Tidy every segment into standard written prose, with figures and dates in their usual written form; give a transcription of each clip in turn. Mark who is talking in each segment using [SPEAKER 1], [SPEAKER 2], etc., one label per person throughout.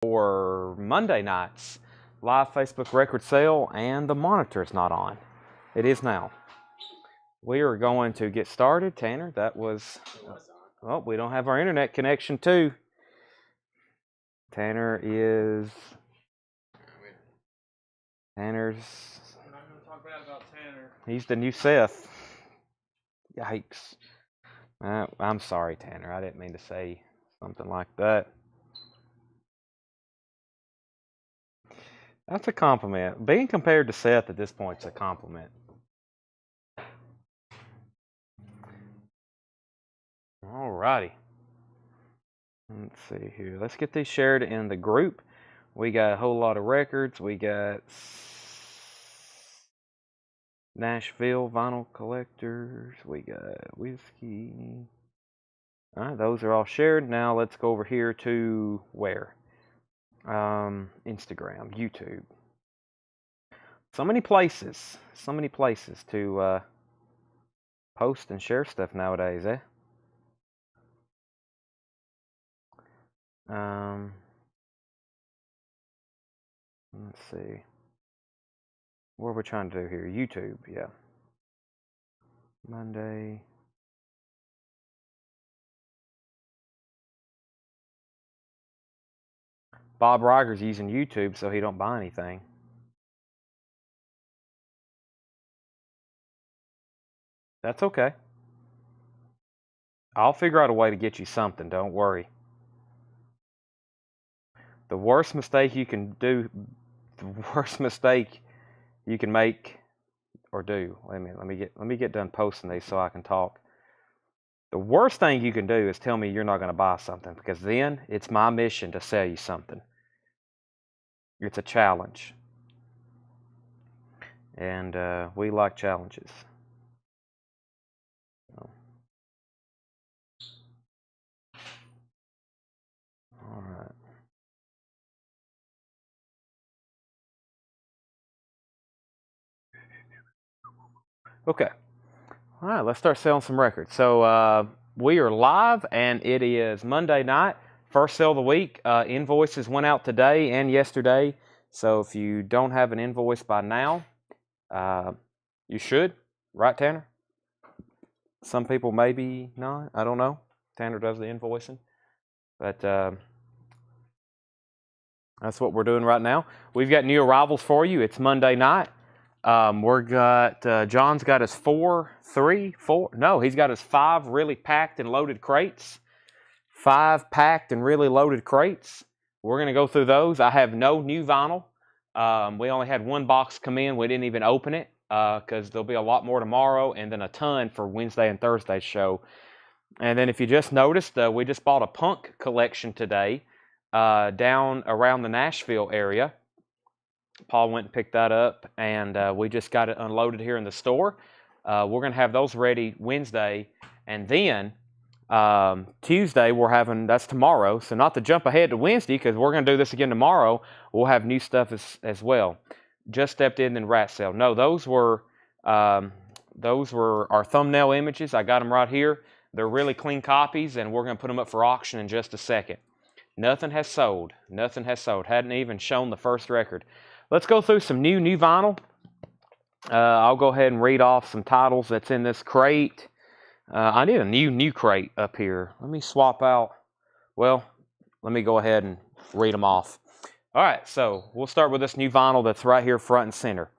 [SPEAKER 1] for Monday night's live Facebook record sale, and the monitor is not on. It is now. We are going to get started. Tanner, that was... Oh, we don't have our internet connection too. Tanner's...
[SPEAKER 2] I'm not going to talk bad about Tanner.
[SPEAKER 1] He's the new Seth. Yikes. I'm sorry, Tanner. I didn't mean to say something like that. That's a compliment. Being compared to Seth at this point is a compliment. Alrighty. Let's see here. Let's get these shared in the group. We got a whole lot of records. We got Nashville vinyl collectors. We got whiskey. Alright, those are all shared. Now let's go over here to where? Instagram, YouTube. So many places to post and share stuff nowadays, eh? Let's see. What are we trying to do here? YouTube, yeah. Monday. Bob Riger's using YouTube so he don't buy anything. That's okay. I'll figure out a way to get you something, don't worry. The worst mistake you can do, the worst mistake you can make or do. Wait a minute, let me get done posting these so I can talk. The worst thing you can do is tell me you're not going to buy something, because then it's my mission to sell you something. It's a challenge. And we like challenges. All right. Okay. All right, let's start selling some records. So we are live, and it is Monday night. First sale of the week. Invoices went out today and yesterday. So if you don't have an invoice by now, you should. Right, Tanner? Some people maybe not. I don't know. Tanner does the invoicing. But that's what we're doing right now. We've got new arrivals for you. It's Monday night. John's got his he's got his 5 really packed and loaded crates. 5 packed and really loaded crates. We're going to go through those. I have no new vinyl. We only had 1 box come in. We didn't even open it because there'll be a lot more tomorrow, and then a ton for Wednesday and Thursday's show. And then if you just noticed, we just bought a punk collection today down around the Nashville area. Paul went and picked that up, and we just got it unloaded here in the store. We're going to have those ready Wednesday, and then Tuesday that's tomorrow, so not to jump ahead to Wednesday, because we're going to do this again tomorrow. We'll have new stuff as well. Just stepped in and rat sale. No, those were our thumbnail images. I got them right here. They're really clean copies, and we're going to put them up for auction in just a second. Nothing has sold. Nothing has sold. Hadn't even shown the first record. Let's go through some new vinyl. I'll go ahead and read off some titles that's in this crate. I need a new crate up here. Let me swap out. Well, let me go ahead and read them off. All right, so we'll start with this new vinyl that's right here front and center.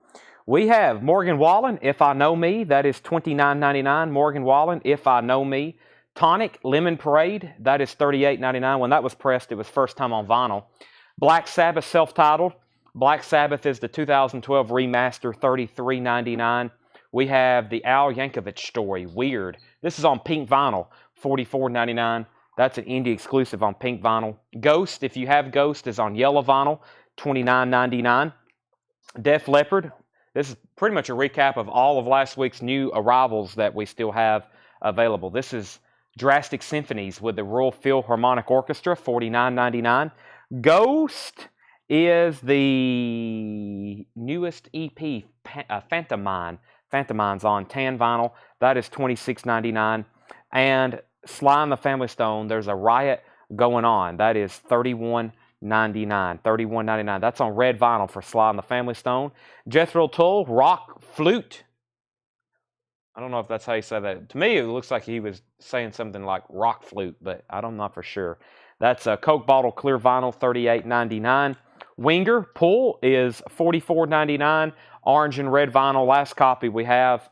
[SPEAKER 1] We have Morgan Wallen, If I Know Me. That is $29.99. Morgan Wallen, If I Know Me. Tonic, Lemon Parade. That is $38.99. When that was pressed, it was first time on vinyl. Black Sabbath, self-titled. Black Sabbath is the 2012 remaster, $33.99. We have the Al Yankovic Story, Weird. This is on pink vinyl, $44.99. That's an indie exclusive on pink vinyl. Ghost, if you have Ghost, is on yellow vinyl, $29.99. Def Leppard, this is pretty much a recap of all of last week's new arrivals that we still have available. This is Drastic Symphonies with the Royal Philharmonic Orchestra, $49.99. Ghost is the newest EP, Phantom Mind's on tan vinyl. That is $26.99. And Sly and the Family Stone, there's a riot going on. That is $31.99. $31.99. That's on red vinyl for Sly and the Family Stone. Jethro Tull, Rock Flute. I don't know if that's how you say that. To me, it looks like he was saying something like rock flute, but I'm not for sure. That's a Coke bottle clear vinyl, $38.99. Winger Pull is $44.99. Orange and red vinyl, last copy we have.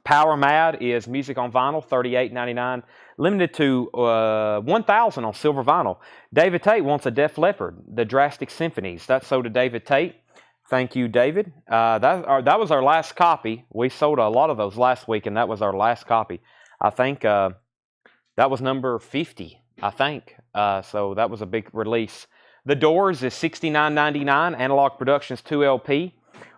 [SPEAKER 1] Power Mad is music on vinyl, $38.99. Limited to 1,000 on silver vinyl. David Tate wants a Def Leppard, The Drastic Symphonies. That's sold to David Tate. Thank you, David. That was our last copy. We sold a lot of those last week, and that was our last copy. I think that was number 50, I think. So that was a big release. The Doors is $69.99. Analog Productions 2LP.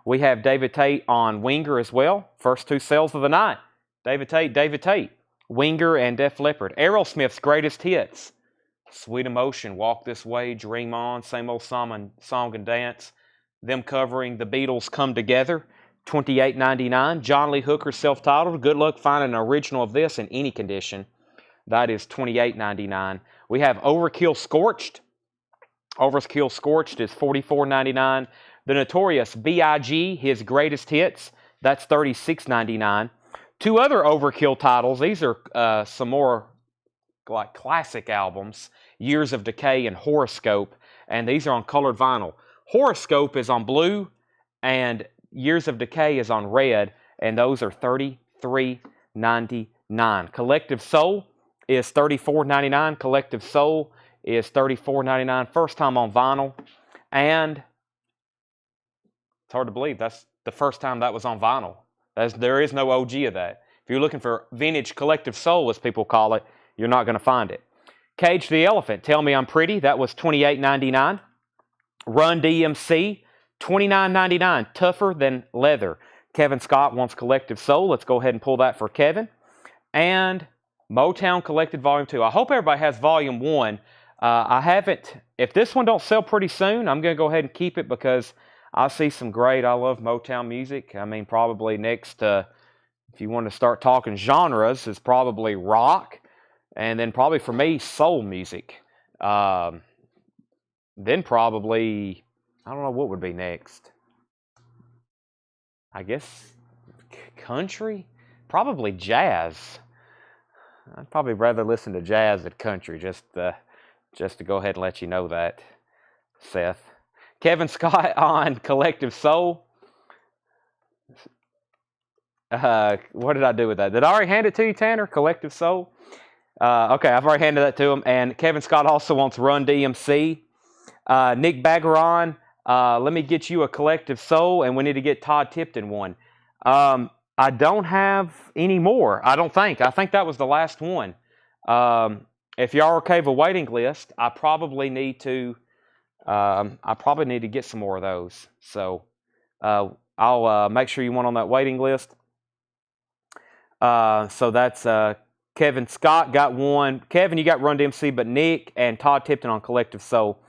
[SPEAKER 1] We have David Tate on Winger as well. First two sales of the night. David Tate. Winger and Def Leppard. Aerosmith's greatest hits. Sweet Emotion, Walk This Way, Dream On, Same Old Song and Dance. Them covering the Beatles' Come Together, $28.99. John Lee Hooker's self-titled. Good luck finding an original of this in any condition. That is $28.99. We have Overkill Scorched. Overkill Scorched is $44.99. The Notorious B.I.G., his greatest hits, that's $36.99. Two other Overkill titles. These are some more like classic albums, Years of Decay and Horoscope, and these are on colored vinyl. Horoscope is on blue, and Years of Decay is on red, and those are $33.99. Collective Soul is $34.99. Collective Soul is $34.99. First time on vinyl, and it's hard to believe that's the first time that was on vinyl. There is no OG of that. If you're looking for vintage Collective Soul, as people call it, you're not going to find it. Cage the Elephant, Tell Me I'm Pretty, that was $28.99. Run DMC, $29.99, Tougher Than Leather. Kevin Scott wants Collective Soul. Let's go ahead and pull that for Kevin. And Motown Collected Volume 2. I hope everybody has Volume 1. I haven't. If this one don't sell pretty soon, I'm going to go ahead and keep it because I see some great, I love Motown music. I mean, probably next, if you want to start talking genres, is probably rock. And then probably for me, soul music. Then probably, I don't know what would be next. I guess country? Probably jazz. I'd probably rather listen to jazz than country, just to go ahead and let you know that, Seth. Kevin Scott on Collective Soul. What did I do with that? Did I already hand it to you, Tanner? Collective Soul? Okay, I've already handed that to him. And Kevin Scott also wants Run DMC. Nick Bagaron, let me get you a Collective Soul, and we need to get Todd Tipton one. I don't have any more, I don't think. I think that was the last one. If y'all are okay with a waiting list, I probably need to get some more of those. So I'll make sure you want on that waiting list. So that's Kevin Scott got one. Kevin, you got Run DMC, but Nick and Todd Tipton on Collective Soul.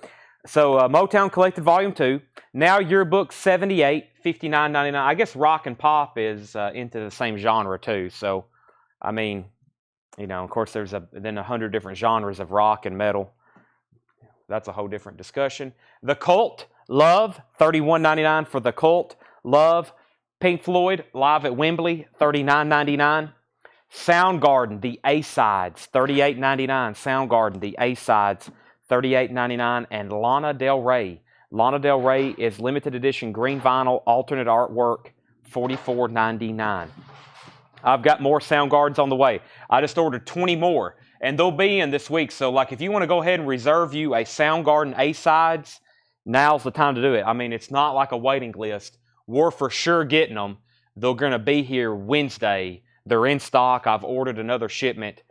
[SPEAKER 1] So Motown Collected Volume 2. Now Yearbook 78, $59.99. I guess rock and pop is into the same genre too. So, I mean, you know, of course there's then 100 different genres of rock and metal. That's a whole different discussion. The Cult, Love, $31.99 for The Cult, Love. Pink Floyd, live at Wembley, $39.99. Soundgarden, the A-Sides, $38.99. Soundgarden, the A-Sides, $38.99. And Lana Del Rey. Lana Del Rey is limited edition green vinyl, alternate artwork, $44.99. I've got more Soundgardens on the way. I just ordered 20 more, and they'll be in this week. So, like, if you want to go ahead and reserve you a Soundgarden A-Sides, now's the time to do it. I mean, it's not like a waiting list. We're for sure getting them. They're going to be here Wednesday. They're in stock. I've ordered another shipment.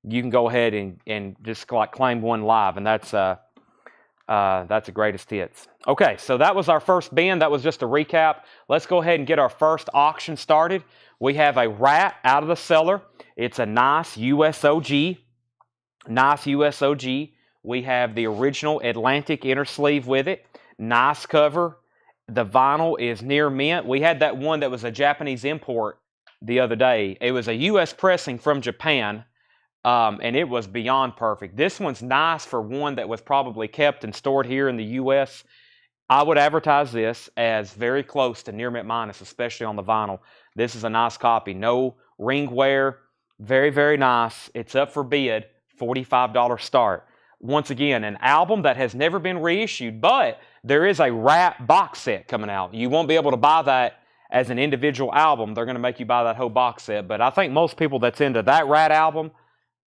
[SPEAKER 1] You can go ahead and just like claim one live, and that's the greatest hits. Okay, so that was our first bin. That was just a recap. Let's go ahead and get our first auction started. We have a Rat out of the cellar. It's a nice USOG. Nice USOG. We have the original Atlantic inner sleeve with it. Nice cover. The vinyl is near mint. We had that one that was a Japanese import the other day. It was a U.S. pressing from Japan, and it was beyond perfect. This one's nice for one that was probably kept and stored here in the U.S. I would advertise this as very close to near mint minus, especially on the vinyl. This is a nice copy. No ring wear. Very, very nice. It's up for bid. $45 start. Once again, an album that has never been reissued, but there is a Rat box set coming out. You won't be able to buy that as an individual album. They're going to make you buy that whole box set. But I think most people that's into that Rat album,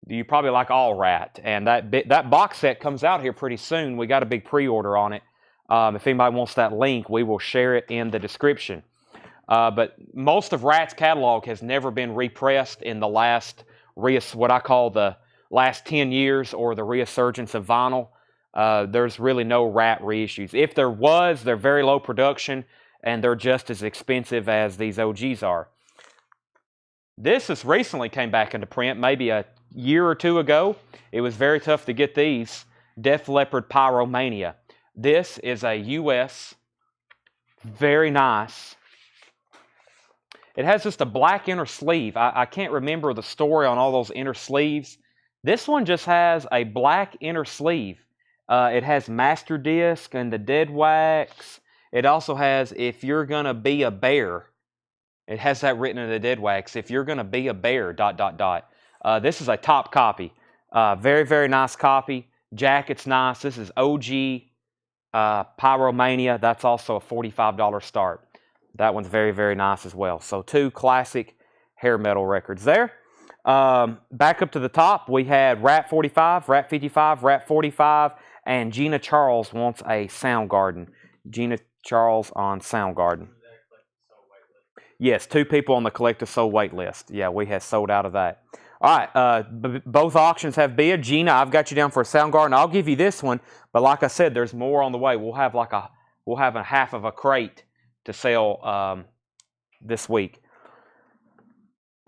[SPEAKER 1] you probably like all Rat. And that box set comes out here pretty soon. We got a big pre-order on it. If anybody wants that link, we will share it in the description. But most of Rat's catalog has never been repressed in the last, what I call the last 10 years or the resurgence of vinyl. There's really no Rat reissues. If there was, they're very low production and they're just as expensive as these OGs are. This has recently came back into print, maybe a year or two ago. It was very tough to get these. Def Leppard Pyromania. This is a US, very nice. It has just a black inner sleeve. I can't remember the story on all those inner sleeves. This one just has a black inner sleeve. It has master disc and the dead wax. It also has If You're Gonna Be a Bear. It has that written in the dead wax. If You're Gonna Be a Bear, ... This is a top copy. Very, very nice copy. Jacket's nice. This is OG Pyromania. That's also a $45 start. That one's very, very nice as well. So 2 classic hair metal records there. Back up to the top, we had Rat 45, Rat 55, Rat 45, and Gina Charles wants a Soundgarden. Gina Charles on Soundgarden. Yes, 2 people on the Collective Soul wait list. Yeah, we have sold out of that. All right, both auctions have bid. Gina, I've got you down for a Soundgarden. I'll give you this one, but like I said, there's more on the way. We'll have a half of a crate to sell this week.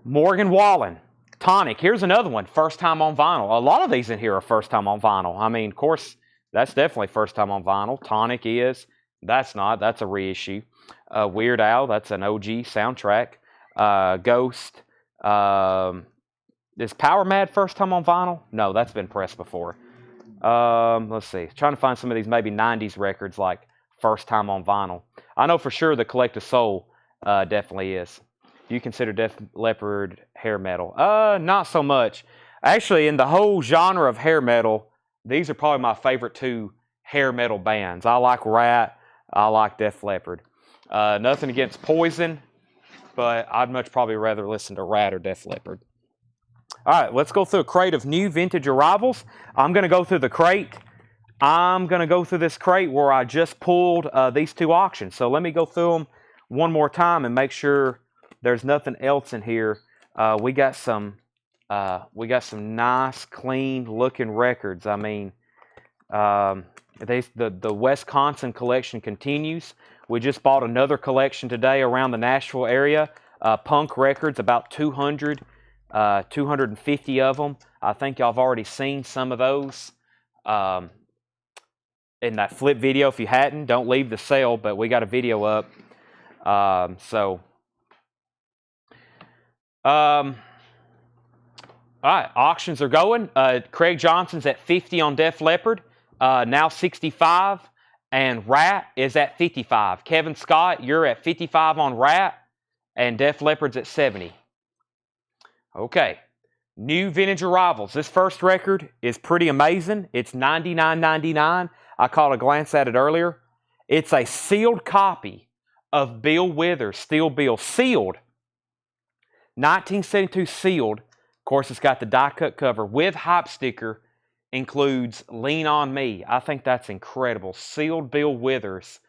[SPEAKER 1] Morgan Wallen, Tonic. Here's another one, first time on vinyl. A lot of these in here are first time on vinyl. I mean, of course, that's definitely first time on vinyl. Tonic is. That's not. That's a reissue. Weird Al, that's an OG soundtrack. Ghost. Is Power Mad first time on vinyl? No, that's been pressed before. Let's see. Trying to find some of these maybe 90s records like first time on vinyl. I know for sure the Collective Soul definitely is. Do you consider Def Leppard hair metal? Not so much. Actually, in the whole genre of hair metal, these are probably my favorite 2 hair metal bands. I like Rat. I like Def Leppard. Nothing against Poison, but I'd much probably rather listen to Rat or Def Leppard. All right, let's go through a crate of new vintage arrivals. I'm going to go through the crate. I'm going to go through this crate where I just pulled these 2 auctions. So let me go through them one more time and make sure there's nothing else in here. We got some nice, clean looking records. I mean, the Wisconsin collection continues. We just bought another collection today around the Nashville area. Punk records, about 200. 250 of them. I think y'all have already seen some of those in that flip video. If you hadn't, don't leave the sale, but we got a video up. All right, auctions are going. Craig Johnson's at 50 on Def Leppard, now 65, and Rat is at 55. Kevin Scott, you're at 55 on Rat, and Def Leppard's at 70. Okay, new vintage arrivals. This first record is pretty amazing. It's $99.99. I caught a glance at it earlier. It's a sealed copy of Bill Withers' Steel Bill. Sealed. 1972 sealed. Of course, it's got the die-cut cover with hype sticker. Includes Lean On Me. I think that's incredible. Sealed Bill Withers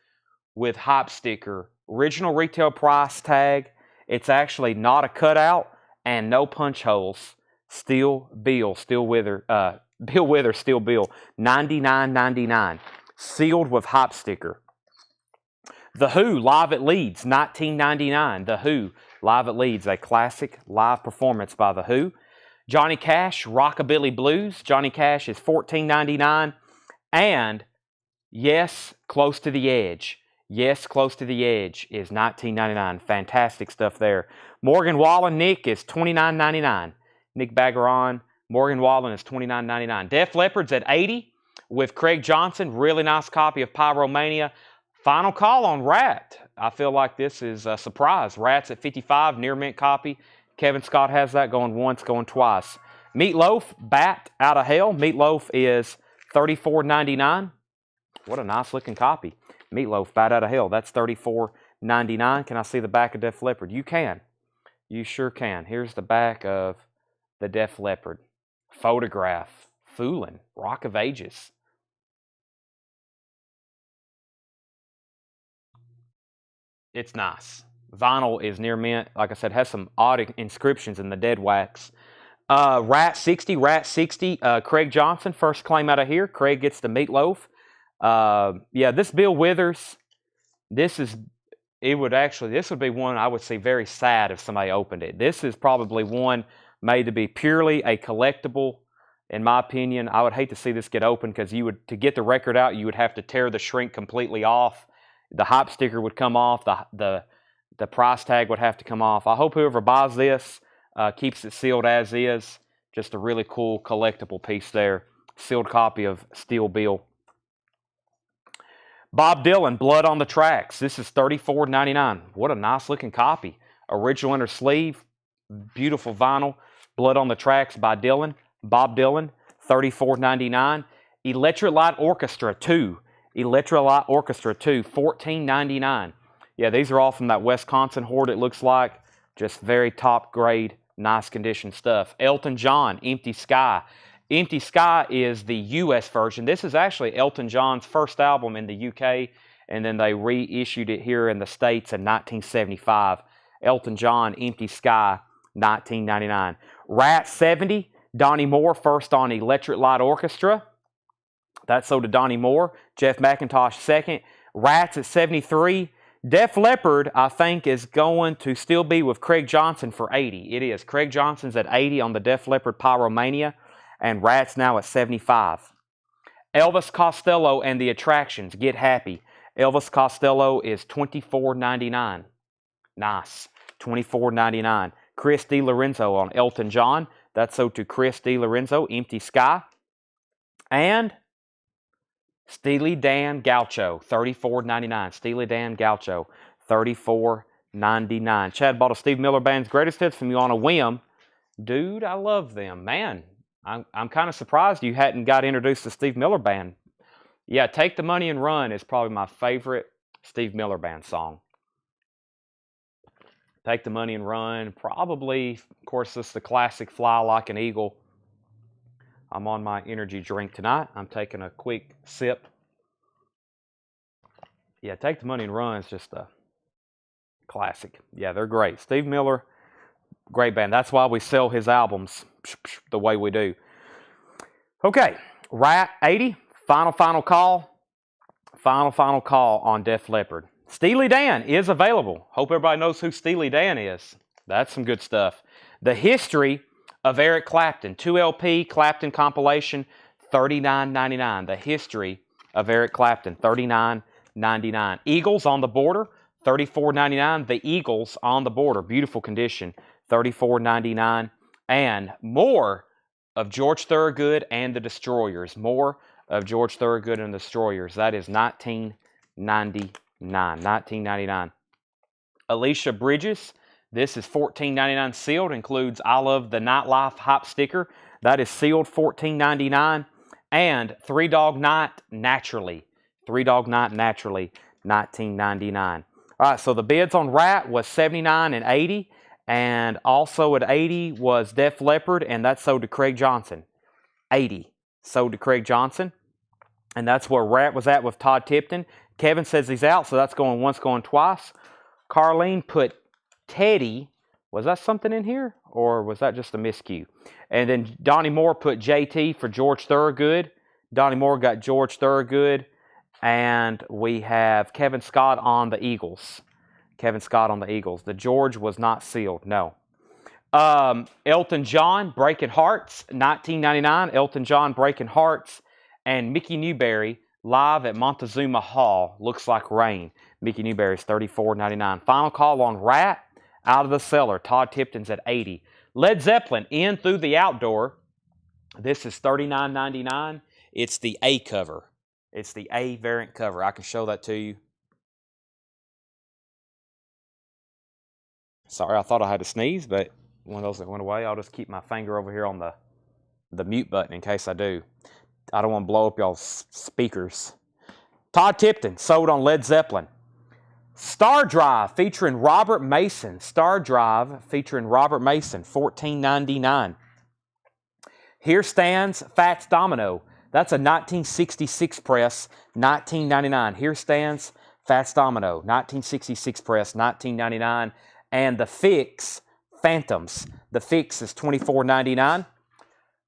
[SPEAKER 1] with hype sticker. Original retail price tag. It's actually not a cutout. And no punch holes. Steel Bill, Bill Withers, Steel Bill, $99.99. Sealed with hype sticker. The Who, live at Leeds, $19.99. The Who, live at Leeds, a classic live performance by The Who. Johnny Cash, Rockabilly Blues. Johnny Cash is $14.99. And Yes, Close to the Edge. Yes, Close to the Edge is $19.99. Fantastic stuff there. Morgan Wallen, Nick is $29.99. Nick Baggeron, Morgan Wallen is $29.99. Def Leppard's at $80 with Craig Johnson. Really nice copy of Pyromania. Final call on Rat. I feel like this is a surprise. Rat's at $55, near mint copy. Kevin Scott has that going once, going twice. Meatloaf, Bat Out of Hell. Meatloaf is $34.99. What a nice looking copy. Meatloaf, Bat Out of Hell. That's $34.99. Can I see the back of Def Leppard? You can. You sure can. Here's the back of the Def Leppard. Photograph. Foolin'. Rock of Ages. It's nice. Vinyl is near mint. Like I said, has some odd inscriptions in the dead wax. Rat 60. Craig Johnson, first claim out of here. Craig gets the Meatloaf. Yeah, this Bill Withers. This would be one I would see very sad if somebody opened it. This is probably one made to be purely a collectible. In my opinion, I would hate to see this get open because to get the record out, you would have to tear the shrink completely off. The hype sticker would come off. The price tag would have to come off. I hope whoever buys this keeps it sealed as is. Just a really cool collectible piece there. Sealed copy of Steel Bill. Bob Dylan, Blood on the Tracks. This is $34.99. What a nice looking copy. Original inner sleeve. Beautiful vinyl. Blood on the Tracks by Dylan. Bob Dylan, $34.99. Electric Light Orchestra 2. Electric Light Orchestra 2, $14.99. Yeah, these are all from that Wisconsin hoard, it looks like. Just very top grade, nice condition stuff. Elton John, Empty Sky. Empty Sky is the U.S. version. This is actually Elton John's first album in the U.K., and then they reissued it here in the States in 1975. Elton John, Empty Sky, $19.99. Rat 70, Donnie Moore, first on Electric Light Orchestra. That's sold to Donnie Moore. Jeff McIntosh, second. Rats at 73. Def Leppard, I think, is going to still be with Craig Johnson for 80. It is. Craig Johnson's at 80 on the Def Leppard Pyromania, and Rats now at 75. Elvis Costello and the Attractions, Get Happy. Elvis Costello is $24.99. Nice. $24.99. Chris DiLorenzo on Elton John. That's sold to Chris DiLorenzo, Empty Sky. And Steely Dan Gaucho, $34.99. Steely Dan Gaucho, $34.99. Chad bought a Steve Miller Band's Greatest Hits from you on a whim. Dude, I love them. Man, I'm kind of surprised you hadn't got introduced to Steve Miller Band. Yeah, Take the Money and Run is probably my favorite Steve Miller Band song. Take the Money and Run. Probably, of course, this is the classic Fly Like an Eagle. I'm on my energy drink tonight. I'm taking a quick sip. Yeah, Take the Money and Run is just a classic. Yeah, they're great. Steve Miller, great band. That's why we sell his albums the way we do. Okay, Rat 80, final call. Final call on Def Leppard. Steely Dan is available. Hope everybody knows who Steely Dan is. That's some good stuff. The History of Eric Clapton, 2LP Clapton compilation, $39.99. The History of Eric Clapton, $39.99. Eagles on the Border, $34.99. The Eagles on the Border, beautiful condition, $34.99. And more of George Thorogood and the Destroyers. More of George Thorogood and the Destroyers. That is $19.99. Alicia Bridges. This is $14.99 sealed. Includes I Love the Nightlife hype sticker. That is sealed $14.99. And Three Dog Night Naturally. Three Dog Night Naturally, $19.99. All right, so the bids on Rat was $79 and $80. And also at $80 was Def Leppard, and that's sold to Craig Johnson. $80 sold to Craig Johnson. And that's where Rat was at with Todd Tipton. Kevin says he's out, so that's going once, going twice. Carlene put Teddy. Was that something in here? Or was that just a miscue? And then Donnie Moore put JT for George Thorogood. Donnie Moore got George Thorogood. And we have Kevin Scott on the Eagles. Kevin Scott on the Eagles. The George was not sealed, no. Elton John, Breaking Hearts, $19.99. Elton John, Breaking Hearts. And Mickey Newberry, live at Montezuma Hall, Looks Like Rain. Mickey Newberry's $34.99. Final call on Rat, Out of the Cellar. Todd Tipton's at $80. Led Zeppelin, In Through the Outdoor. This is $39.99. It's the A cover. It's the A variant cover. I can show that to you. Sorry, I thought I had to sneeze, but one of those that went away. I'll just keep my finger over here on the mute button in case I do. I don't want to blow up y'all's speakers. Todd Tipton, sold on Led Zeppelin. Star Drive featuring Robert Mason. Star Drive featuring Robert Mason, $14.99. Here Stands Fats Domino. That's a 1966 press, $19.99. Here Stands Fats Domino, 1966 press, $19.99. And the Fix Phantoms. The Fix is $24.99.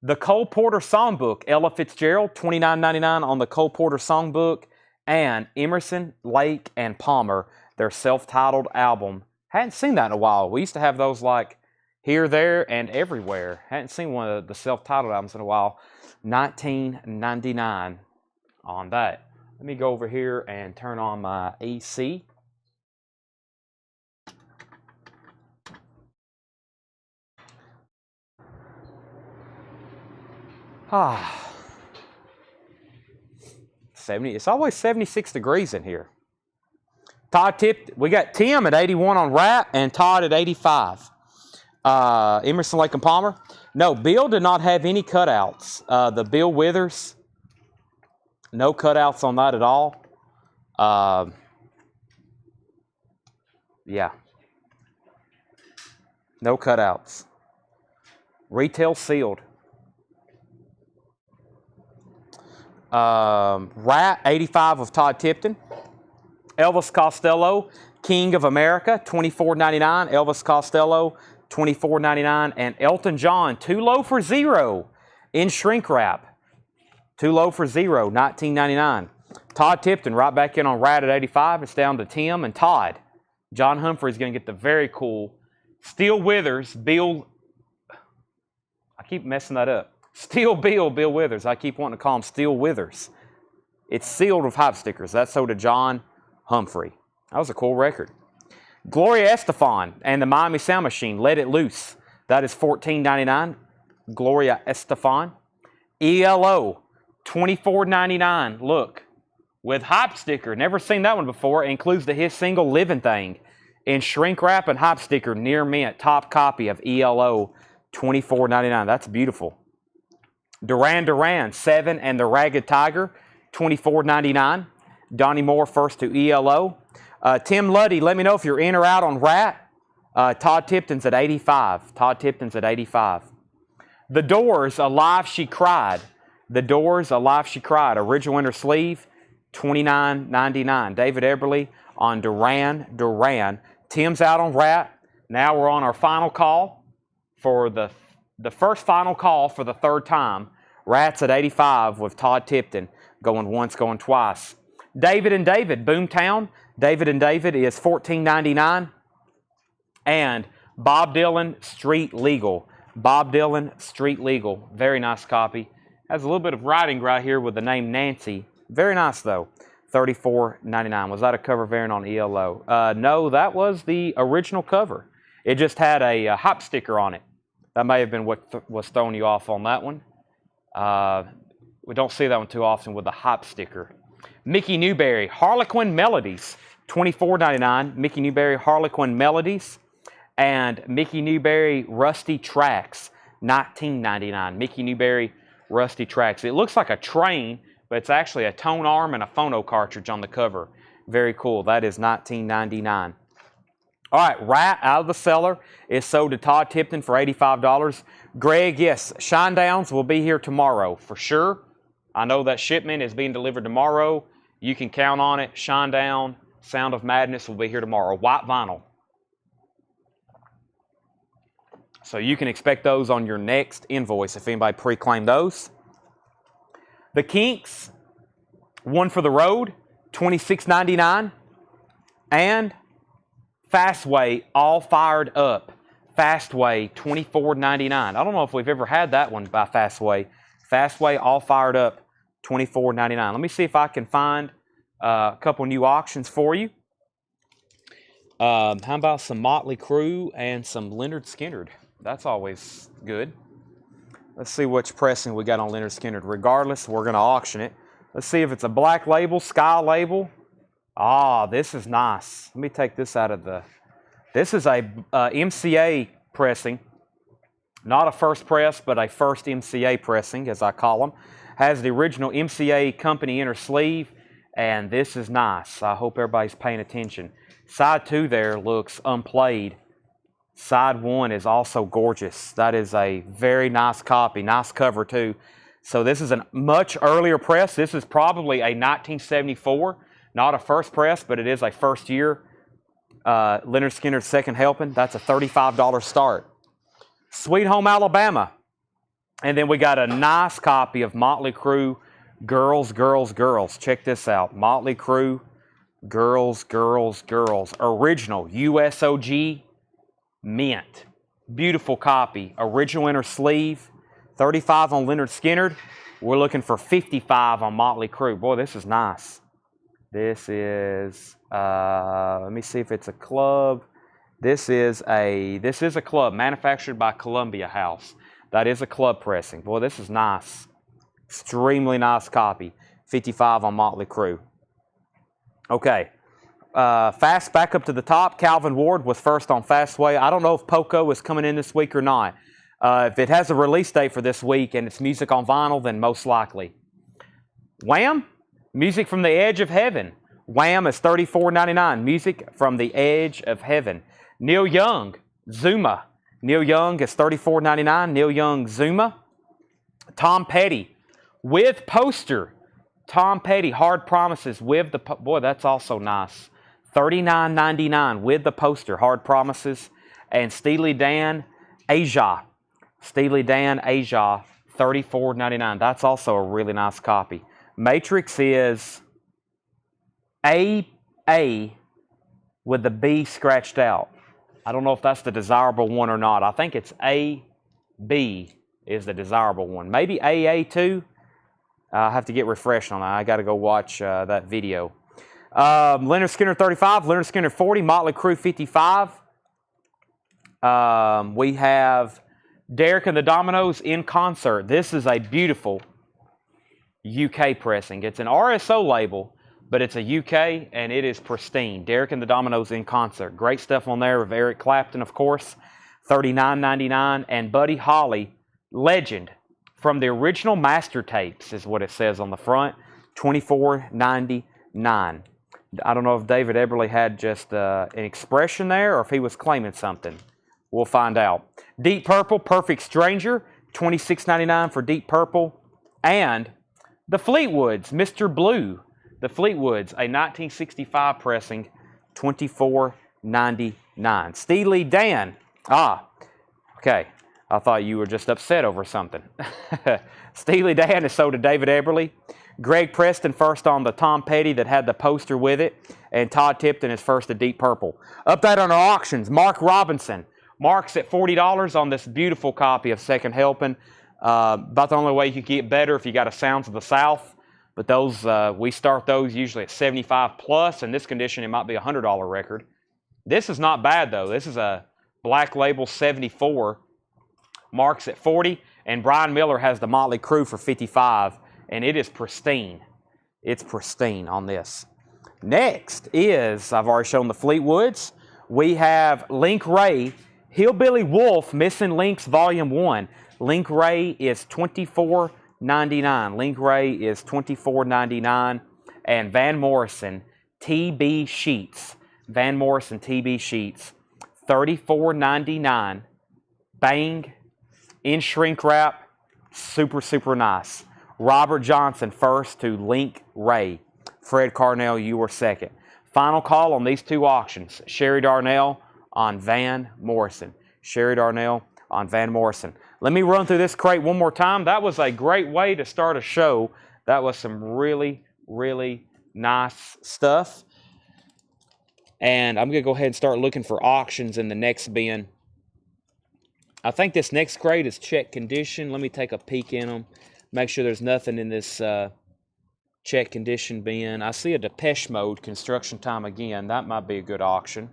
[SPEAKER 1] The Cole Porter Songbook, Ella Fitzgerald, $29.99 on the Cole Porter Songbook. And Emerson, Lake, and Palmer, their self-titled album. Hadn't seen that in a while. We used to have those like here, there, and everywhere. Hadn't seen one of the self-titled albums in a while. $19.99 on that. Let me go over here and turn on my AC. Ah, 70. It's always 76 degrees in here. Todd tipped. We got Tim at 81 on Rat and Todd at 85. Emerson, Lake, and Palmer. No, Bill did not have any cutouts. The Bill Withers, no cutouts on that at all. Yeah. No cutouts. Retail sealed. Rat, 85 of Todd Tipton. Elvis Costello, King of America, $24.99. Elvis Costello, $24.99. And Elton John, Too Low for Zero, in shrink wrap. Too Low for Zero, $19.99. Todd Tipton, right back in on Rat at 85. It's down to Tim and Todd. John Humphrey's going to get the very cool Steel Withers, Bill. I keep messing that up. Steel Bill Withers. I keep wanting to call him Steel Withers. It's sealed with hype stickers. That's sold to John Humphrey. That was a cool record. Gloria Estefan and the Miami Sound Machine, Let It Loose. That is $14.99. Gloria Estefan. ELO, $24.99. Look, with hype sticker. Never seen that one before. It includes his single Living Thing in shrink wrap and hype sticker, near mint, top copy of ELO, $24.99. That's beautiful. Duran Duran, 7 and the Ragged Tiger, $24.99. Donnie Moore first to ELO. Tim Luddy, let me know if you're in or out on Rat. Todd Tipton's at 85. Todd Tipton's at 85. The Doors, Alive She Cried. The Doors, Alive She Cried. Original inner sleeve, $29.99. David Eberly on Duran Duran. Tim's out on Rat. Now we're on our final call for the first final call for the third time. Rat's at 85 with Todd Tipton going once, going twice. David and David, Boomtown. David and David is $14.99. And Bob Dylan, Street Legal. Bob Dylan, Street Legal. Very nice copy. Has a little bit of writing right here with the name Nancy. Very nice, though. $34.99. Was that a cover variant on ELO? No, that was the original cover. It just had a hype sticker on it. That may have been what was throwing you off on that one. We don't see that one too often with the hype sticker. Mickey Newberry, Harlequin Melodies, $24.99. Mickey Newberry, Harlequin Melodies. And Mickey Newberry, Rusty Tracks, $19.99. Mickey Newberry, Rusty Tracks. It looks like a train, but it's actually a tone arm and a phono cartridge on the cover. Very cool. That is $19.99. All right, Rat out of the cellar is sold to Todd Tipton for $85. Greg, yes, Shinedown's will be here tomorrow for sure. I know that shipment is being delivered tomorrow. You can count on it. Shinedown, Sound of Madness will be here tomorrow. White vinyl. So you can expect those on your next invoice if anybody pre-claimed those. The Kinks, One for the Road, $26.99. And Fastway, All Fired Up. Fastway, $24.99. I don't know if we've ever had that one by Fastway. Fastway, All Fired Up, $24.99. Let me see if I can find a couple new auctions for you. How about some Motley Crue and some Leonard Skinner? That's always good. Let's see which pressing we got on Leonard Skinner. Regardless, we're going to auction it. Let's see if it's a black label, sky label. Ah, this is nice. Let me take this out of the... This is a MCA pressing. Not a first press, but a first MCA pressing, as I call them. Has the original MCA company inner sleeve, and this is nice. I hope everybody's paying attention. Side 2 there looks unplayed. Side 1 is also gorgeous. That is a very nice copy. Nice cover, too. So this is a much earlier press. This is probably a 1974. Not a first press, but it is a first year. Leonard Skinner's second helping. That's a $35 start. Sweet Home Alabama. And then we got a nice copy of Motley Crue, Girls, Girls, Girls. Check this out. Motley Crue, Girls, Girls, Girls. Original USOG mint. Beautiful copy. Original inner sleeve. 35 on Leonard Skinner. We're looking for 55 on Motley Crue. Boy, this is nice. This is, let me see if it's a club. This is a club manufactured by Columbia House. That is a club pressing. Boy, this is nice. Extremely nice copy. 55 on Motley Crue. Okay. Fast back up to the top. Calvin Ward was first on Fastway. I don't know if Poco is coming in this week or not. If it has a release date for this week and it's music on vinyl, then most likely. Wham! Music from the Edge of Heaven. Wham is $34.99. Music from the Edge of Heaven. Neil Young, Zuma. Neil Young is $34.99. Neil Young, Zuma. Tom Petty with poster. Tom Petty, Hard Promises with the... Boy, that's also nice. $39.99 with the poster, Hard Promises. And Steely Dan, Asia. Steely Dan, Asia, $34.99. That's also a really nice copy. Matrix is A with the B scratched out. I don't know if that's the desirable one or not. I think it's AB is the desirable one. Maybe AA too. I'll have to get refreshed on that. I got to go watch that video. Leonard Skinner 35, Leonard Skinner 40, Motley Crue 55. We have Derek and the Dominoes in concert. This is a beautiful UK pressing. It's an RSO label, but it's a UK and it is pristine. Derek and the Dominoes in concert. Great stuff on there with Eric Clapton, of course. $39.99. And Buddy Holly, legend, from the original master tapes is what it says on the front. $24.99. I don't know if David Eberly had just an expression there or if he was claiming something. We'll find out. Deep Purple, Perfect Stranger, $26.99 for Deep Purple. And the Fleetwoods, Mr. Blue. The Fleetwoods, a 1965 pressing, $24.99. Steely Dan. Okay. I thought you were just upset over something. Steely Dan is sold to David Eberly. Greg Preston first on the Tom Petty that had the poster with it. And Todd Tipton is first to Deep Purple. Update on our auctions. Mark Robinson. Mark's at $40 on this beautiful copy of Second Helping. About the only way you can get better if you got a Sounds of the South. But those, we start those usually at $75 plus. In this condition, it might be a $100 record. This is not bad, though. This is a Black Label 74. Mark's at 40. And Brian Miller has the Motley Crue for 55. And it is pristine. It's pristine on this. Next is, I've already shown the Fleetwoods. We have Link Ray, Hillbilly Wolf, Missing Links Volume 1. Link Ray is $24.99. Link Ray is $24.99. And Van Morrison, TB Sheets. Van Morrison, TB Sheets, $34.99. Bang, in shrink wrap, super, super nice. Robert Johnson first to Link Ray. Fred Carnell, you were second. Final call on these two auctions. Sherry Darnell on Van Morrison. Sherry Darnell on Van Morrison. Let me run through this crate one more time. That was a great way to start a show. That was some really, really nice stuff. And I'm going to go ahead and start looking for auctions in the next bin. I think this next crate is check condition. Let me take a peek in them. Make sure there's nothing in this check condition bin. I see a Depeche Mode, Construction Time Again. That might be a good auction.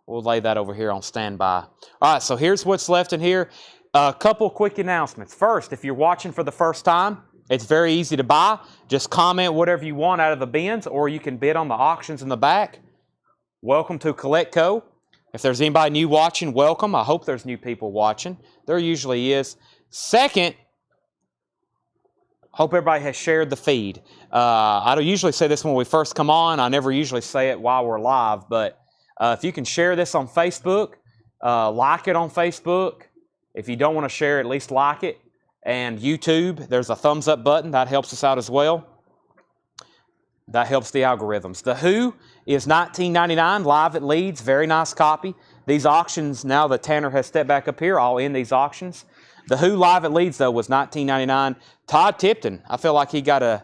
[SPEAKER 1] We'll lay that over here on standby. All right, so here's what's left in here. A couple quick announcements. First, if you're watching for the first time, it's very easy to buy. Just comment whatever you want out of the bins, or you can bid on the auctions in the back. Welcome to CollectCo. If there's anybody new watching, welcome. I hope there's new people watching. There usually is. Second, hope everybody has shared the feed. I don't usually say this when we first come on. I never usually say it while we're live, but if you can share this on Facebook, like it on Facebook. If you don't want to share, at least like it. And YouTube, there's a thumbs up button. That helps us out as well. That helps the algorithms. The Who is $19.99, live at Leeds. Very nice copy. These auctions, now that Tanner has stepped back up here, I'll end these auctions. The Who live at Leeds, though, was $19.99. Todd Tipton, I feel like he got a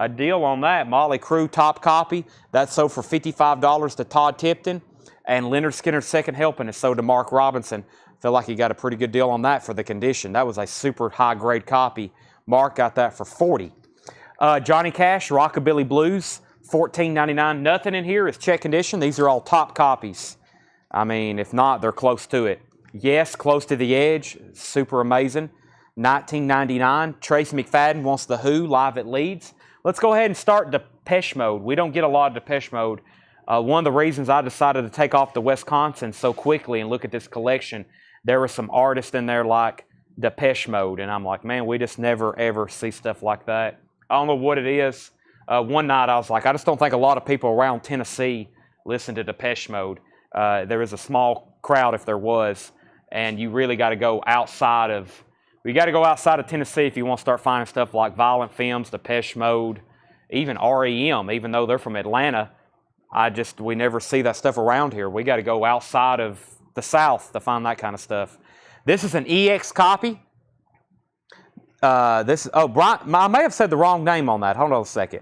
[SPEAKER 1] deal on that. Motley Crue top copy. That sold for $55 to Todd Tipton. And Leonard Skinner's Second Helping is sold to Mark Robinson. Feel like he got a pretty good deal on that for the condition. That was a super high-grade copy. Mark got that for $40. Johnny Cash, Rockabilly Blues, $14.99. Nothing in here is check condition. These are all top copies. I mean, if not, they're close to it. Yes, Close to the Edge, super amazing. $19.99. Tracy McFadden wants The Who live at Leeds. Let's go ahead and start Depeche Mode. We don't get a lot of Depeche Mode. One of the reasons I decided to take off to Wisconsin so quickly and look at this collection, there were some artists in there like Depeche Mode, and I'm like, man, we just never, ever see stuff like that. I don't know what it is. One night I was like, I just don't think a lot of people around Tennessee listen to Depeche Mode. There is a small crowd if there was, and you really got to go outside of, Tennessee if you want to start finding stuff like Violent Femmes, Depeche Mode, even REM, even though they're from Atlanta. We never see that stuff around here. We got to go outside of the South to find that kind of stuff. This is an EX copy. Brian, I may have said the wrong name on that. Hold on a second.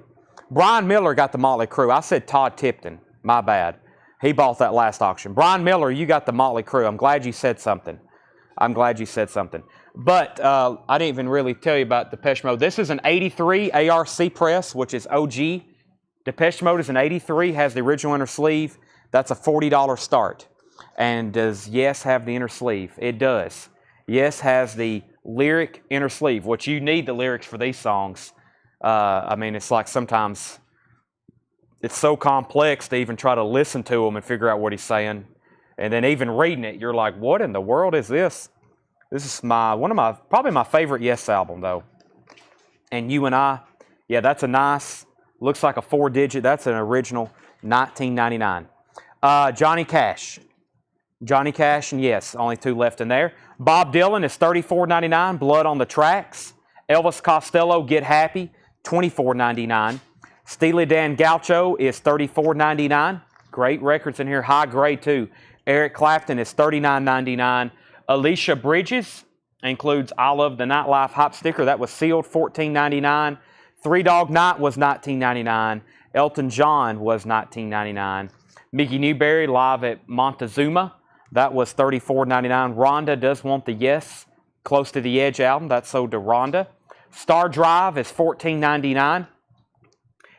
[SPEAKER 1] Brian Miller got the Motley Crue. I said Todd Tipton. My bad. He bought that last auction. Brian Miller, you got the Motley Crue. I'm glad you said something. But I didn't even really tell you about Depeche Mode. This is an 83 ARC press, which is OG. Depeche Mode is an 83, has the original inner sleeve. That's a $40 start. And does Yes have the inner sleeve? It does. Yes has the lyric inner sleeve, which you need the lyrics for these songs. I mean, it's like sometimes it's so complex to even try to listen to them and figure out what he's saying. And then even reading it, you're like, what in the world is this? This is probably my favorite Yes album, though. And You and I, yeah, that's a nice, looks like a 4-digit. That's an original $19.99. Johnny Cash and Yes, only 2 left in there. Bob Dylan is $34.99, Blood on the Tracks. Elvis Costello, Get Happy, $24.99. Steely Dan Gaucho is $34.99. Great records in here, high grade too. Eric Clapton is $39.99. Alicia Bridges includes I Love the Nightlife Hop Sticker. That was sealed, $14.99. Three Dog Night was $19.99. Elton John was $19.99. Mickey Newberry live at Montezuma. That was $34.99. Rhonda Does Want the Yes, Close to the Edge album. That's sold to Rhonda. Star Drive is $14.99.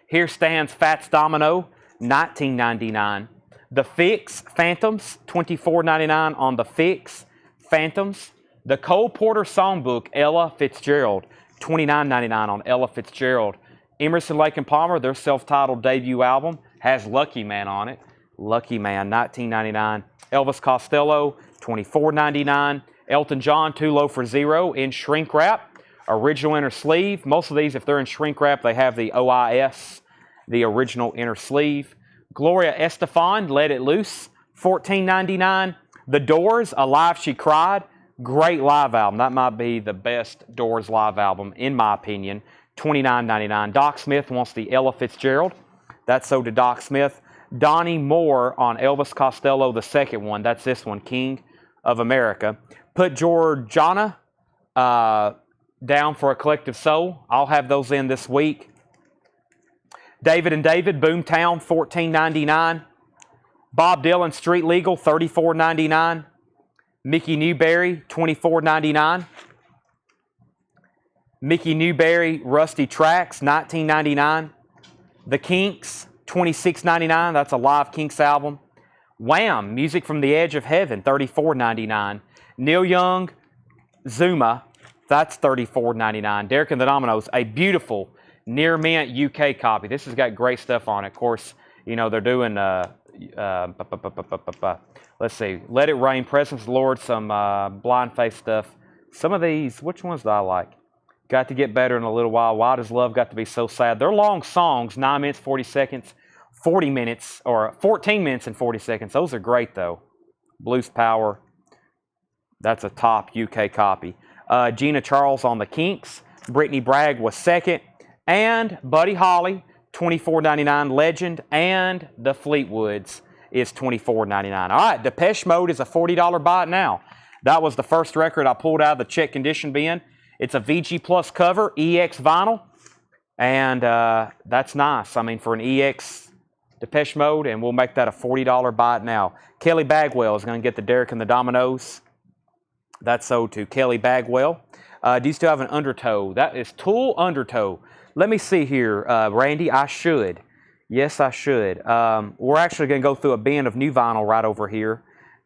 [SPEAKER 1] Here Stands Fats Domino, $19.99. The Fix Phantoms, $24.99 on The Fix Phantoms. The Cole Porter Songbook, Ella Fitzgerald, $29.99 on Ella Fitzgerald. Emerson, Lake and Palmer, their self-titled debut album, has Lucky Man on it. Lucky Man, $19.99. Elvis Costello, $24.99. Elton John, Too Low for Zero in shrink wrap. Original inner sleeve. Most of these, if they're in shrink wrap, they have the OIS, the original inner sleeve. Gloria Estefan, Let It Loose, $14.99. The Doors, Alive She Cried. Great live album. That might be the best Doors live album, in my opinion. $29.99. Doc Smith wants the Ella Fitzgerald. That's sold to Doc Smith. Donnie Moore on Elvis Costello, the second one. That's this one, King of America. Put Georgiana down for A Collective Soul. I'll have those in this week. David and David, Boomtown, $14.99. Bob Dylan, Street Legal, $34.99. Mickey Newberry, $24.99. Mickey Newberry, Rusty Tracks, $19.99. The Kinks, $26.99. That's a live Kinks album. Wham! Music from the Edge of Heaven, $34.99. Neil Young, Zuma, that's $34.99. Derek and the Dominoes, a beautiful near mint UK copy. This has got great stuff on it. Of course, you know, they're doing, let's see, Let It Rain, Presence of the Lord, some Blind Faith stuff. Some of these, which ones do I like? Got to Get Better in a Little While, Why Does Love Got to Be So Sad? They're long songs, 9 minutes, 40 seconds, 40 minutes, or 14 minutes and 40 seconds. Those are great, though. Blues Power, that's a top UK copy. Gina Charles on the Kinks. Brittany Bragg was second. And Buddy Holly, $24.99. Legend and the Fleetwoods is $24.99. All right, Depeche Mode is a $40 buy it now. That was the first record I pulled out of the check condition bin. It's a VG Plus cover, EX vinyl. And that's nice. I mean, for an EX Depeche Mode, and we'll make that a $40 buy it now. Kelly Bagwell is going to get the Derek and the Dominoes. That's sold to Kelly Bagwell. Do you still have an Undertow? That is Tool Undertow. Let me see here, Randy. I should. Yes, I should. We're actually going to go through a bin of new vinyl right over here,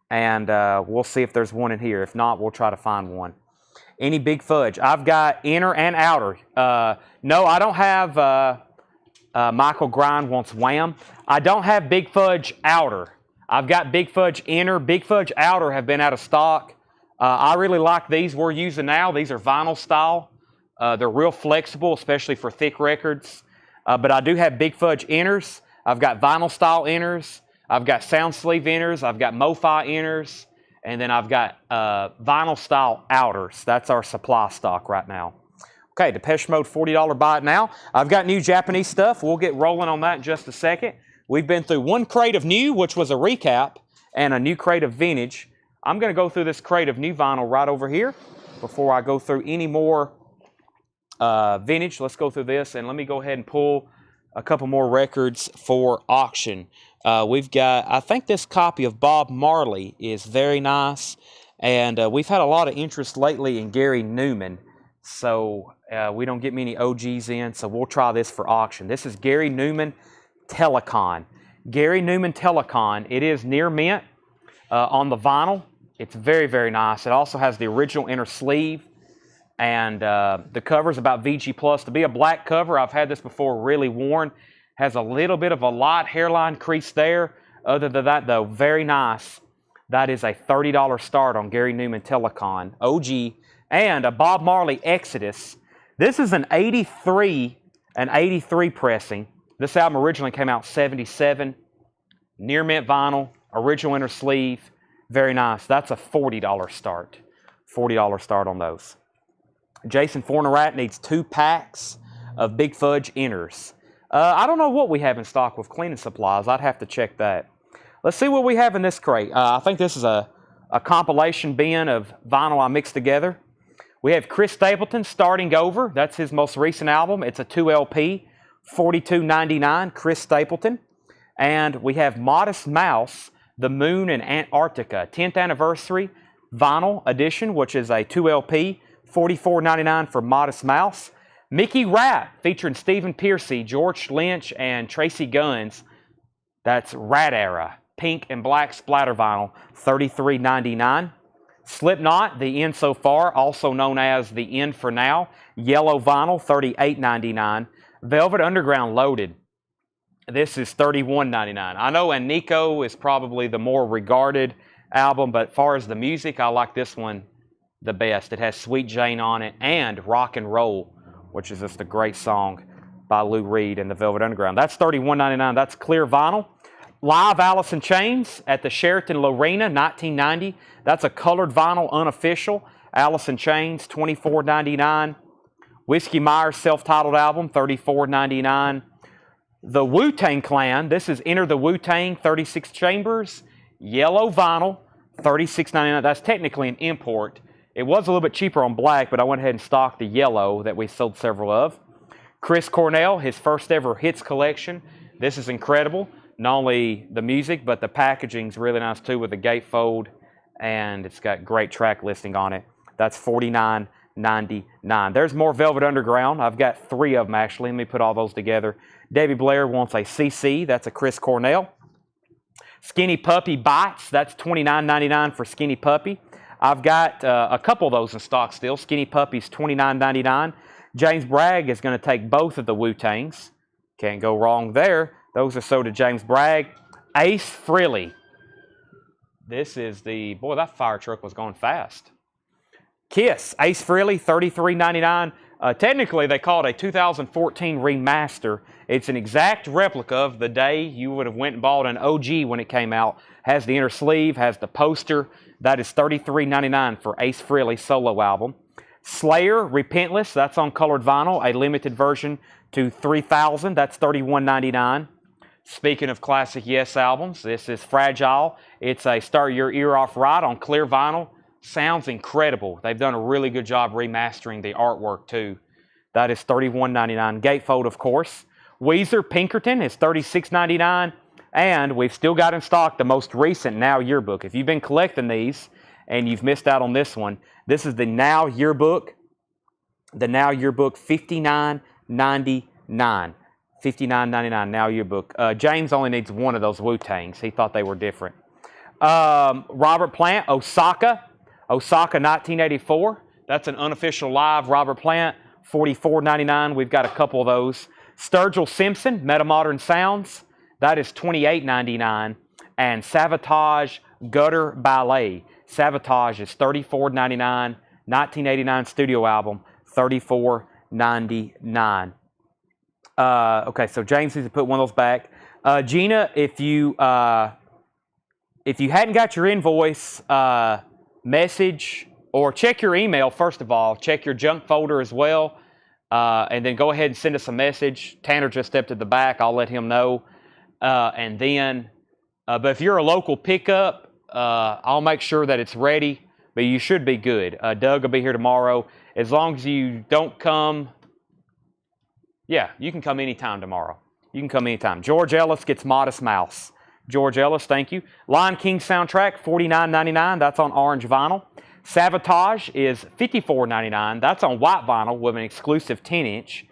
[SPEAKER 1] and we'll see if there's one in here. If not, we'll try to find one. Any Big Fudge? I've got inner and outer. No, I don't have Michael Grind Wants Wham. I don't have Big Fudge outer. I've got Big Fudge inner. Big Fudge outer have been out of stock. I really like these we're using now. These are vinyl style. They're real flexible, especially for thick records. But I do have Big Fudge inners. I've got vinyl style inners. I've got sound sleeve inners. I've got MoFi inners. And then I've got vinyl style outers. That's our supply stock right now. Okay, Depeche Mode $40 buy it now. I've got new Japanese stuff. We'll get rolling on that in just a second. We've been through one crate of new, which was a recap, and a new crate of vintage. I'm going to go through this crate of new vinyl right over here before I go through any more vintage. Let's go through this, and let me go ahead and pull a couple more records for auction. We've got, I think this copy of Bob Marley is very nice, and we've had a lot of interest lately in Gary Newman, so we don't get many OGs in, so we'll try this for auction. This is Gary Newman Telecon. Gary Newman Telecon. It is near mint on the vinyl. It's very, very nice. It also has the original inner sleeve, and the cover's about VG Plus. To be a black cover, I've had this before, really worn. Has a little bit of a light hairline crease there. Other than that, though, very nice. That is a $30 start on Gary Newman Telecon OG, and a Bob Marley Exodus. This is an 83 pressing. This album originally came out 77. Near mint vinyl, original inner sleeve. Very nice. That's a $40 start. $40 start on those. Jason Fornerat needs 2 packs of Big Fudge inners. I don't know what we have in stock with cleaning supplies. I'd have to check that. Let's see what we have in this crate. I think this is a compilation bin of vinyl I mixed together. We have Chris Stapleton, Starting Over. That's his most recent album. It's a 2LP, $42.99, Chris Stapleton. And we have Modest Mouse, The Moon in Antarctica, 10th anniversary vinyl edition, which is a 2LP, $44.99 for Modest Mouse. Mickey Rat, featuring Stephen Pearcy, George Lynch, and Tracy Guns. That's Rat Era, pink and black splatter vinyl, $33.99. Slipknot, The End So Far, also known as The End For Now, yellow vinyl, $38.99. Velvet Underground Loaded. This is $31.99. I know And Nico is probably the more regarded album, but as far as the music, I like this one the best. It has Sweet Jane on it and Rock and Roll, which is just a great song by Lou Reed and the Velvet Underground. That's $31.99. That's clear vinyl. Live Alice in Chains at the Sheraton Lorena, 1990. That's a colored vinyl, unofficial. Alice in Chains, $24.99. Whiskey Myers' self-titled album, $34.99. The Wu-Tang Clan, this is Enter the Wu-Tang, 36 chambers, yellow vinyl, $36.99. That's technically an import. It was a little bit cheaper on black, but I went ahead and stocked the yellow that we sold several of. Chris Cornell, his first ever hits collection. This is incredible. Not only the music, but the packaging's really nice too with the gatefold, and it's got great track listing on it. That's $49.99. There's more Velvet Underground. I've got 3 of them actually. Let me put all those together. Debbie Blair wants a CC. That's a Chris Cornell. Skinny Puppy Bites. That's $29.99 for Skinny Puppy. I've got a couple of those in stock still. Skinny Puppies, $29.99. James Bragg is going to take both of the Wu-Tangs. Can't go wrong there. Those are sold to James Bragg. Ace Frehley. This is the, boy, that fire truck was going fast. Kiss, Ace Frehley, $33.99. Technically, they call it a 2014 remaster. It's an exact replica of the day you would have went and bought an OG when it came out. Has the inner sleeve, has the poster. That is $33.99 for Ace Frehley solo album. Slayer, Repentless, that's on colored vinyl, a limited version to 3,000. That's $31.99. Speaking of classic Yes albums, this is Fragile. It's a Start Your Ear Off Right on clear vinyl. Sounds incredible. They've done a really good job remastering the artwork too. That is $31.99. Gatefold, of course. Weezer Pinkerton is $36.99. And we've still got in stock the most recent Now Yearbook. If you've been collecting these and you've missed out on this one, this is the Now Yearbook. The Now Yearbook, $59.99. $59.99 Now Yearbook. James only needs one of those Wu-Tangs. He thought they were different. Robert Plant, Osaka. Osaka 1984. That's an unofficial live Robert Plant. $44.99. We've got a couple of those. Sturgill Simpson, Metamodern Sounds. That is $28.99. And Savatage Gutter Ballet. Savatage is $34.99. 1989 studio album, $34.99. Okay, so James needs to put one of those back. Gina, if you hadn't got your invoice, message or check your email first of all. Check your junk folder as well, and then go ahead and send us a message. Tanner just stepped at the back. I'll let him know. And then, but if you're a local pickup, I'll make sure that it's ready. But you should be good. Doug will be here tomorrow. As long as you don't come. Yeah, you can come anytime tomorrow. You can come anytime. George Ellis gets Modest Mouse. George Ellis, thank you. Lion King soundtrack, $49.99. That's on orange vinyl. Savatage is $54.99. That's on white vinyl with an exclusive 10-inch.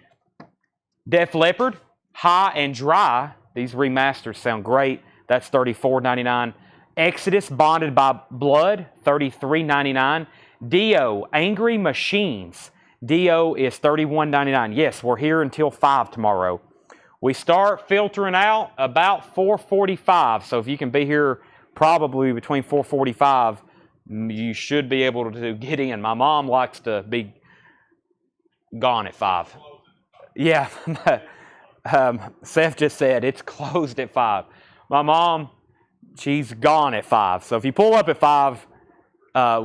[SPEAKER 1] Def Leppard, High and Dry. These remasters sound great. That's $34.99. Exodus, Bonded by Blood, $33.99. Dio, Angry Machines. Dio is $31.99. Yes, we're here until 5 tomorrow. We start filtering out about 4:45. So if you can be here probably between 4:45, you should be able to get in. My mom likes to be gone at 5. Yeah. Seth just said it's closed at 5. My mom, she's gone at 5. So if you pull up at 5,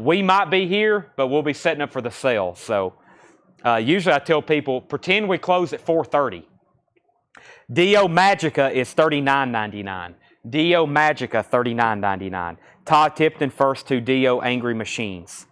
[SPEAKER 1] we might be here, but we'll be setting up for the sale. So usually I tell people, pretend we close at 4:30. Dio Magica is $39.99. Dio Magica, $39.99. Todd Tipton first to Dio Angry Machines.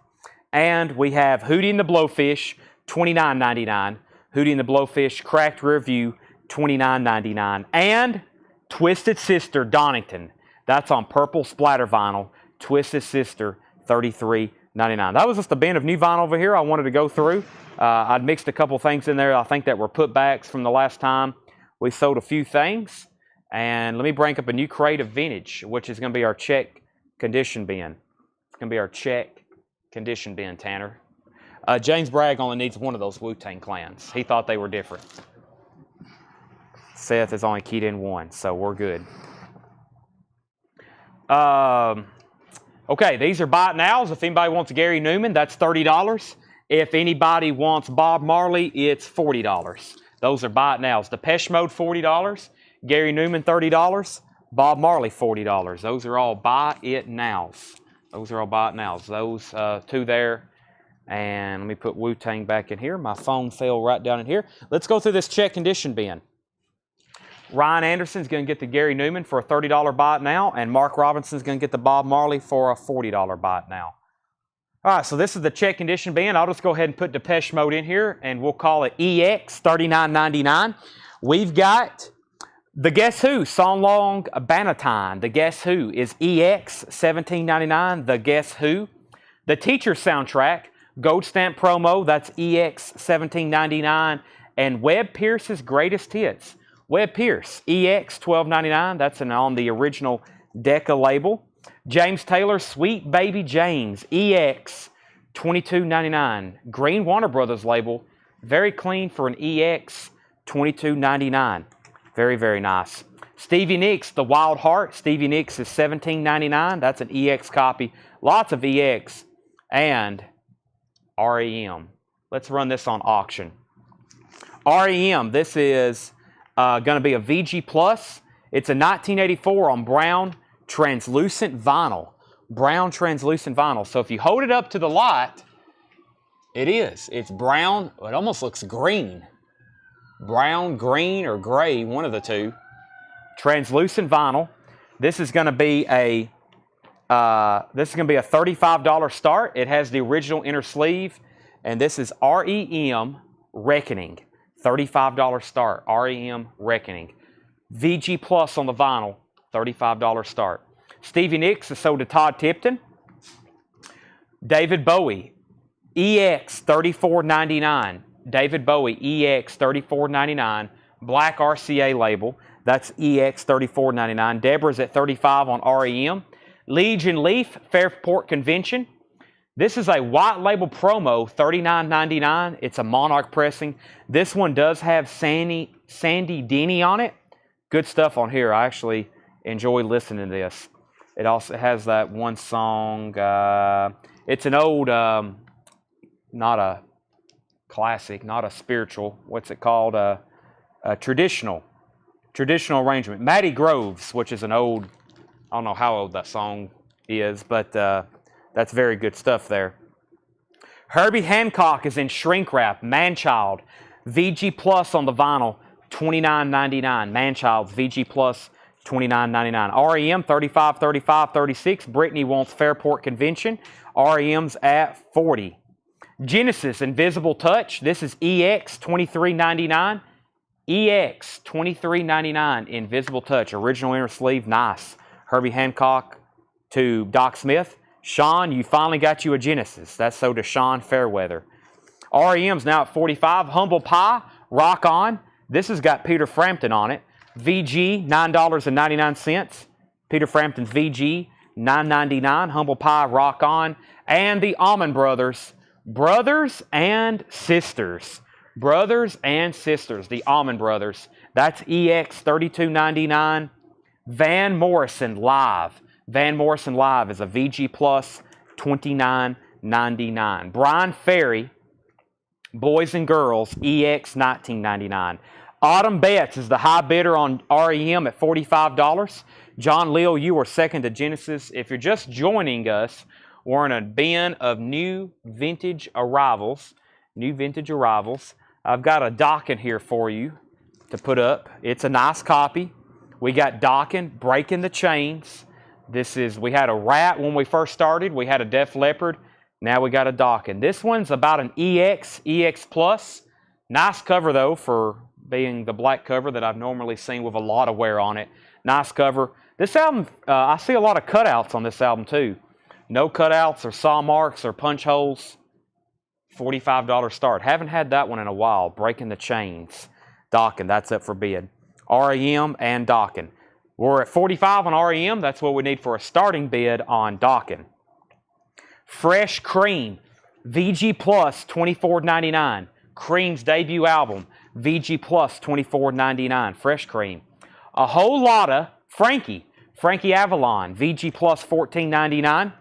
[SPEAKER 1] And we have Hootie and the Blowfish, $29.99. Hootie and the Blowfish Cracked Rear View, $29.99. And Twisted Sister Donington. That's on purple splatter vinyl. Twisted Sister, $33.99. That was just a bin of new vinyl over here I wanted to go through. I'd mixed a couple things in there I think that were putbacks from the last time. We sold a few things. And let me bring up a new crate of vintage, which is going to be our check condition bin. It's going to be our check condition bin, Tanner. James Bragg only needs one of those Wu-Tang Clans. He thought they were different. Seth has only keyed in one, so we're good. Okay, these are buy it nows. If anybody wants Gary Newman, that's $30. If anybody wants Bob Marley, it's $40. Those are buy it nows. Depeche Mode, $40. Gary Newman, $30. Bob Marley, $40. Those are all buy it nows. Those are all buy it nows. Those two there. And let me put Wu-Tang back in here. My phone fell right down in here. Let's go through this check condition bin. Ryan Anderson's going to get the Gary Newman for a $30 buy it now, and Mark Robinson's going to get the Bob Marley for a $40 buy it now. All right, so this is the check condition bin. I'll just go ahead and put Depeche Mode in here, and we'll call it EX, $39.99. We've got the Guess Who, Song Long Bannatyne. The Guess Who is EX, $17.99. The Guess Who. The Teacher soundtrack, Gold Stamp promo, that's EX, $17.99. And Webb Pierce's Greatest Hits. Webb Pierce, EX, $12.99. That's on the original Decca label. James Taylor, Sweet Baby James, EX, $22.99. Green Warner Brothers label, very clean for an EX, $22.99. Very, very nice. Stevie Nicks, The Wild Heart. Stevie Nicks is $17.99. That's an EX copy. Lots of EX and REM. Let's run this on auction. REM, this is going to be a VG Plus. It's a 1984 on brown translucent vinyl. Brown translucent vinyl. So if you hold it up to the light, it is. It's brown. It almost looks green. Brown, green, or gray, one of the two. Translucent vinyl. This is going to be a $35 start. It has the original inner sleeve, and this is REM Reckoning. $35 start. REM Reckoning. VG Plus on the vinyl. $35 start. Stevie Nicks is sold to Todd Tipton. David Bowie, EX $34.99. David Bowie, EX $34.99. Black RCA label. That's EX $34.99. Deborah's at $35 on REM. Legion Leaf, Fairport Convention. This is a white label promo, $39.99. It's a Monarch pressing. This one does have Sandy Denny on it. Good stuff on here. I actually enjoy listening to this. It also has that one song. It's an old, not a classic, not a spiritual. What's it called? A traditional arrangement. Matty Groves, which is an old, I don't know how old that song is, but that's very good stuff there. Herbie Hancock is in shrink wrap. Manchild, VG Plus on the vinyl, $29.99. Manchild's VG Plus, $29.99. REM, $35, $35, $36. Brittany wants Fairport Convention. REM's at $40. Genesis, Invisible Touch. This is EX, $23.99. EX, $23.99. Invisible Touch. Original inner sleeve. Nice. Herbie Hancock to Doc Smith. Sean, you finally got you a Genesis. That's so to Sean Fairweather. REM's now at $45. Humble Pie, Rock On. This has got Peter Frampton on it. VG, $9.99. Peter Frampton's VG, $9.99. Humble Pie, Rock On. And the Allman Brothers, Brothers and Sisters. Brothers and Sisters, the Allman Brothers. That's EX, $32.99. Van Morrison Live. Van Morrison Live is a VG Plus, $29.99. Brian Ferry, Boys and Girls, EX, $19.99. Autumn Betts is the high bidder on REM at $45. John Leal, you are second to Genesis. If you're just joining us, we're in a bin of new vintage arrivals. I've got a Dokken here for you to put up. It's a nice copy. We got Dokken, Breaking the Chains. We had a Rat when we first started. We had a Def Leppard. Now we got a Dokken. This one's about an EX Plus. Nice cover though for being the black cover that I've normally seen with a lot of wear on it. Nice cover. This album, I see a lot of cutouts on this album too. No cutouts or saw marks or punch holes. $45 start. Haven't had that one in a while. Breaking the Chains. Dokken, that's up for bid. REM and Dokken. We're at $45 on REM. That's what we need for a starting bid on Dokken. Fresh Cream. VG Plus, $24.99. Cream's debut album. VG Plus, $24.99. Fresh Cream. A Whole Lotta Frankie Avalon. VG Plus, $14.99.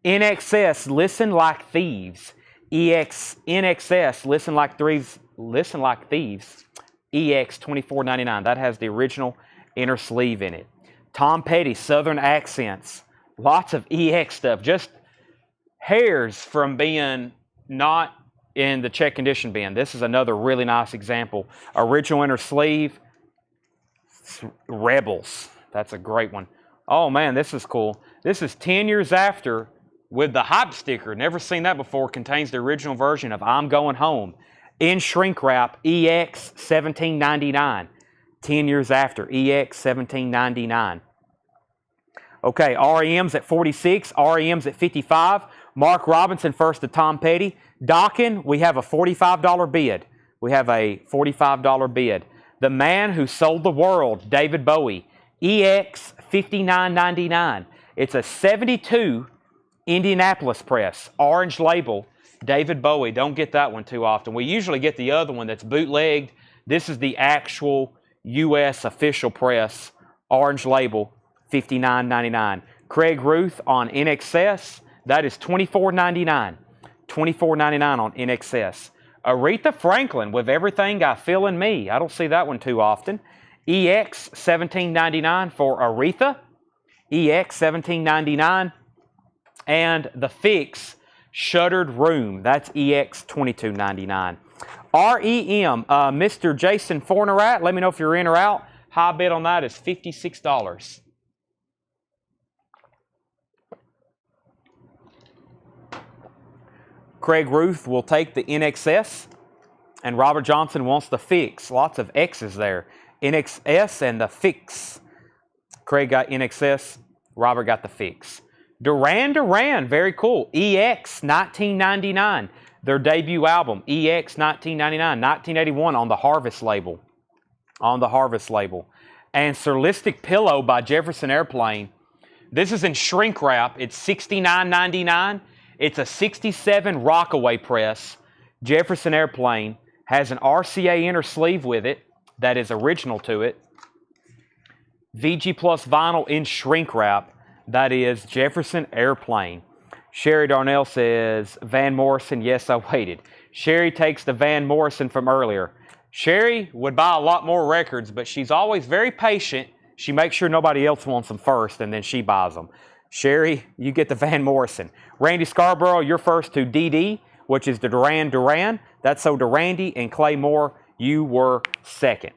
[SPEAKER 1] NXS, Listen Like Thieves. NXS, Listen Like Thieves. EX, $24.99. That has the original inner sleeve in it. Tom Petty, Southern Accents. Lots of EX stuff. Just hairs from being not in the check condition bin. This is another really nice example. Original inner sleeve. Rebels. That's a great one. Oh man, this is cool. This is 10 years after with the hype sticker. Never seen that before. Contains the original version of I'm Going Home. In shrink wrap, EX, $17.99. 10 years after, EX, $17.99. Okay, REM's at $46. REM's at $55. Mark Robinson first to Tom Petty. Dokken, we have a $45 bid. The Man Who Sold the World, David Bowie. EX, $59.99. It's a 72 Indianapolis press, orange label, David Bowie. Don't get that one too often. We usually get the other one that's bootlegged. This is the actual U.S. official press, orange label, $59.99. Craig Ruth on NXS, that is $24.99. $24.99 on NXS. Aretha Franklin with Everything I Feel in Me. I don't see that one too often. EX $17.99 for Aretha. EX $17.99. And The Fix Shuttered Room. That's EX $22.99. REM, Mr. Jason Fornerat, let me know if you're in or out. High bid on that is $56. Craig Ruth will take the NXS, and Robert Johnson wants the Fix. Lots of X's there. NXS and the Fix. Craig got NXS, Robert got the Fix. Duran Duran, very cool. EX 1999, their debut album. EX 1999, 1981 on the Harvest label. On the Harvest label. And Surlistic Pillow by Jefferson Airplane. This is in shrink wrap. It's $69.99. It's a 67 Rockaway press. Jefferson Airplane has an RCA inner sleeve with it that is original to it. VG Plus vinyl in shrink wrap. That is Jefferson Airplane. Sherry Darnell says, Van Morrison, yes, I waited. Sherry takes the Van Morrison from earlier. Sherry would buy a lot more records, but she's always very patient. She makes sure nobody else wants them first, and then she buys them. Sherry, you get the Van Morrison. Randy Scarborough, you're first to DD, which is the Duran Duran. That's so Randy and Clay Moore, you were second.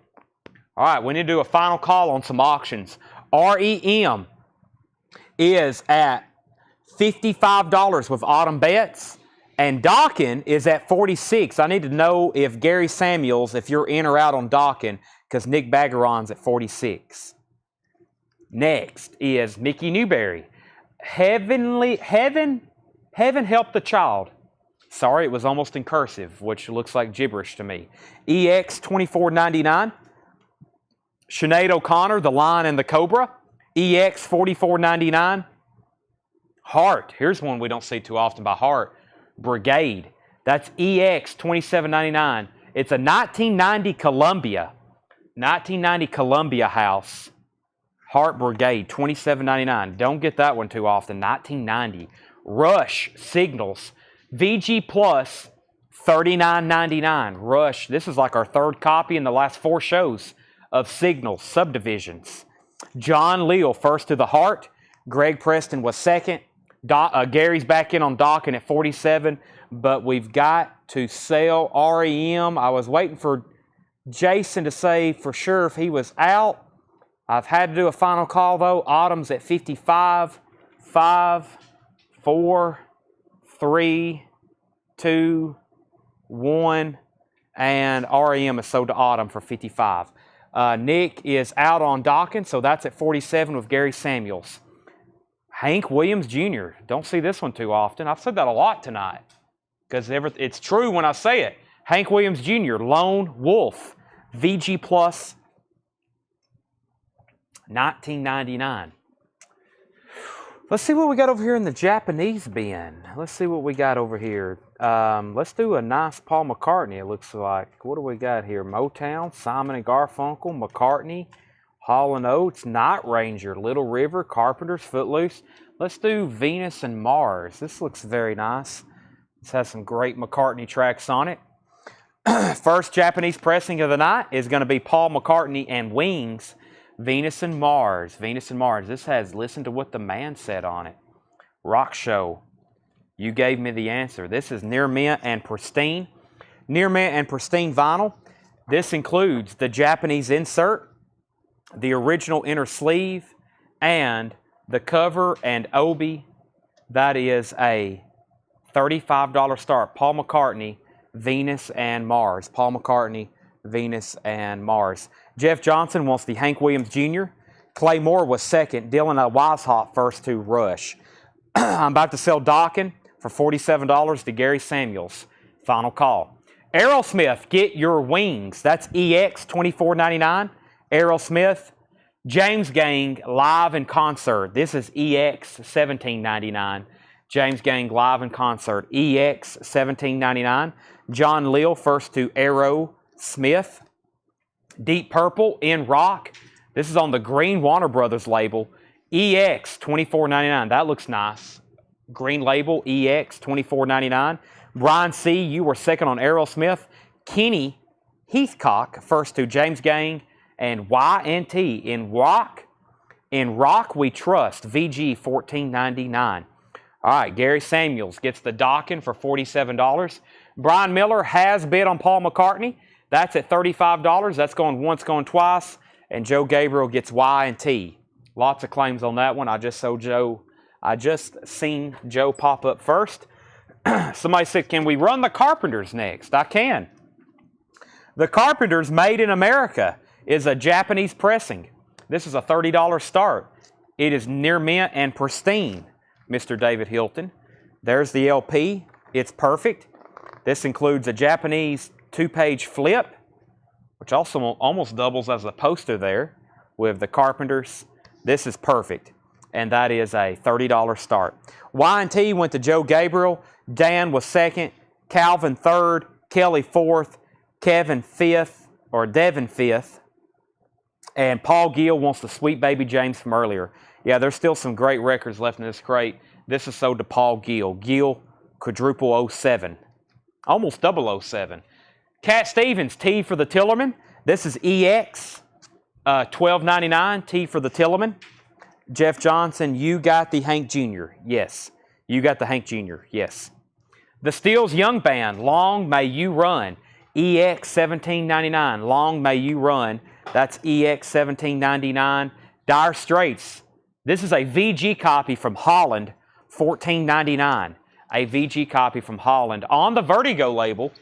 [SPEAKER 1] All right, we need to do a final call on some auctions. REM is at $55 with Autumn Betts, and Dawkin is at $46. I need to know if Gary Samuels, if you're in or out on Dawkin, because Nick Bagaron's at $46. Next is Mickey Newberry. Heaven help the child. Sorry, it was almost in cursive, which looks like gibberish to me. EX $24.99. Sinead O'Connor, The Lion and the Cobra. EX $44.99. Heart. Here's one we don't see too often by Heart. Brigade. That's EX $27.99. It's a 1990 Columbia. 1990 Columbia house. Heart Brigade, $27.99. Don't get that one too often. 1990. Rush Signals. VG Plus, $39.99. Rush. This is like our third copy in the last 4 shows of Signals Subdivisions. John Leal, first to the Heart. Greg Preston was second. Gary's back in on Dawkin at 47. But we've got to sell REM. I was waiting for Jason to say for sure if he was out. I've had to do a final call, though. Autumn's at 55, 5, 4, 3, 2, 1, and REM is sold to Autumn for 55. Nick is out on Dawkins, so that's at 47 with Gary Samuels. Hank Williams Jr. Don't see this one too often. I've said that a lot tonight because it's true when I say it. Hank Williams Jr., Lone Wolf, VG Plus, $19.99. Let's see what we got over here in the Japanese bin. Let's see what we got over here. Let's do a nice Paul McCartney, it looks like. What do we got here? Motown, Simon and Garfunkel, McCartney, Hall & Oates, Night Ranger, Little River, Carpenters, Footloose. Let's do Venus and Mars. This looks very nice. This has some great McCartney tracks on it. First Japanese pressing of the night is going to be Paul McCartney and Wings, Venus and Mars. Venus and Mars. This has Listen to What the Man Said on it. Rock Show. You gave me the answer. This is Near Mint and Pristine. Near Mint and Pristine vinyl. This includes the Japanese insert, the original inner sleeve, and the cover and obi. That is a $35 start. Paul McCartney, Venus and Mars. Paul McCartney, Venus and Mars. Jeff Johnson wants the Hank Williams Jr. Clay Moore was second. Dylan Weishaupt first to Rush. I'm about to sell Dawkin for $47 to Gary Samuels. Final call. Aerosmith, Get Your Wings. That's EX $24.99. Aerosmith, James Gang live in concert. This is EX 1799. James Gang live in concert. EX 1799. John Leal first to Arrow Smith. Deep Purple in Rock. This is on the Green Warner Brothers label. EX 2499. That looks nice. Green label EX 2499. Brian C., you were second on Aerosmith. Kenny Heathcock first to James Gang and Y&T in Rock. In Rock We Trust. VG 1499. All right, Gary Samuels gets the Dockin for $47. Brian Miller has bid on Paul McCartney. That's at $35. That's going once, going twice. And Joe Gabriel gets Y&T. Lots of claims on that one. I just seen Joe pop up first. Somebody said, can we run the Carpenters next? I can. The Carpenters Made in America is a Japanese pressing. This is a $30 start. It is near mint and pristine, Mr. David Hilton. There's the LP. It's perfect. This includes a Japanese 2-page flip, which also almost doubles as a poster there with the Carpenters. This is perfect, and that is a $30 start. Y&T went to Joe Gabriel. Dan was second. Calvin third. Kelly fourth. Devin fifth. And Paul Gill wants the Sweet Baby James from earlier. Yeah, there's still some great records left in this crate. This is sold to Paul Gill. Gill quadruple 07. Almost double 07. Cat Stevens, T for the Tillerman. This is EX, $12.99, T for the Tillerman. Jeff Johnson, you got the Hank Jr. Yes. You got the Hank Jr. Yes. The Steels Young Band, Long May You Run. EX, $17.99. Long May You Run. That's EX, $17.99. Dire Straits. This is a VG copy from Holland, $14.99. A VG copy from Holland on the Vertigo label,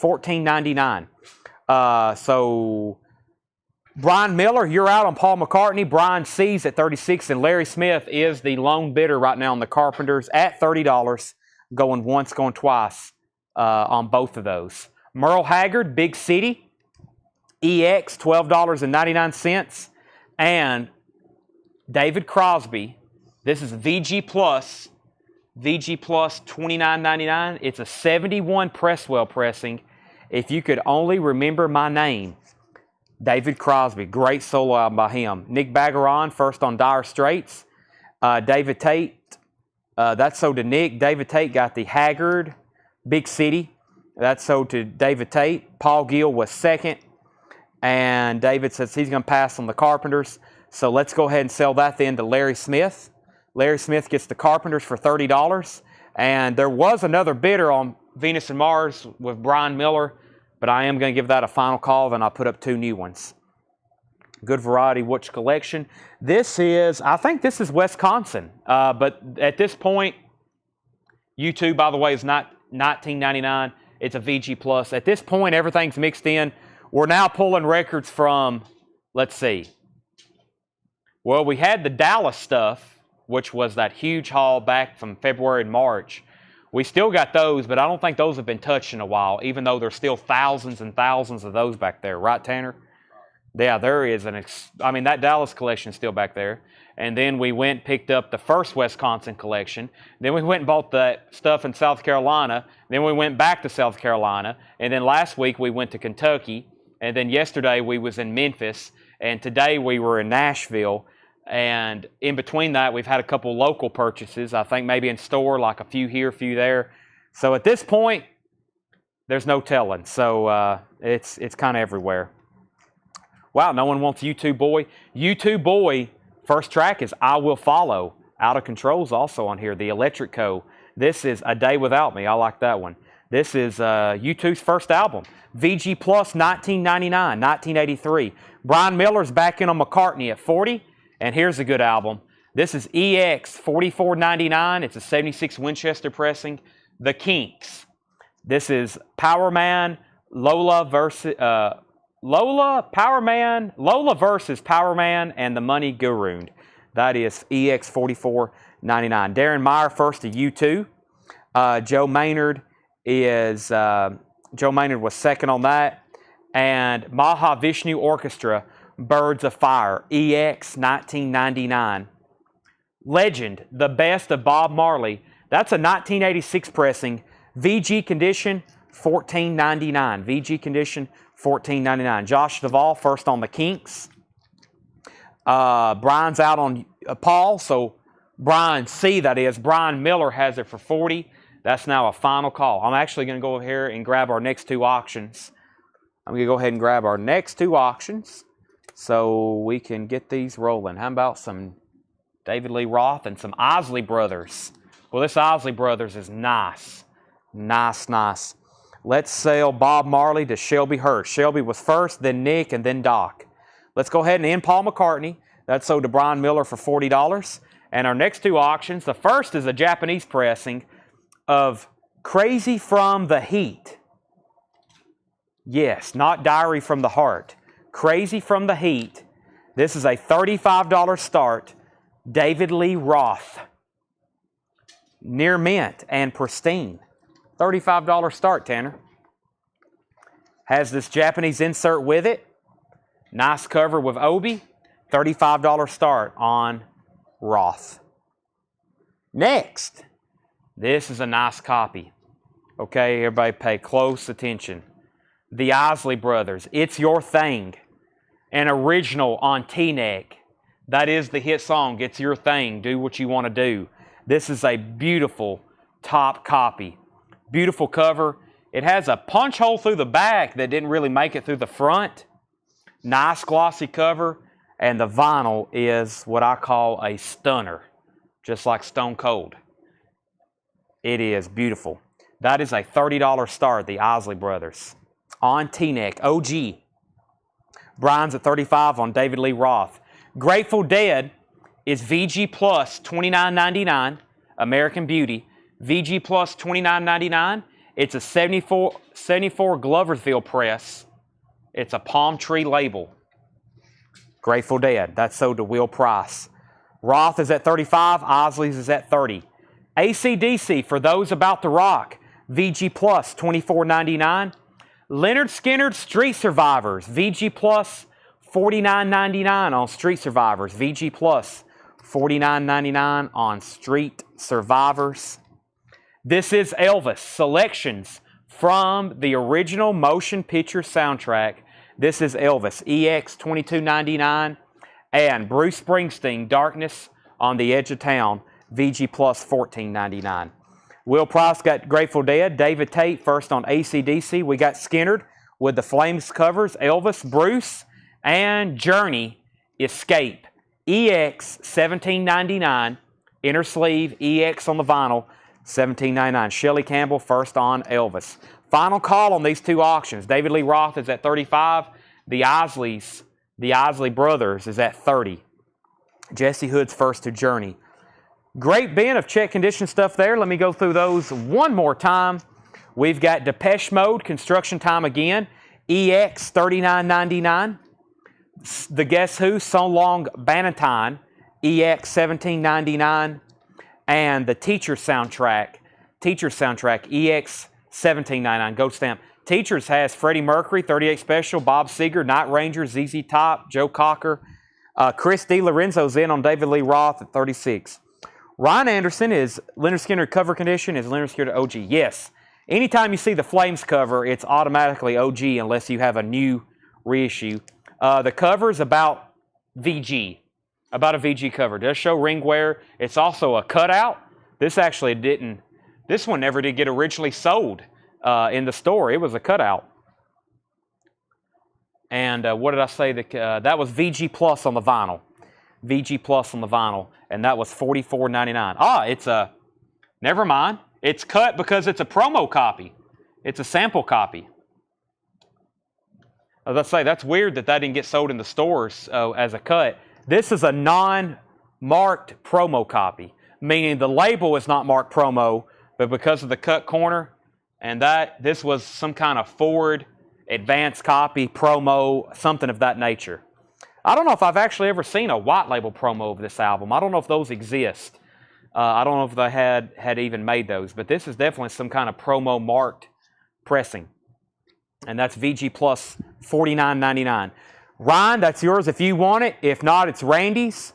[SPEAKER 1] $14.99. So Brian Miller, you're out on Paul McCartney. Brian C's at $36, and Larry Smith is the lone bidder right now on the Carpenters at $30, going once, going twice on both of those. Merle Haggard, Big City, EX, $12.99, and David Crosby. This is VG Plus. VG Plus $29.99. It's a 71 Presswell pressing. If you could only remember my name. David Crosby, great solo album by him. Nick Bagaron, first on Dire Straits. David Tate, that's sold to Nick. David Tate got the Haggard, Big City. That's sold to David Tate. Paul Gill was second. And David says he's going to pass on the Carpenters. So let's go ahead and sell that then to Larry Smith. Larry Smith gets the Carpenters for $30. And there was another bidder on Venus and Mars with Brian Miller, but I am going to give that a final call, then I'll put up 2 new ones. Good Variety Watch Collection. This is, I think this is Wisconsin, but at this point, U2, by the way, is not $19.99. It's a VG Plus. At this point, everything's mixed in. We're now pulling records from, let's see. Well, we had the Dallas stuff, which was that huge haul back from February and March. We still got those, but I don't think those have been touched in a while, even though there's still thousands and thousands of those back there. Right, Tanner? Yeah, there is. That Dallas collection is still back there. And then we went and picked up the first Wisconsin collection. Then we went and bought that stuff in South Carolina. Then we went back to South Carolina. And then last week we went to Kentucky. And then yesterday we was in Memphis. And today we were in Nashville. And in between that, we've had a couple local purchases. I think maybe in store, like a few here, a few there. So at this point, there's no telling. So it's kind of everywhere. Wow, no one wants U2 Boy. U2 Boy, first track is I Will Follow. Out of Control's also on here, the Electric Co. This is A Day Without Me. I like that one. This is U2's first album. VG Plus, $19.99, 1983. Brian Miller's back in on McCartney at $40. And here's a good album. This is EX, $44.99. It's a 76 Winchester pressing. The Kinks. This is Power Man, Lola versus Power Man and the Money Guru. That is EX, $44.99. Darren Meyer first to U2. Joe Maynard was second on that. And Mahavishnu Orchestra Birds of Fire, EX 1999. Legend, The Best of Bob Marley. That's a 1986 pressing. VG condition, $14.99. VG condition, $14.99. Josh Duvall, first on the Kinks. Brian's out on Paul, so Brian C, that is. Brian Miller has it for $40. That's now a final call. I'm actually going to go over here and grab our next two auctions. I'm going to go ahead and grab our next two auctions so we can get these rolling. How about some David Lee Roth and some Isley Brothers? Well, this Isley Brothers is nice. Nice, nice. Let's sell Bob Marley to Shelby Hurst. Shelby was first, then Nick, and then Doc. Let's go ahead and end Paul McCartney. That's sold to Brian Miller for $40. And our next two auctions, the first is a Japanese pressing of Crazy from the Heat. Yes, not Diary from the Heart. Crazy from the Heat. This is a $35 start. David Lee Roth. Near mint and pristine. $35 start, Tanner. Has this Japanese insert with it. Nice cover with Obi. $35 start on Roth. Next. This is a nice copy. Okay, everybody pay close attention. The Isley Brothers, It's Your Thing. An original on T-neck. That is the hit song, It's Your Thing, Do What You Want to Do. This is a beautiful top copy. Beautiful cover. It has a punch hole through the back that didn't really make it through the front. Nice glossy cover. And the vinyl is what I call a stunner. Just like Stone Cold. It is beautiful. That is a $30 start, the Isley Brothers. On T-neck, OG. Brian's at $35 on David Lee Roth. Grateful Dead is VG Plus $29.99. American Beauty. VG Plus $29.99. It's a 74 Gloversville press. It's a palm tree label. Grateful Dead. That's sold to Will Price. Roth is at $35. Isley's is at $30. AC/DC for those about to rock. VG Plus $24.99. Leonard Skinner Street Survivors. VG Plus $49.99 on Street Survivors. VG Plus $49.99 on Street Survivors. This is Elvis selections from the original motion picture soundtrack. This is Elvis EX $22.99 and Bruce Springsteen Darkness on the Edge of Town. VG Plus $14.99. Will Price got Grateful Dead. David Tate first on AC/DC. We got Skinner with the Flames covers. Elvis, Bruce, and Journey, Escape. EX $17.99. Inner sleeve, EX on the vinyl, $17.99. Shelley Campbell first on Elvis. Final call on these two auctions. David Lee Roth is at $35. The Isley Brothers is at $30. Jesse Hood's first to Journey. Great bin of check condition stuff there. Let me go through those one more time. We've got Depeche Mode, Construction Time Again, EX $39.99. The Guess Who, So Long Bannatyne, EX $17.99. And the Teacher soundtrack, EX $17.99. Gold stamp. Teachers has Freddie Mercury, 38 Special, Bob Seger, Night Ranger, ZZ Top, Joe Cocker. Chris DiLorenzo's in on David Lee Roth at $36. Ryan Anderson is Leonard Skinner cover condition. Is Leonard Skinner OG? Yes. Anytime you see the Flames cover, it's automatically OG unless you have a new reissue. The cover is about VG. About a VG cover. It does show ring wear. It's also a cutout. This actually didn't. This one never did get originally sold in the store. It was a cutout. And what did I say? That was VG Plus on the vinyl. VG Plus on the vinyl. And that was $44.99. Ah, it's a. Never mind. It's cut because it's a promo copy. It's a sample copy. As I say, that's weird that didn't get sold in the stores as a cut. This is a non-marked promo copy, meaning the label is not marked promo, but because of the cut corner, and this was some kind of forward, advanced copy, promo, something of that nature. I don't know if I've actually ever seen a white label promo of this album. I don't know if those exist. I don't know if they had even made those, but this is definitely some kind of promo marked pressing. And that's VG Plus $49.99. Ryan, that's yours if you want it. If not, it's Randy's.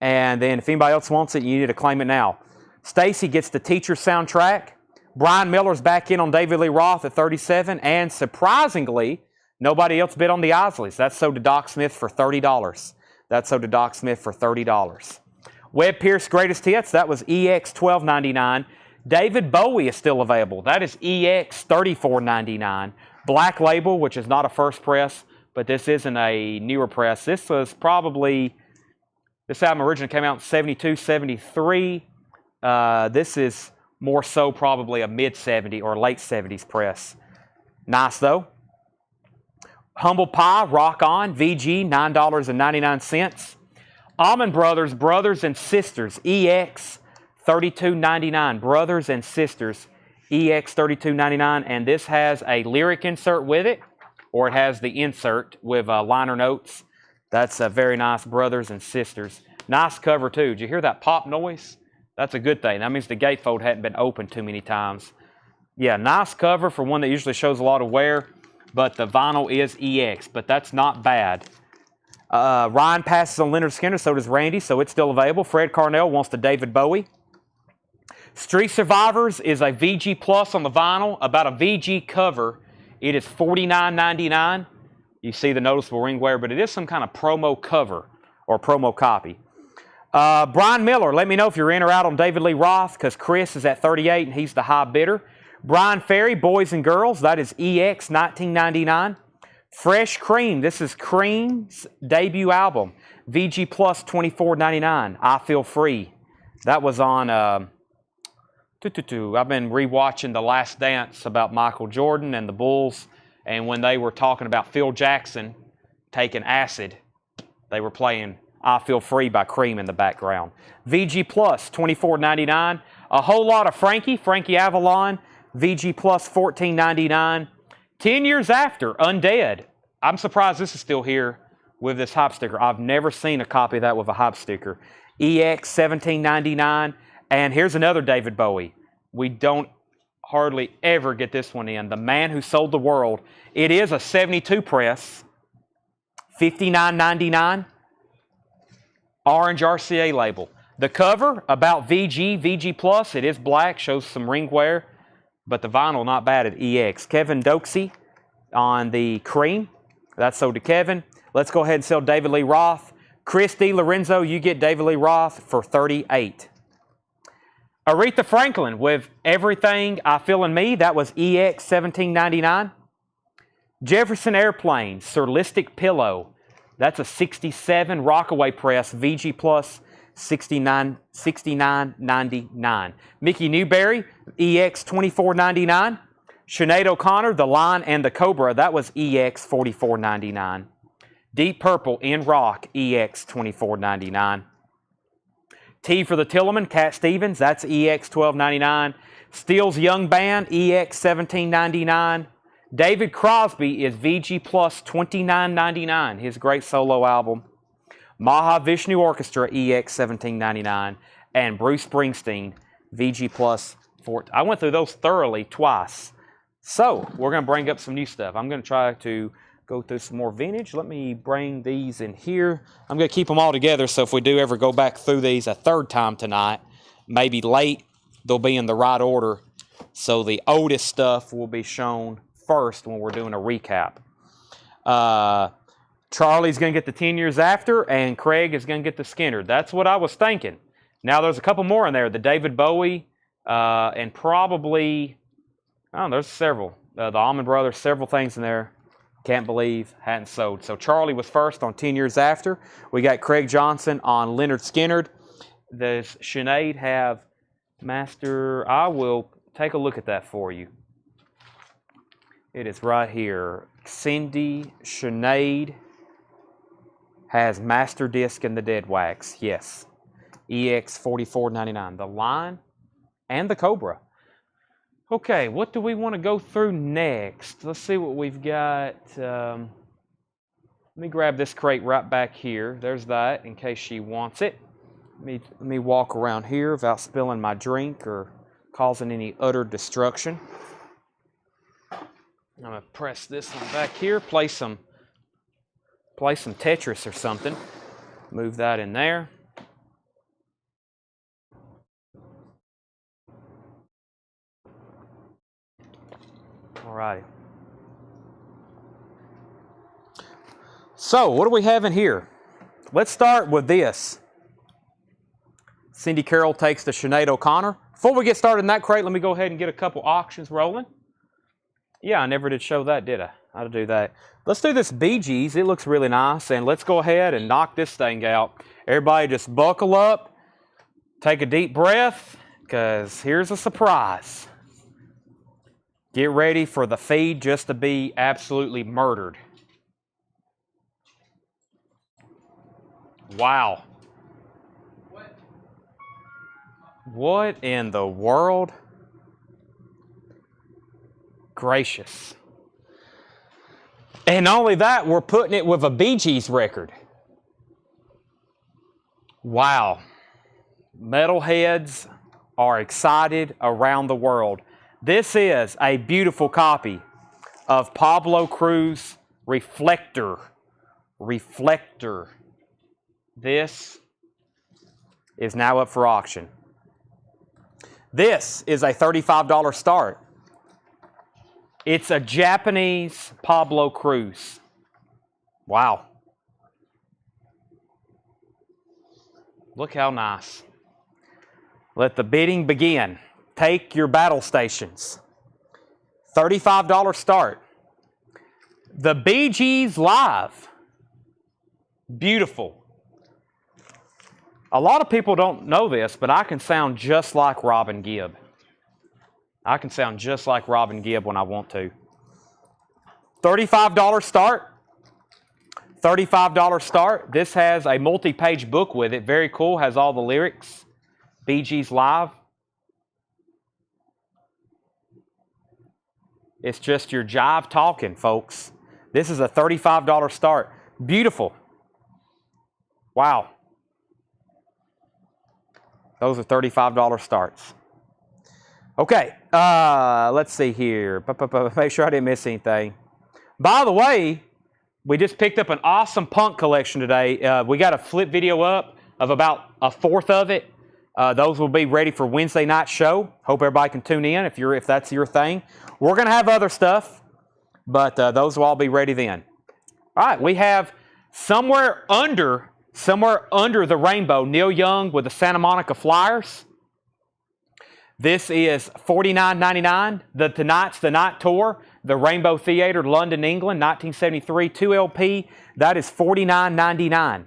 [SPEAKER 1] And then if anybody else wants it, you need to claim it now. Stacy gets the teacher soundtrack. Brian Miller's back in on David Lee Roth at 37. And surprisingly, nobody else bid on the Isleys. That's sold to Doc Smith for $30. That's sold to Doc Smith for $30. Webb Pierce Greatest Hits, that was EX $12.99. David Bowie is still available. That is EX $34.99. Black Label, which is not a first press, but this isn't a newer press. This was probably, this album originally came out in 72, 73. This is more so probably a mid-70 or late 70s press. Nice though. Humble Pie, Rock On, VG, $9.99. Almond Brothers, Brothers and Sisters, EX $32.99. Brothers and Sisters, EX $32.99. And this has a lyric insert with it, or it has the insert with liner notes. That's a very nice Brothers and Sisters. Nice cover too. Did you hear that pop noise? That's a good thing. That means the gatefold hadn't been opened too many times. Yeah, nice cover for one that usually shows a lot of wear, but the vinyl is EX, but that's not bad. Ryan passes on Leonard Skinner, so does Randy, so it's still available. Fred Carnell wants the David Bowie. Street Survivors is a VG Plus on the vinyl, about a VG cover. It is $49.99. You see the noticeable ring wear, but it is some kind of promo cover or promo copy. Brian Miller, let me know if you're in or out on David Lee Roth, because Chris is at 38 and he's the high bidder. Brian Ferry, Boys and Girls, that is EX $19.99. Fresh Cream, this is Cream's debut album. VG Plus $24.99. I Feel Free. That was on, I've been rewatching The Last Dance about Michael Jordan and the Bulls, and when they were talking about Phil Jackson taking acid, they were playing I Feel Free by Cream in the background. VG Plus, $24.99. A whole lot of Frankie Avalon, VG Plus, $14.99. 10 years after, Undead. I'm surprised this is still here with this hype sticker. I've never seen a copy of that with a hype sticker. EX, $17.99. And here's another David Bowie. We don't hardly ever get this one in. The Man Who Sold the World. It is a 72 press, $59.99. Orange RCA label. The cover, about VG Plus. It is black, shows some ring wear, but the vinyl not bad at EX. Kevin Doxey on the Cream. That's sold to Kevin. Let's go ahead and sell David Lee Roth. Chris DiLorenzo, you get David Lee Roth for $38. Aretha Franklin with Everything I Feel in Me. That was EX $17.99. Jefferson Airplane, Surlistic Pillow. That's a 67 Rockaway press, VG Plus, $69.99. Mickey Newberry, EX $24.99. Sinead O'Connor, The Lion and the Cobra, that was EX $44.99. Deep Purple in Rock, EX $24.99. T for the Tillman, Cat Stevens, that's EX $12.99. Steele's Young Band, EX $17.99. David Crosby is VG Plus $29.99, his great solo album. Maha Vishnu Orchestra, EX $17.99. And Bruce Springsteen, VG Plus $14. I went through those thoroughly twice. So, we're going to bring up some new stuff. I'm going to try to go through some more vintage. Let me bring these in here. I'm going to keep them all together, so if we do ever go back through these a third time tonight, maybe late, they'll be in the right order. So the oldest stuff will be shown first when we're doing a recap. Charlie's going to get the 10 years after, and Craig is going to get the Skinner. That's what I was thinking. Now there's a couple more in there. The David Bowie, and probably, there's several. The Almond Brothers, several things in there. Can't believe hadn't sold. So Charlie was first on 10 years after. We got Craig Johnson on Leonard Skinner. Does Sinead have Master? I will take a look at that for you. It is right here. Cindy Sinead has Master Disc and the Dead Wax. Yes. EX $44.99. The Lion and the Cobra. Okay, what do we want to go through next? Let's see what we've got. Let me grab this crate right back here. There's that in case she wants it. Let me walk around here without spilling my drink or causing any utter destruction. I'm going to press this one back here, play some play some Tetris or something. Move that in there. All righty. So, what do we have in here? Let's start with this. Cindy Carroll takes to Sinead O'Connor. Before we get started in that crate, let me go ahead and get a couple auctions rolling. Yeah, I never did show that, did I? How to do that. Let's do this Bee Gees. It looks really nice. And let's go ahead and knock this thing out. Everybody just buckle up. Take a deep breath, because here's a surprise. Get ready for the feed just to be absolutely murdered. Wow. What in the world? Gracious. And not only that, we're putting it with a Bee Gees record. Wow. Metalheads are excited around the world. This is a beautiful copy of Pablo Cruz Reflector. Reflector. This is now up for auction. This is a $35 start. It's a Japanese Pablo Cruz. Wow. Look how nice. Let the bidding begin. Take your battle stations. $35 start. The Bee Gees live. Beautiful. A lot of people don't know this, but I can sound just like Robin Gibb. I can sound just like Robin Gibb when I want to. $35 start. $35 start. This has a multi-page book with it. Very cool. Has all the lyrics. Bee Gees live. It's just your jive talking, folks. This is a $35 start. Beautiful. Wow. Those are $35 starts. Okay, let's see here. Make sure I didn't miss anything. By the way, we just picked up an awesome punk collection today. We got a flip video up of about a fourth of it. Those will be ready for Wednesday night show. Hope everybody can tune in if that's your thing. We're going to have other stuff, but those will all be ready then. All right, we have somewhere under the rainbow, Neil Young with the Santa Monica Flyers. This is $49.99. Tonight's the Night Tour, the Rainbow Theatre, London, England, 1973, 2 LP. That is $49.99.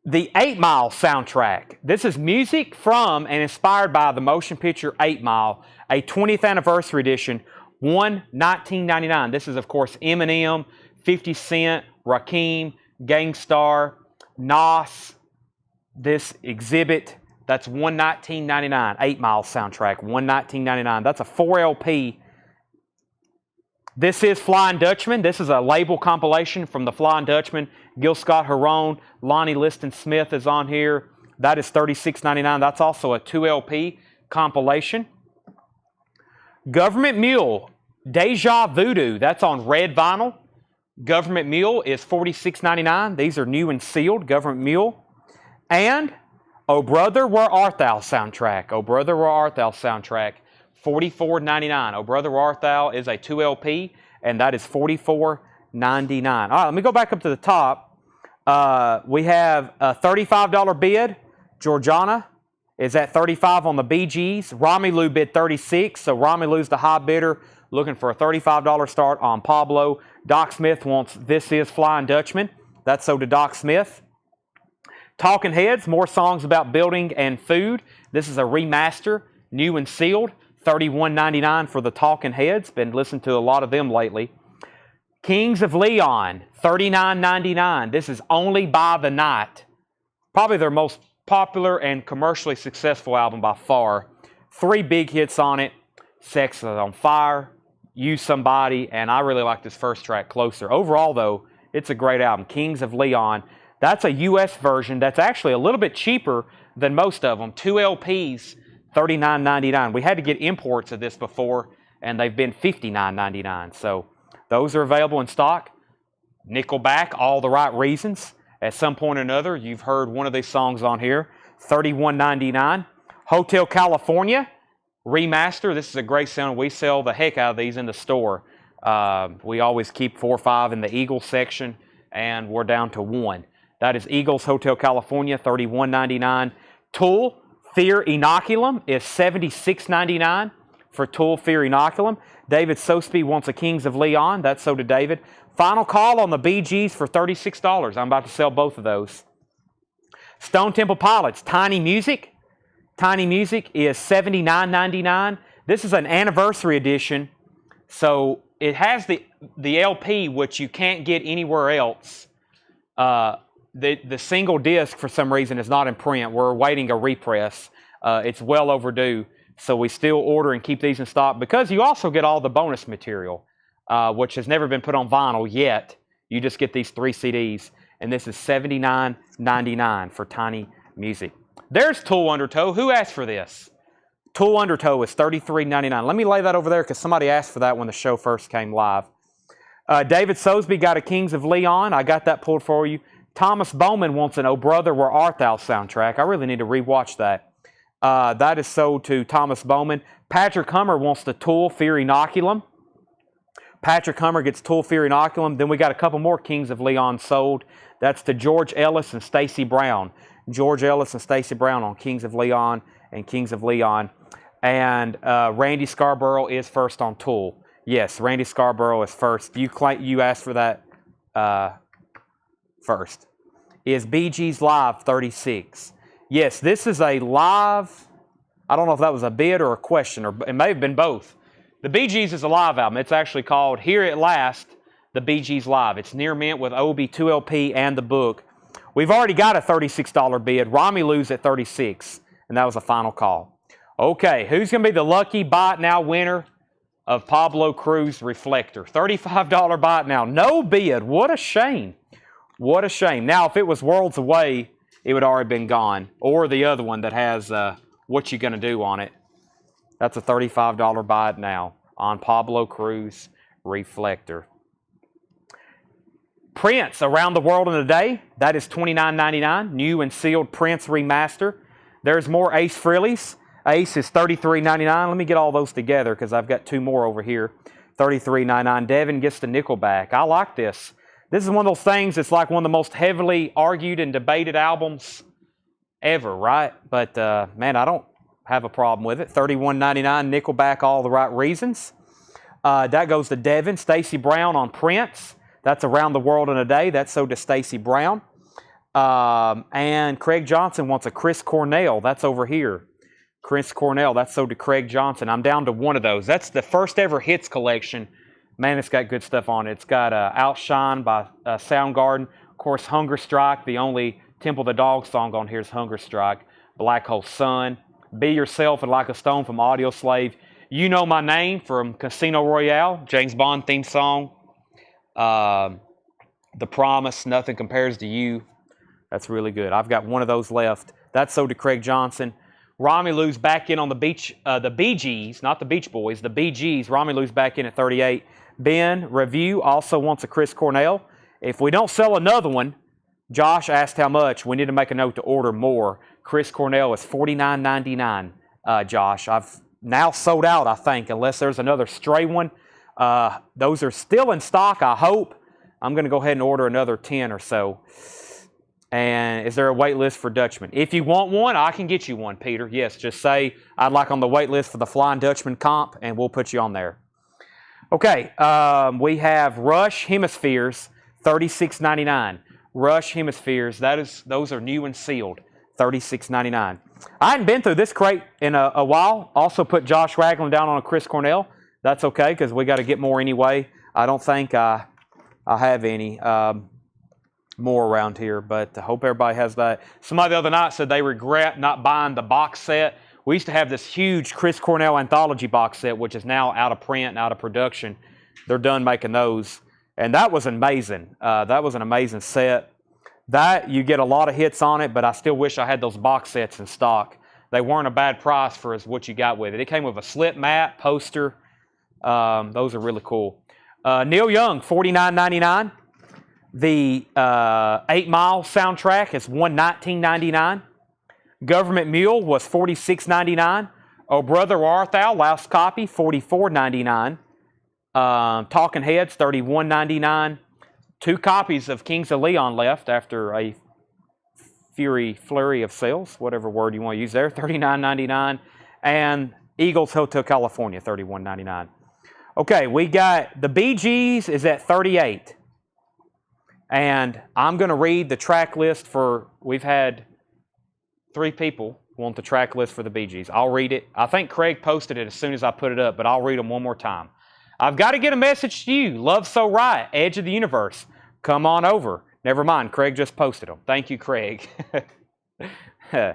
[SPEAKER 1] The 8 Mile soundtrack. This is music from and inspired by the motion picture 8 Mile, a 20th anniversary edition, $19.99. This is, of course, Eminem, 50 Cent, Rakim, Gangstar, Nas, this exhibit. That's $19.99. 8 Mile soundtrack, $19.99. That's a 4 LP. This is Flying Dutchman. This is a label compilation from the Flying Dutchman. Gil Scott-Heron, Lonnie Liston Smith is on here. That is $36.99. That's also a 2 LP compilation. Government Mule, Deja Voodoo. That's on red vinyl. Government Mule is $46.99. These are new and sealed, Government Mule. And Oh Brother, Where Art Thou soundtrack. Oh Brother, Where Art Thou soundtrack, $44.99. Oh Brother, Where Art Thou is a 2 LP, and that is $44.99. All right, let me go back up to the top. We have a $35 bid. Georgiana is at $35 on the Bee Gees. Romelu bid $36, so Romelu's the high bidder, looking for a $35 start on Pablo. Doc Smith wants This Is Flying Dutchman. That's so to Doc Smith. Talking Heads, more songs about building and food. This is a remaster, new and sealed, $31.99 for the Talking Heads. Been listening to a lot of them lately. Kings of Leon, $39.99. This is Only by the Night. Probably their most popular and commercially successful album by far. 3 big hits on it. Sex is on Fire, Use Somebody, and I really like this first track, Closer. Overall, though, it's a great album. Kings of Leon. That's a U.S. version that's actually a little bit cheaper than most of them. 2 LPs, $39.99. We had to get imports of this before, and they've been $59.99. So those are available in stock. Nickelback, All the Right Reasons. At some point or another, you've heard one of these songs on here. $31.99. Hotel California remaster. This is a great sound. We sell the heck out of these in the store. We always keep 4 or 5 in the Eagles section, and we're down to 1. That is Eagles Hotel California, $31.99. Tool Fear Inoculum is $76.99 for Tool Fear Inoculum. David Sosby wants a Kings of Leon. That's so did David. Final call on the Bee Gees for $36. I'm about to sell both of those. Stone Temple Pilots, Tiny Music. Tiny Music is $79.99. This is an anniversary edition, so it has the LP, which you can't get anywhere else. The single disc, for some reason, is not in print. We're awaiting a repress. It's well overdue, so we still order and keep these in stock because you also get all the bonus material, which has never been put on vinyl yet. You just get these 3 CDs, and this is $79.99 for Tiny Music. There's Tool Undertow. Who asked for this? Tool Undertow is $33.99. Let me lay that over there because somebody asked for that when the show first came live. David Sosby got a Kings of Leon. I got that pulled for you. Thomas Bowman wants an Oh Brother, Where Art Thou soundtrack. I really need to rewatch that. That is sold to Thomas Bowman. Patrick Hummer wants the Tool Fear Inoculum. Patrick Hummer gets Tool Fear Inoculum. Then we got a couple more Kings of Leon sold. That's to George Ellis and Stacy Brown. George Ellis and Stacy Brown on Kings of Leon and Kings of Leon. And Randy Scarborough is first on Tool. Yes, Randy Scarborough is first. You asked for that first. Is Bee Gees Live 36? Yes, this is a live. I don't know if that was a bid or a question, or it may have been both. The Bee Gees is a live album. It's actually called Here at Last, the Bee Gees Live. It's near mint with Obi 2LP and the book. We've already got a $36 bid. Romulu's at $36, and that was a final call. Okay, who's going to be the lucky Buy It Now winner of Pablo Cruz Reflector? $35 Buy It Now. No bid. What a shame. What a shame. Now, if it was Worlds Away, it would already been gone. Or the other one that has What You Gonna Do on it. That's a $35 Buy It Now on Pablo Cruz Reflector. Prince, Around the World in a Day. That is $29.99. New and sealed Prince remaster. There's more Ace Frehley's. Ace is $33.99. Let me get all those together because I've got 2 more over here. $33.99. Devin gets the Nickelback. I like this. This is one of those things that's like one of the most heavily argued and debated albums ever, right? But, man, I don't have a problem with it. $31.99. Nickelback, All the Right Reasons. That goes to Devin. Stacy Brown on Prince. That's Around the World in a Day. That's sold to Stacy Brown. And Craig Johnson wants a Chris Cornell. That's over here. Chris Cornell. That's sold to Craig Johnson. I'm down to 1 of those. That's the first ever hits collection. Man, it's got good stuff on it. It's got Outshine by Soundgarden. Of course, Hunger Strike. The only Temple the Dog song on here is Hunger Strike. Black Hole Sun. Be Yourself and Like a Stone from Audio Slave. You Know My Name from Casino Royale. James Bond theme song. The Promise, Nothing Compares to You. That's really good. I've got 1 of those left. That's sold to Craig Johnson. Romulu's back in on the Bee Gees, not the Beach Boys, the Bee Gees. Romulu's back in at 38. Ben Review also wants a Chris Cornell. If we don't sell another one, Josh asked how much. We need to make a note to order more. Chris Cornell is $49.99, Josh. I've now sold out, I think, unless there's another stray one. Those are still in stock, I hope. I'm going to go ahead and order another 10 or so. And is there a wait list for Dutchman? If you want one, I can get you one, Peter. Yes, just say, I'd like on the wait list for the Flying Dutchman comp, and we'll put you on there. Okay, we have Rush Hemispheres, $36.99. Rush Hemispheres, those are new and sealed, $36.99. I hadn't been through this crate in a while. Also put Josh Ragland down on a Chris Cornell. That's okay, because we got to get more anyway. I don't think I have any more around here, but I hope everybody has that. Somebody the other night said they regret not buying the box set. We used to have this huge Chris Cornell anthology box set, which is now out of print and out of production. They're done making those, and that was amazing. That was an amazing set. That, you get a lot of hits on it, but I still wish I had those box sets in stock. They weren't a bad price for what you got with it. It came with a slip mat, poster. Those are really cool. Neil Young, $49.99. The 8 Mile soundtrack is $119.99. Government Mule was $46.99. Oh Brother Art Thou, last copy, $44.99. Talking Heads, $31.99. 2 copies of Kings of Leon left after a flurry of sales, whatever word you want to use there, $39.99. And Eagles Hotel California, $31.99. Okay, we got the Bee Gees is at $38. And I'm going to read the track list for, we've had 3 people want the track list for the Bee Gees. I'll read it. I think Craig posted it as soon as I put it up, but I'll read them one more time. I've got to get a message to you. Love So Right, Edge of the Universe. Come on over. Never mind, Craig just posted them. Thank you, Craig. I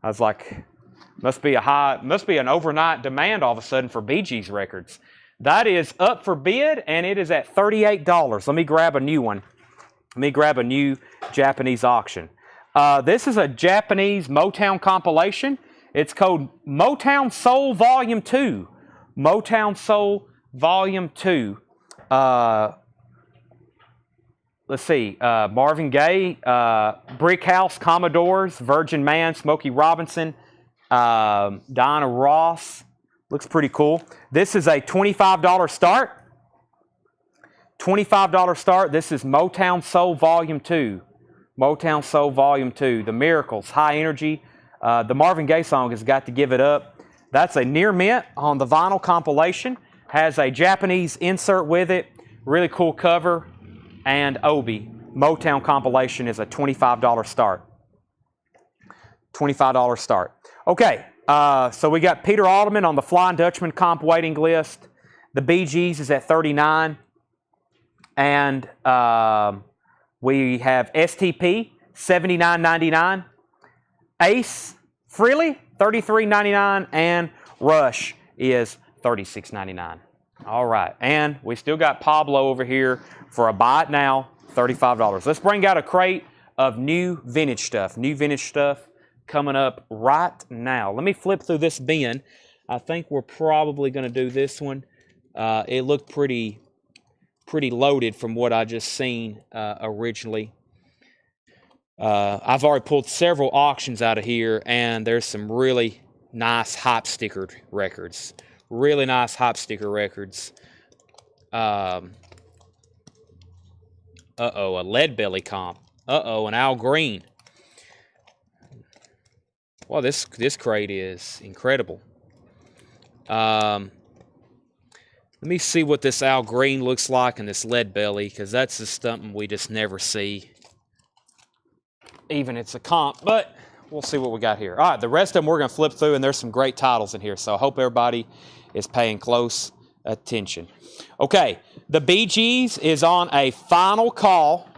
[SPEAKER 1] was like, must be an overnight demand all of a sudden for Bee Gees records. That is up for bid, and it is at $38. Let me grab a new one. Let me grab a new Japanese auction. This is a Japanese Motown compilation. It's called Motown Soul Volume 2. Motown Soul Volume 2. Let's see. Marvin Gaye, Brick House, Commodores, Virgin Man, Smokey Robinson, Diana Ross. Looks pretty cool. This is a $25 start. $25 start. This is Motown Soul Volume 2. Motown Soul Volume 2. The Miracles, High Energy. The Marvin Gaye song has Got to Give It Up. That's a near mint on the vinyl compilation. Has a Japanese insert with it. Really cool cover. And Obi. Motown compilation is a $25 start. $25 start. Okay, so we got Peter Alderman on the Flying Dutchman comp waiting list. The Bee Gees is at $39. And we have STP, $79.99. Ace Frehley, $33.99. And Rush is $36.99. All right. And we still got Pablo over here for a buy it now, $35. Let's bring out a crate of new vintage stuff. New vintage stuff coming up right now. Let me flip through this bin. I think we're probably going to do this one. It looked pretty loaded from what I just seen originally. I've already pulled several auctions out of here, and there's some really nice hop stickered records. Really nice hop sticker records. A Lead Belly comp. An Al Green. Well, this crate is incredible. Let me see what this Al Green looks like and this Lead Belly, because that's just something we just never see. Even it's a comp, but we'll see what we got here. All right, the rest of them we're going to flip through, and there's some great titles in here, so I hope everybody is paying close attention. Okay, the Bee Gees is on a final call.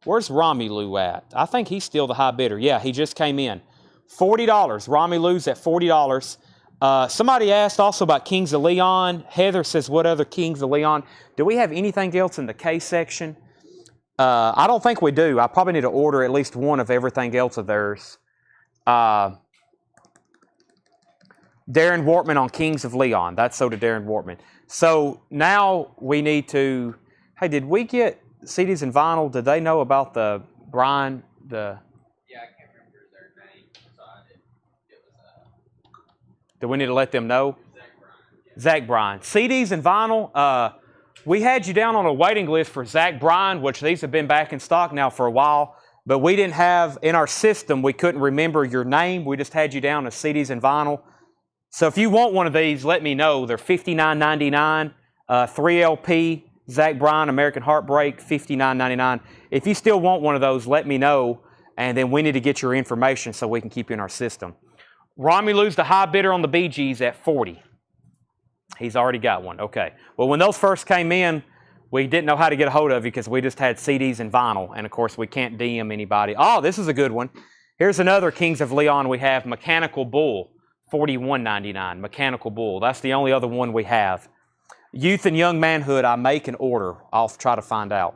[SPEAKER 1] Where's Romelu at? I think he's still the high bidder. Yeah, he just came in. $40. Romelu's at $40. Somebody asked also about Kings of Leon. Heather says, what other Kings of Leon? Do we have anything else in the K section? I don't think we do. I probably need to order at least one of everything else of theirs. Darren Wortman on Kings of Leon. That's so to Darren Wortman. So now we need to... Hey, did we get CDs and vinyl? Did they know about the Brian?
[SPEAKER 2] Yeah, I can't remember their name. So it was
[SPEAKER 1] Do we need to let them know?
[SPEAKER 2] Zach Bryan.
[SPEAKER 1] CDs and vinyl. We had you down on a waiting list for Zach Bryan, which these have been back in stock now for a while. But we didn't have, in our system, we couldn't remember your name. We just had you down as CDs and vinyl. So if you want one of these, let me know. They're $59.99. 3LP, Zach Bryan, American Heartbreak, $59.99. If you still want one of those, let me know. And then we need to get your information so we can keep you in our system. Romelu's the high bidder on the Bee Gees at $40. He's already got one. Okay. Well, when those first came in, we didn't know how to get a hold of you because we just had CDs and vinyl. And, of course, we can't DM anybody. Oh, this is a good one. Here's another Kings of Leon we have, Mechanical Bull, $41.99. Mechanical Bull. That's the only other one we have. Youth and Young Manhood, I make and order. I'll try to find out.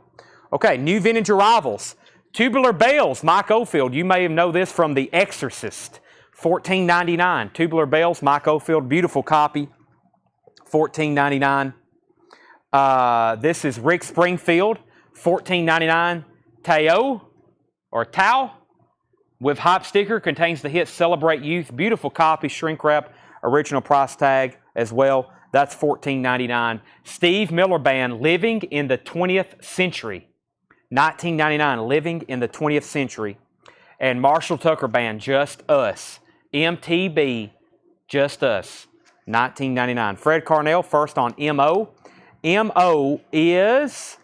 [SPEAKER 1] Okay, new vintage arrivals. Tubular Bells, Mike Oldfield. You may know this from The Exorcist. $14.99. Tubular Bells, Mike Oldfield. Beautiful copy. $14.99. This is Rick Springfield, $14.99 Tao or Tau with hype sticker. Contains the hit Celebrate Youth. Beautiful copy, shrink wrap, original price tag as well. That's $14.99. Steve Miller Band, Living in the 20th Century. $19.99, Living in the 20th Century. And Marshall Tucker Band, Just Us. MTB, Just Us. $19.99. Fred Carnell, first on MO. MO is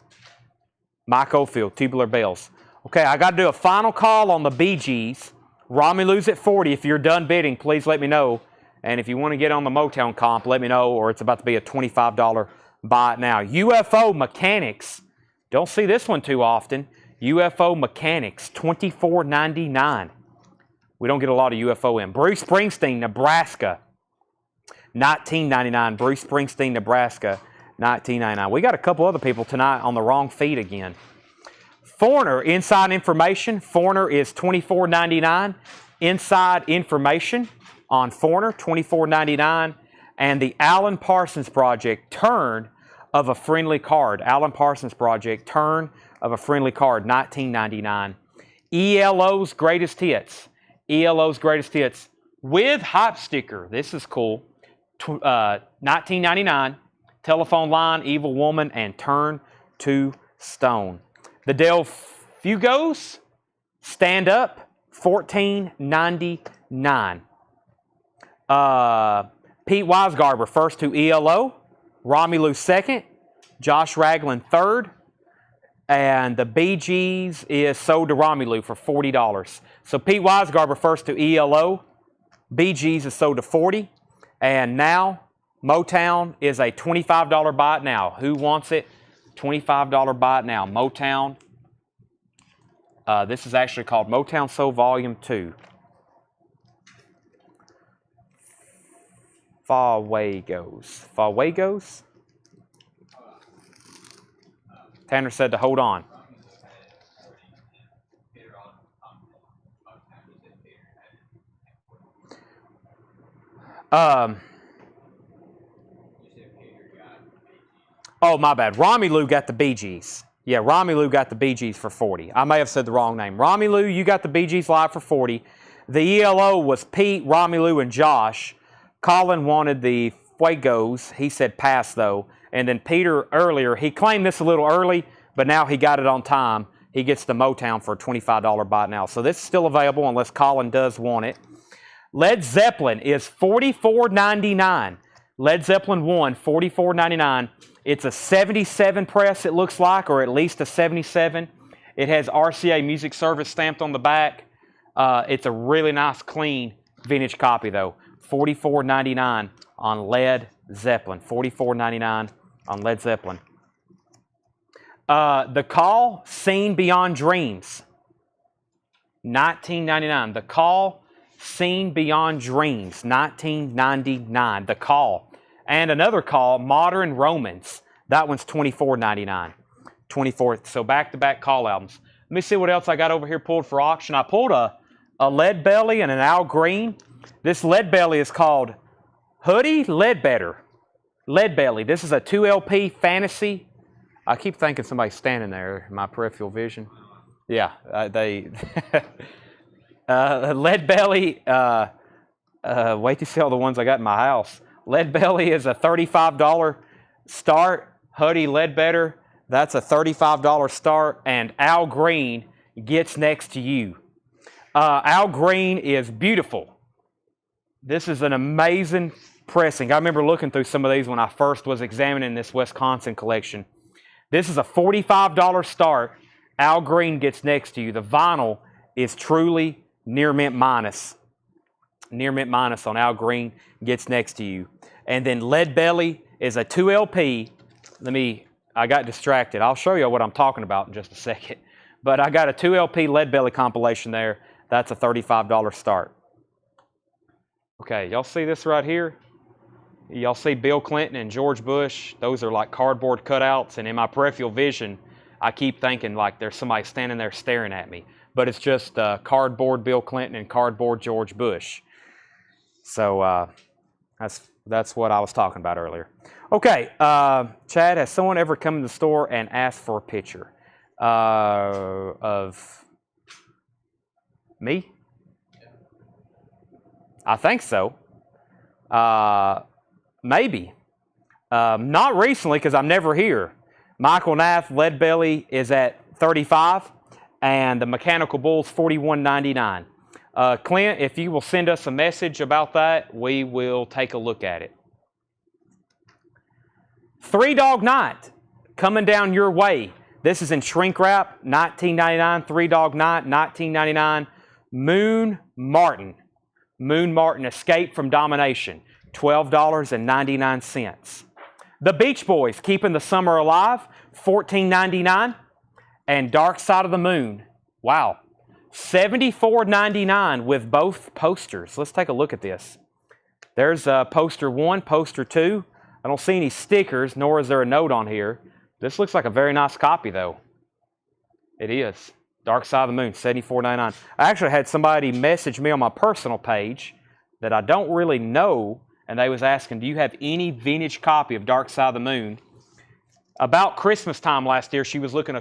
[SPEAKER 1] Mike Oldfield, Tubular Bells. Okay, I got to do a final call on the Bee Gees. Romulu's at 40. If you're done bidding, please let me know. And if you want to get on the Motown comp, let me know, or it's about to be a $25 buy it now. UFO Mechanics. Don't see this one too often. UFO Mechanics, $24.99. We don't get a lot of UFO in. Bruce Springsteen, Nebraska. $19.99. Bruce Springsteen, Nebraska. $19.99. We got a couple other people tonight on the wrong feed again. Foreigner, Inside Information. Foreigner is $24.99. Inside Information on Foreigner, $24.99. And the Alan Parsons Project, Turn of a Friendly Card. Alan Parsons Project, Turn of a Friendly Card, $19.99. ELO's Greatest Hits. ELO's Greatest Hits with hype sticker. This is cool. $19.99. Telephone Line, Evil Woman, and Turn to Stone. The Del Fugos, Stand Up, $14.99. Pete Weisgarber, first to ELO. Romulu, second. Josh Ragland, third. And the Bee Gees is sold to Romulu for $40. So Pete Weisgarber, first to ELO. Bee Gees is sold to $40. And now, Motown is a $25 buy it now. Who wants it? $25 buy it now. Motown. This is actually called Motown Soul Volume 2. Fawagos. Tanner said to hold on. Oh, my bad. Romulu got the Bee Gees. Yeah, Romulu got the Bee Gees for $40. I may have said the wrong name. Romulu, you got the Bee Gees live for $40. The ELO was Pete, Romulu, and Josh. Colin wanted the Fuegos. He said pass, though. And then Peter earlier, he claimed this a little early, but now he got it on time. He gets the Motown for a $25 buy now. So this is still available unless Colin does want it. Led Zeppelin is $44.99. Led Zeppelin 1, $44.99. It's a 77 press, it looks like, or at least a 77. It has RCA Music Service stamped on the back. It's a really nice, clean vintage copy, though. $44.99 on Led Zeppelin. $44.99 on Led Zeppelin. The Call, Seen Beyond Dreams. $19.99. The Call, Seen Beyond Dreams. $19.99. The Call. And another Call, Modern Romance. That one's $24.99. $24. So back-to-back Call albums. Let me see what else I got over here pulled for auction. I pulled a Lead Belly and an Al Green. This Lead Belly is called Hoodie Ledbetter. Lead Belly. This is a 2 LP fantasy. I keep thinking somebody's standing there in my peripheral vision. Yeah, Lead Belly. Wait to see all the ones I got in my house. Lead Belly is a $35 start. Hoodie Ledbetter, that's a $35 start. And Al Green gets next to you. Al Green is beautiful. This is an amazing pressing. I remember looking through some of these when I first was examining this Wisconsin collection. This is a $45 start. Al Green gets next to you. The vinyl is truly near mint minus. Near mint minus on Al Green gets next to you. And then Lead Belly is a 2 LP. I got distracted. I'll show you what I'm talking about in just a second. But I got a 2 LP Lead Belly compilation there. That's a $35 start. Okay, y'all see this right here? Y'all see Bill Clinton and George Bush? Those are like cardboard cutouts. And in my peripheral vision, I keep thinking like there's somebody standing there staring at me. But it's just cardboard Bill Clinton and cardboard George Bush. So that's That's what I was talking about earlier. Okay, Chad, has someone ever come in the store and asked for a picture of me? I think so. Maybe. Not recently because I'm never here. Michael Nath, Lead Belly is at $35, and the Mechanical Bull's $41.99. Clint, if you will send us a message about that, we will take a look at it. Three Dog Night coming down your way. This is in shrink wrap, $19.99. Three Dog Night, $19.99. Moon Martin. Moon Martin Escape from Domination, $12.99. The Beach Boys, Keeping the Summer Alive, $14.99. And Dark Side of the Moon, wow, $74.99 with both posters. Let's take a look at this. There's poster 1, poster 2. I don't see any stickers, nor is there a note on here. This looks like a very nice copy, though. It is. Dark Side of the Moon, $74.99. I actually had somebody message me on my personal page that I don't really know, and they was asking, do you have any vintage copy of Dark Side of the Moon? About Christmas time last year, she was looking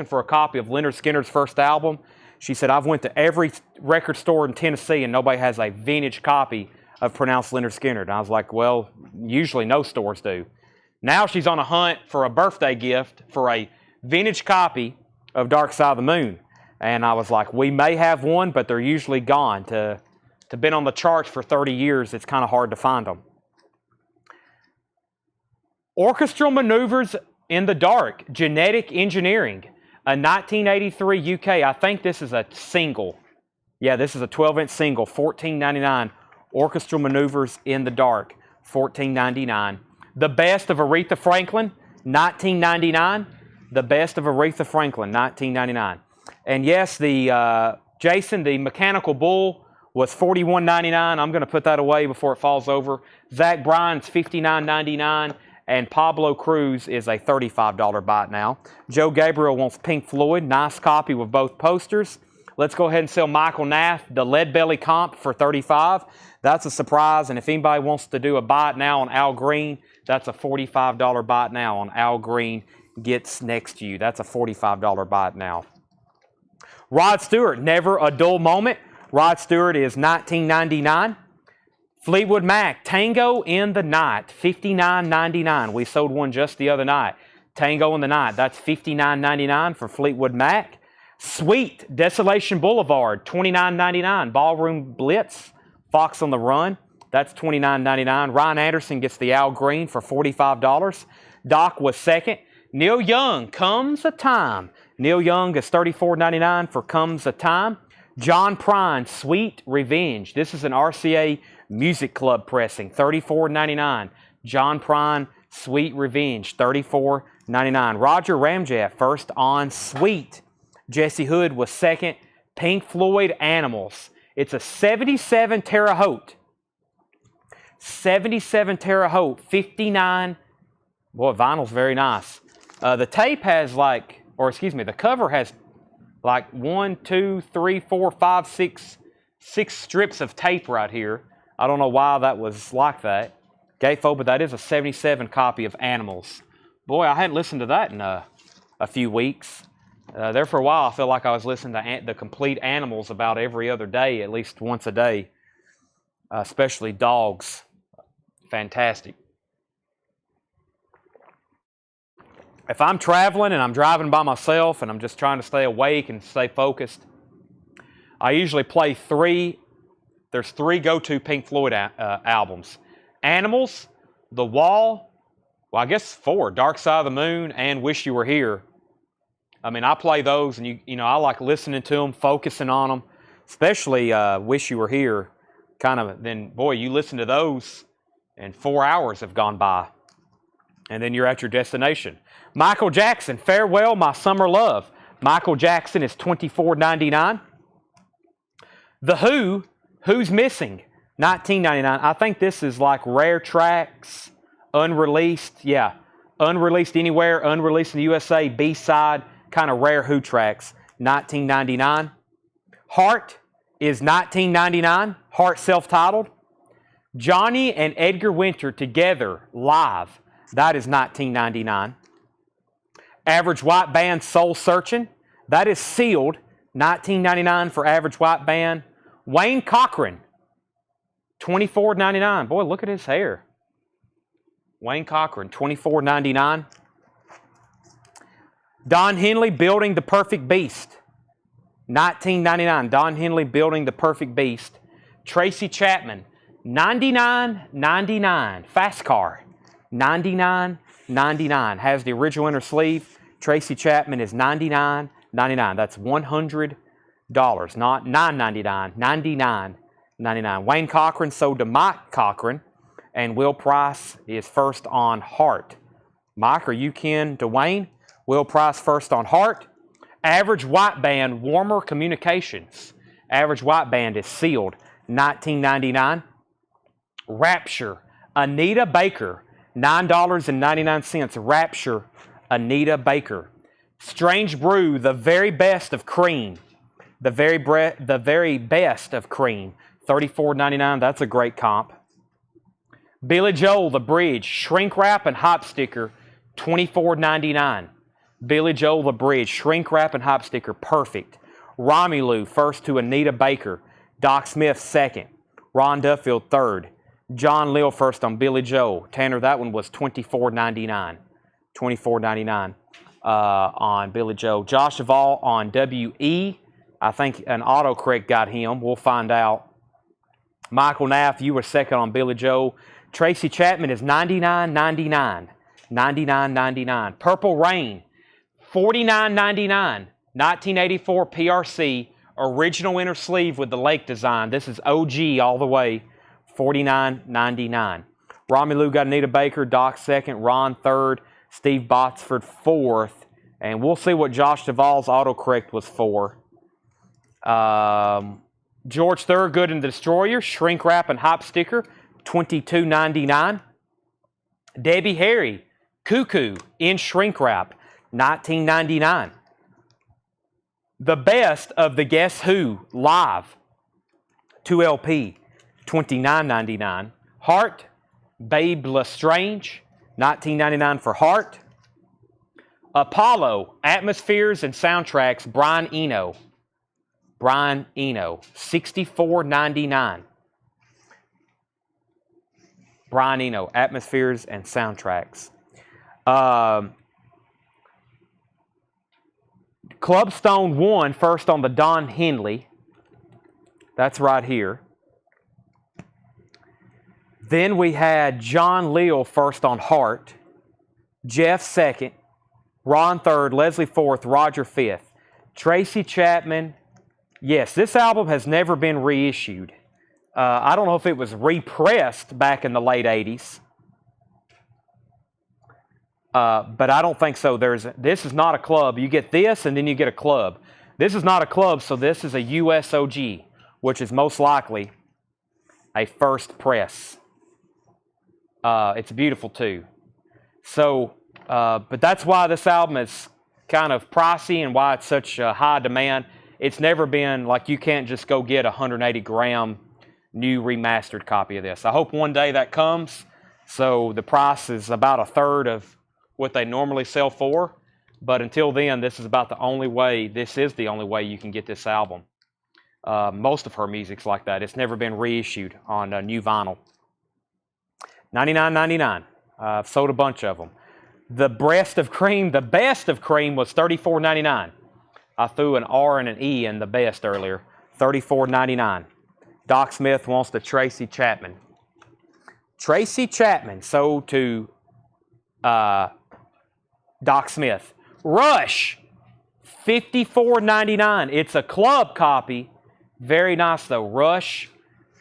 [SPEAKER 1] for a copy of Leonard Skinner's first album. She said, I've went to every record store in Tennessee, and nobody has a vintage copy of Pronounced Leonard Skinner. And I was like, well, usually no stores do. Now she's on a hunt for a birthday gift for a vintage copy of Dark Side of the Moon. And I was like, we may have one, but they're usually gone. To been on the charts for 30 years, it's kind of hard to find them. Orchestral Maneuvers in the Dark, Genetic Engineering, a 1983 UK. I think this is a single. Yeah, this is a 12-inch single, $14.99. Orchestral Maneuvers in the Dark, $14.99. The Best of Aretha Franklin, $19.99. The Best of Aretha Franklin, $19.99. And yes, Jason, the Mechanical Bull was $41.99. I'm going to put that away before it falls over. Zach Bryan's $59.99. And Pablo Cruz is a $35 buy it now. Joe Gabriel wants Pink Floyd. Nice copy with both posters. Let's go ahead and sell Michael Nath the Lead Belly comp for $35. That's a surprise. And if anybody wants to do a buy it now on Al Green, that's a $45 buy it now on Al Green Gets Next to You. That's a $45 buy it now. Rod Stewart, Never a Dull Moment. Rod Stewart is $19.99. Fleetwood Mac, Tango in the Night, $59.99. We sold one just the other night. Tango in the Night, that's $59.99 for Fleetwood Mac. Sweet, Desolation Boulevard, $29.99. Ballroom Blitz, Fox on the Run, that's $29.99. Ryan Anderson gets the Al Green for $45. Doc was second. Neil Young, Comes a Time. Neil Young is $34.99 for Comes a Time. John Prine, Sweet Revenge. This is an RCA Music Club pressing, $34.99. John Prine, Sweet Revenge, $34.99. Roger Ramjet, first on Sweet. Jesse Hood was second. Pink Floyd, Animals. It's a 77 Terre Haute. 77 Terre Haute, 59. Boy, vinyl's very nice. The tape has the cover has like 1, 2, 3, 4, 5, 6 strips of tape right here. I don't know why that was like that. Gatefold, but that is a 77 copy of Animals. Boy, I hadn't listened to that in a few weeks. There for a while, I feel like I was listening to the complete Animals about every other day, at least once a day. Especially Dogs. Fantastic. If I'm traveling and I'm driving by myself and I'm just trying to stay awake and stay focused, I usually play there's three go-to Pink Floyd albums. Animals, The Wall, well, I guess 4, Dark Side of the Moon, and Wish You Were Here. I mean, I play those, and you know, I like listening to them, focusing on them, especially Wish You Were Here. Then, boy, you listen to those, and 4 hours have gone by, and then you're at your destination. Michael Jackson, Farewell, My Summer Love. Michael Jackson is $24.99. The Who, Who's Missing, $19.99. I think this is like rare tracks, unreleased. Yeah, unreleased anywhere, unreleased in the USA, B-side, kind of rare Who tracks, $19.99. Heart is $19.99. Heart self-titled. Johnny and Edgar Winter together live. That is $19.99. Average White Band Soul Searching. That is sealed. $19.99 for Average White Band. Wayne Cochran. $24.99. Boy, look at his hair. Wayne Cochran, $24.99. Don Henley, Building the Perfect Beast. $19.99. Don Henley, Building the Perfect Beast. Tracy Chapman, $99.99. Fast car, $99.99. Has the original inner sleeve. Tracy Chapman is $99.99. That's $100, not $9.99. $99.99. Wayne Cochran sold to Mike Cochran, and Will Price is first on Heart. Mike, are you kin to Wayne? Will Price first on Heart. Average White Band, Warmer Communications. Average White Band is sealed, $19.99. Rapture, Anita Baker, $9.99. Rapture, Anita Baker. Strange Brew, The Very Best of Cream. The very best of Cream, $34.99. That's a great comp. Billy Joel, The Bridge, Shrink Wrap and Hop Sticker, $24.99. Billy Joel, The Bridge, Shrink Wrap and Hop Sticker, perfect. Romelu, first to Anita Baker. Doc Smith, second. Ron Duffield, third. John Lill, first on Billy Joel. Tanner, that one was $24.99. $24.99 on Billy Joel. Josh Duvall on WE. I think an autocorrect got him. We'll find out. Michael Naff, you were second on Billy Joel. Tracy Chapman is $99.99. $99.99. Purple Rain, $49.99. 1984 PRC, original inner sleeve with the lake design. This is OG all the way, $49.99. Romelu got Anita Baker, Doc second, Ron third, Steve Botsford fourth, and we'll see what Josh Duvall's autocorrect was for. George Thorogood and the Destroyer, Shrink Wrap and Hop Sticker, $22.99. Debbie Harry, Cuckoo in Shrink Wrap, $19.99. The Best of the Guess Who Live, 2LP, $29.99. Heart, Babe Lestrange, $19.99 for Heart. Apollo, Atmospheres and Soundtracks, Brian Eno. Brian Eno, $64.99. Brian Eno, Atmospheres and Soundtracks. Club Stone won first on the Don Henley. That's right here. Then we had John Leal first on Heart. Jeff second. Ron third. Leslie fourth. Roger fifth. Tracy Chapman. Yes, this album has never been reissued. I don't know if it was repressed back in the late 80s. But I don't think so. This is not a club. You get this and then you get a club. This is not a club, so this is a USOG, which is most likely a first press. It's beautiful too. So, but that's why this album is kind of pricey and why it's such a high demand. It's never been like you can't just go get a 180 gram new remastered copy of this. I hope one day that comes. So the price is about a third of what they normally sell for. But until then, this is about the only way, this is the only way you can get this album. Most of her music's like that. It's never been reissued on new vinyl. $99.99. I've sold a bunch of them. The Best of Cream was $34.99. I threw an R and an E in the best earlier. $34.99. Doc Smith wants the Tracy Chapman. Tracy Chapman sold to Doc Smith. Rush, $54.99. It's a club copy. Very nice though. Rush,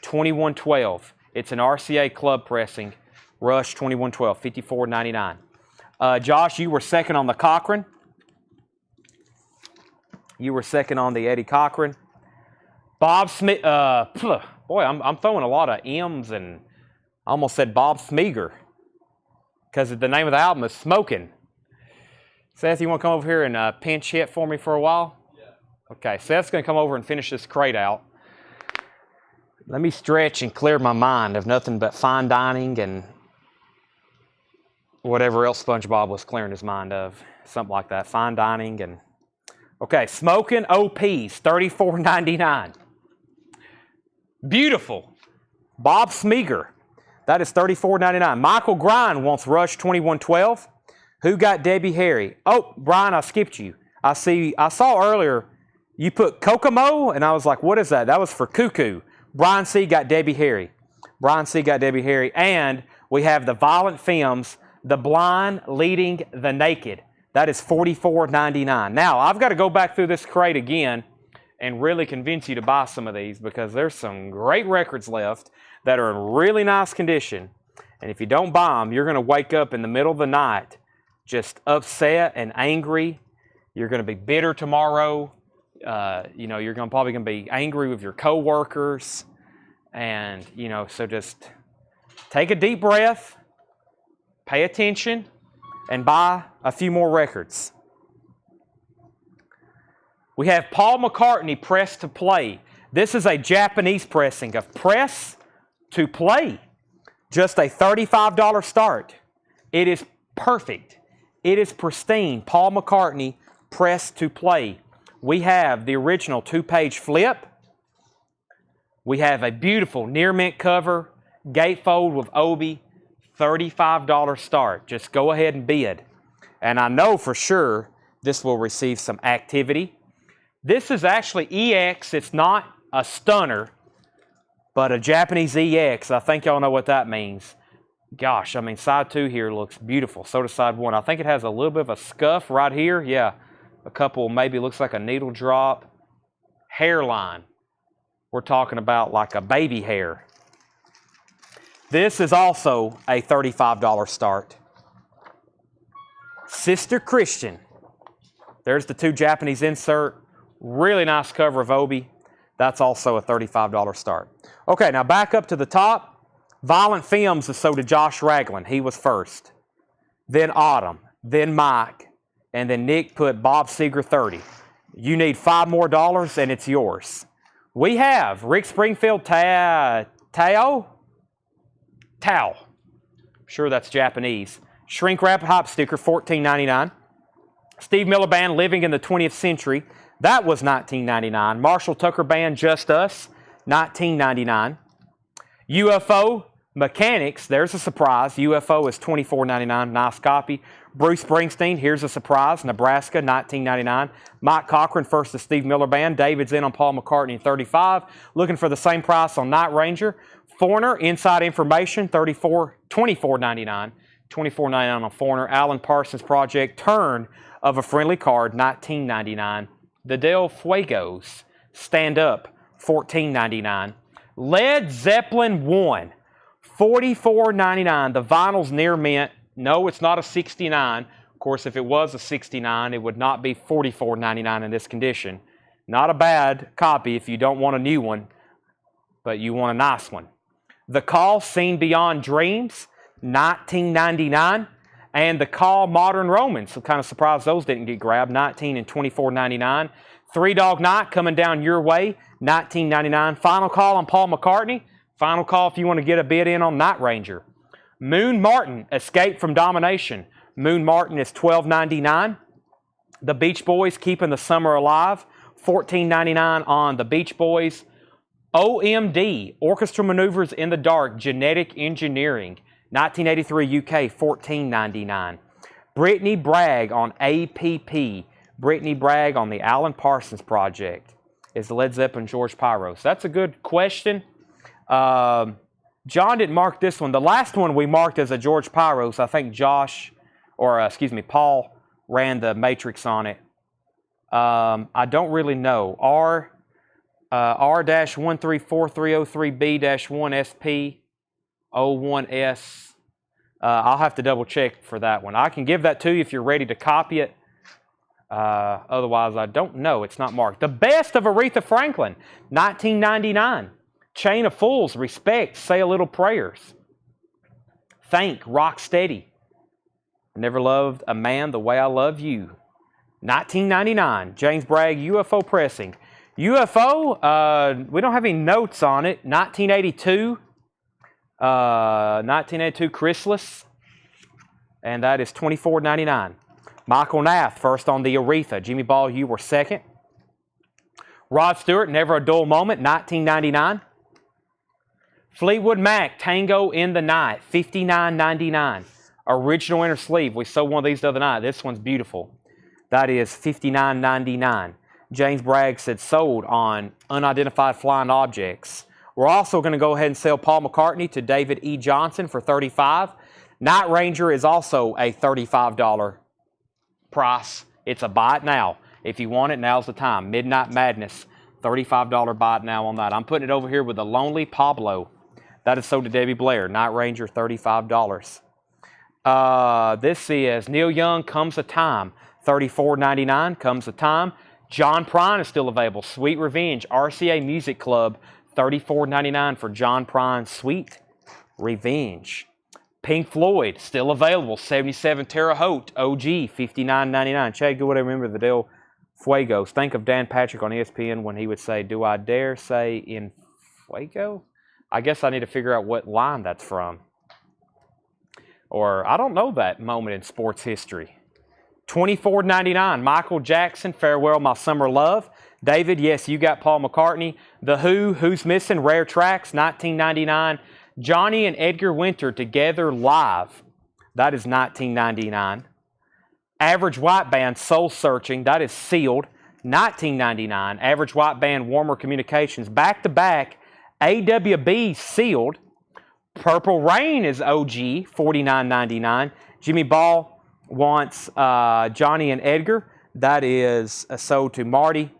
[SPEAKER 1] 2112. It's an RCA club pressing. Rush 2112, $54.99. Josh, you were second on the Cochran. You were second on the Eddie Cochran. Bob Smith. Boy, I'm throwing a lot of M's and I almost said Bob Smeager because the name of the album is Smoking. Seth, you want to come over here and pinch hit for me for a while?
[SPEAKER 2] Yeah.
[SPEAKER 1] Okay, Seth's going to come over and finish this crate out. Let me stretch and clear my mind of nothing but fine dining and whatever else SpongeBob was clearing his mind of. Something like that. Fine dining and... Okay, Smoking OPs, $34.99. Beautiful. Bob Smeager, that is $34.99. Michael Grind wants Rush 2112. Who got Debbie Harry? Oh, Brian, I skipped you. I saw earlier you put Kokomo, and I was like, what is that? That was for Cuckoo. Brian C. got Debbie Harry. Brian C. got Debbie Harry. And we have the Violent Femmes, The Blind Leading the Naked. That is $44.99. Now, I've got to go back through this crate again and really convince you to buy some of these because there's some great records left that are in really nice condition. And if you don't buy them, you're going to wake up in the middle of the night just upset and angry. You're going to be bitter tomorrow. You're probably going to be angry with your coworkers. And, so just take a deep breath, pay attention, and buy a few more records. We have Paul McCartney, Press to Play. This is a Japanese pressing of Press to Play. Just a $35 start. It is perfect. It is pristine. Paul McCartney, Press to Play. We have the original 2-page flip. We have a beautiful near mint cover, gatefold with Obi, $35 start. Just go ahead and bid. And I know for sure this will receive some activity. This is actually EX. It's not a stunner, but a Japanese EX. I think y'all know what that means. Gosh, I mean, side 2 here looks beautiful. So does side 1. I think it has a little bit of a scuff right here. Yeah, a couple, maybe looks like a needle drop. Hairline. We're talking about like a baby hair. This is also a $35 start. Sister Christian. There's the 2 Japanese insert. Really nice cover of Obi. That's also a $35 start. Okay, now back up to the top. Violent Femmes is sold to Josh Ragland. He was first. Then Autumn. Then Mike. And then Nick put Bob Seger 30. You need $5 more and it's yours. We have Rick Springfield Tao. Sure that's Japanese. Shrink Wrap Hop Sticker, $14.99. Steve Miller Band, Living in the 20th Century. That was $19.99. Marshall Tucker Band, Just Us, $19.99. UFO Mechanics, there's a surprise. UFO is $24.99. Nice copy. Bruce Springsteen, here's a surprise. Nebraska, $19.99. Mike Cochran, First the Steve Miller Band. David's in on Paul McCartney, $35. Looking for the same price on Night Ranger. Foreigner, Inside Information, $24.99. $24.99 on Foreigner. Alan Parsons Project, Turn of a Friendly Card, $19.99. The Del Fuegos, Stand Up, $14.99. Led Zeppelin 1, $44.99. The vinyl's near mint. No, it's not a 69. Of course, if it was a 69, it would not be $44.99 in this condition. Not a bad copy if you don't want a new one, but you want a nice one. The Call, Seen Beyond Dreams, $19.99. And the Call, Modern Romans. So kind of surprised those didn't get grabbed. $19 and $24.99. Three Dog Night coming down your way. $19.99. Final Call on Paul McCartney. Final call if you want to get a bid in on Night Ranger. Moon Martin, Escape from Domination. Moon Martin is $12.99. The Beach Boys, Keeping the Summer Alive. $14.99 on the Beach Boys. OMD, Orchestra Maneuvers in the Dark, Genetic Engineering. 1983 UK, $14.99. Brittany Bragg on APP. Brittany Bragg on the Alan Parsons Project. Is the Led Zeppelin George Pyros? That's a good question. John didn't mark this one. The last one we marked as a George Pyros. I think Paul ran the matrix on it. I don't really know. R-134303B-1SP01S. I'll have to double check for that one. I can give that to you if you're ready to copy it. Otherwise, I don't know. It's not marked. The Best of Aretha Franklin, $19.99. Chain of Fools, Respect, Say a Little Prayers. Thank, Rock Steady. Never Loved a Man the Way I Love You. $19.99. James Bragg, UFO Pressing. UFO, we don't have any notes on it. 1982. 1982 Chrysalis. And that is $24.99. Michael Nath, first on the Aretha. Jimmy Ball, you were second. Rod Stewart, Never a Dull Moment, $19.99. Fleetwood Mac, Tango in the Night, $59.99. Original inner sleeve. We sold one of these the other night. This one's beautiful. That is $59.99. James Bragg said sold on Unidentified Flying Objects. We're also going to go ahead and sell Paul McCartney to David E. Johnson for $35. Night Ranger is also a $35 price. It's a buy it now. If you want it, now's the time. Midnight Madness, $35 buy it now on that. I'm putting it over here with the Lonely Pablo. That is sold to Debbie Blair. Night Ranger, $35. This is Neil Young, Comes a Time, $34.99. Comes a Time. John Prine is still available. Sweet Revenge, RCA Music Club, $34.99 for John Prine, Sweet Revenge. Pink Floyd, still available. 77 Terre Haute, OG, $59.99. Chad, good, I remember the Del Fuegos. Think of Dan Patrick on ESPN when he would say, do I dare say in Fuego? I guess I need to figure out what line that's from. Or, I don't know that moment in sports history. $24.99. Michael Jackson, Farewell My Summer Love. David, yes, you got Paul McCartney. The Who, Who's Missing, Rare Tracks, $19.99. Johnny and Edgar Winter Together Live. That is $19.99. Average White Band, Soul Searching. That is sealed. $19.99. Average White Band, Warmer Communications. Back to back. AWB sealed. Purple Rain is OG, $49.99. Jimmy Ball wants Johnny and Edgar. That is sold to Marty.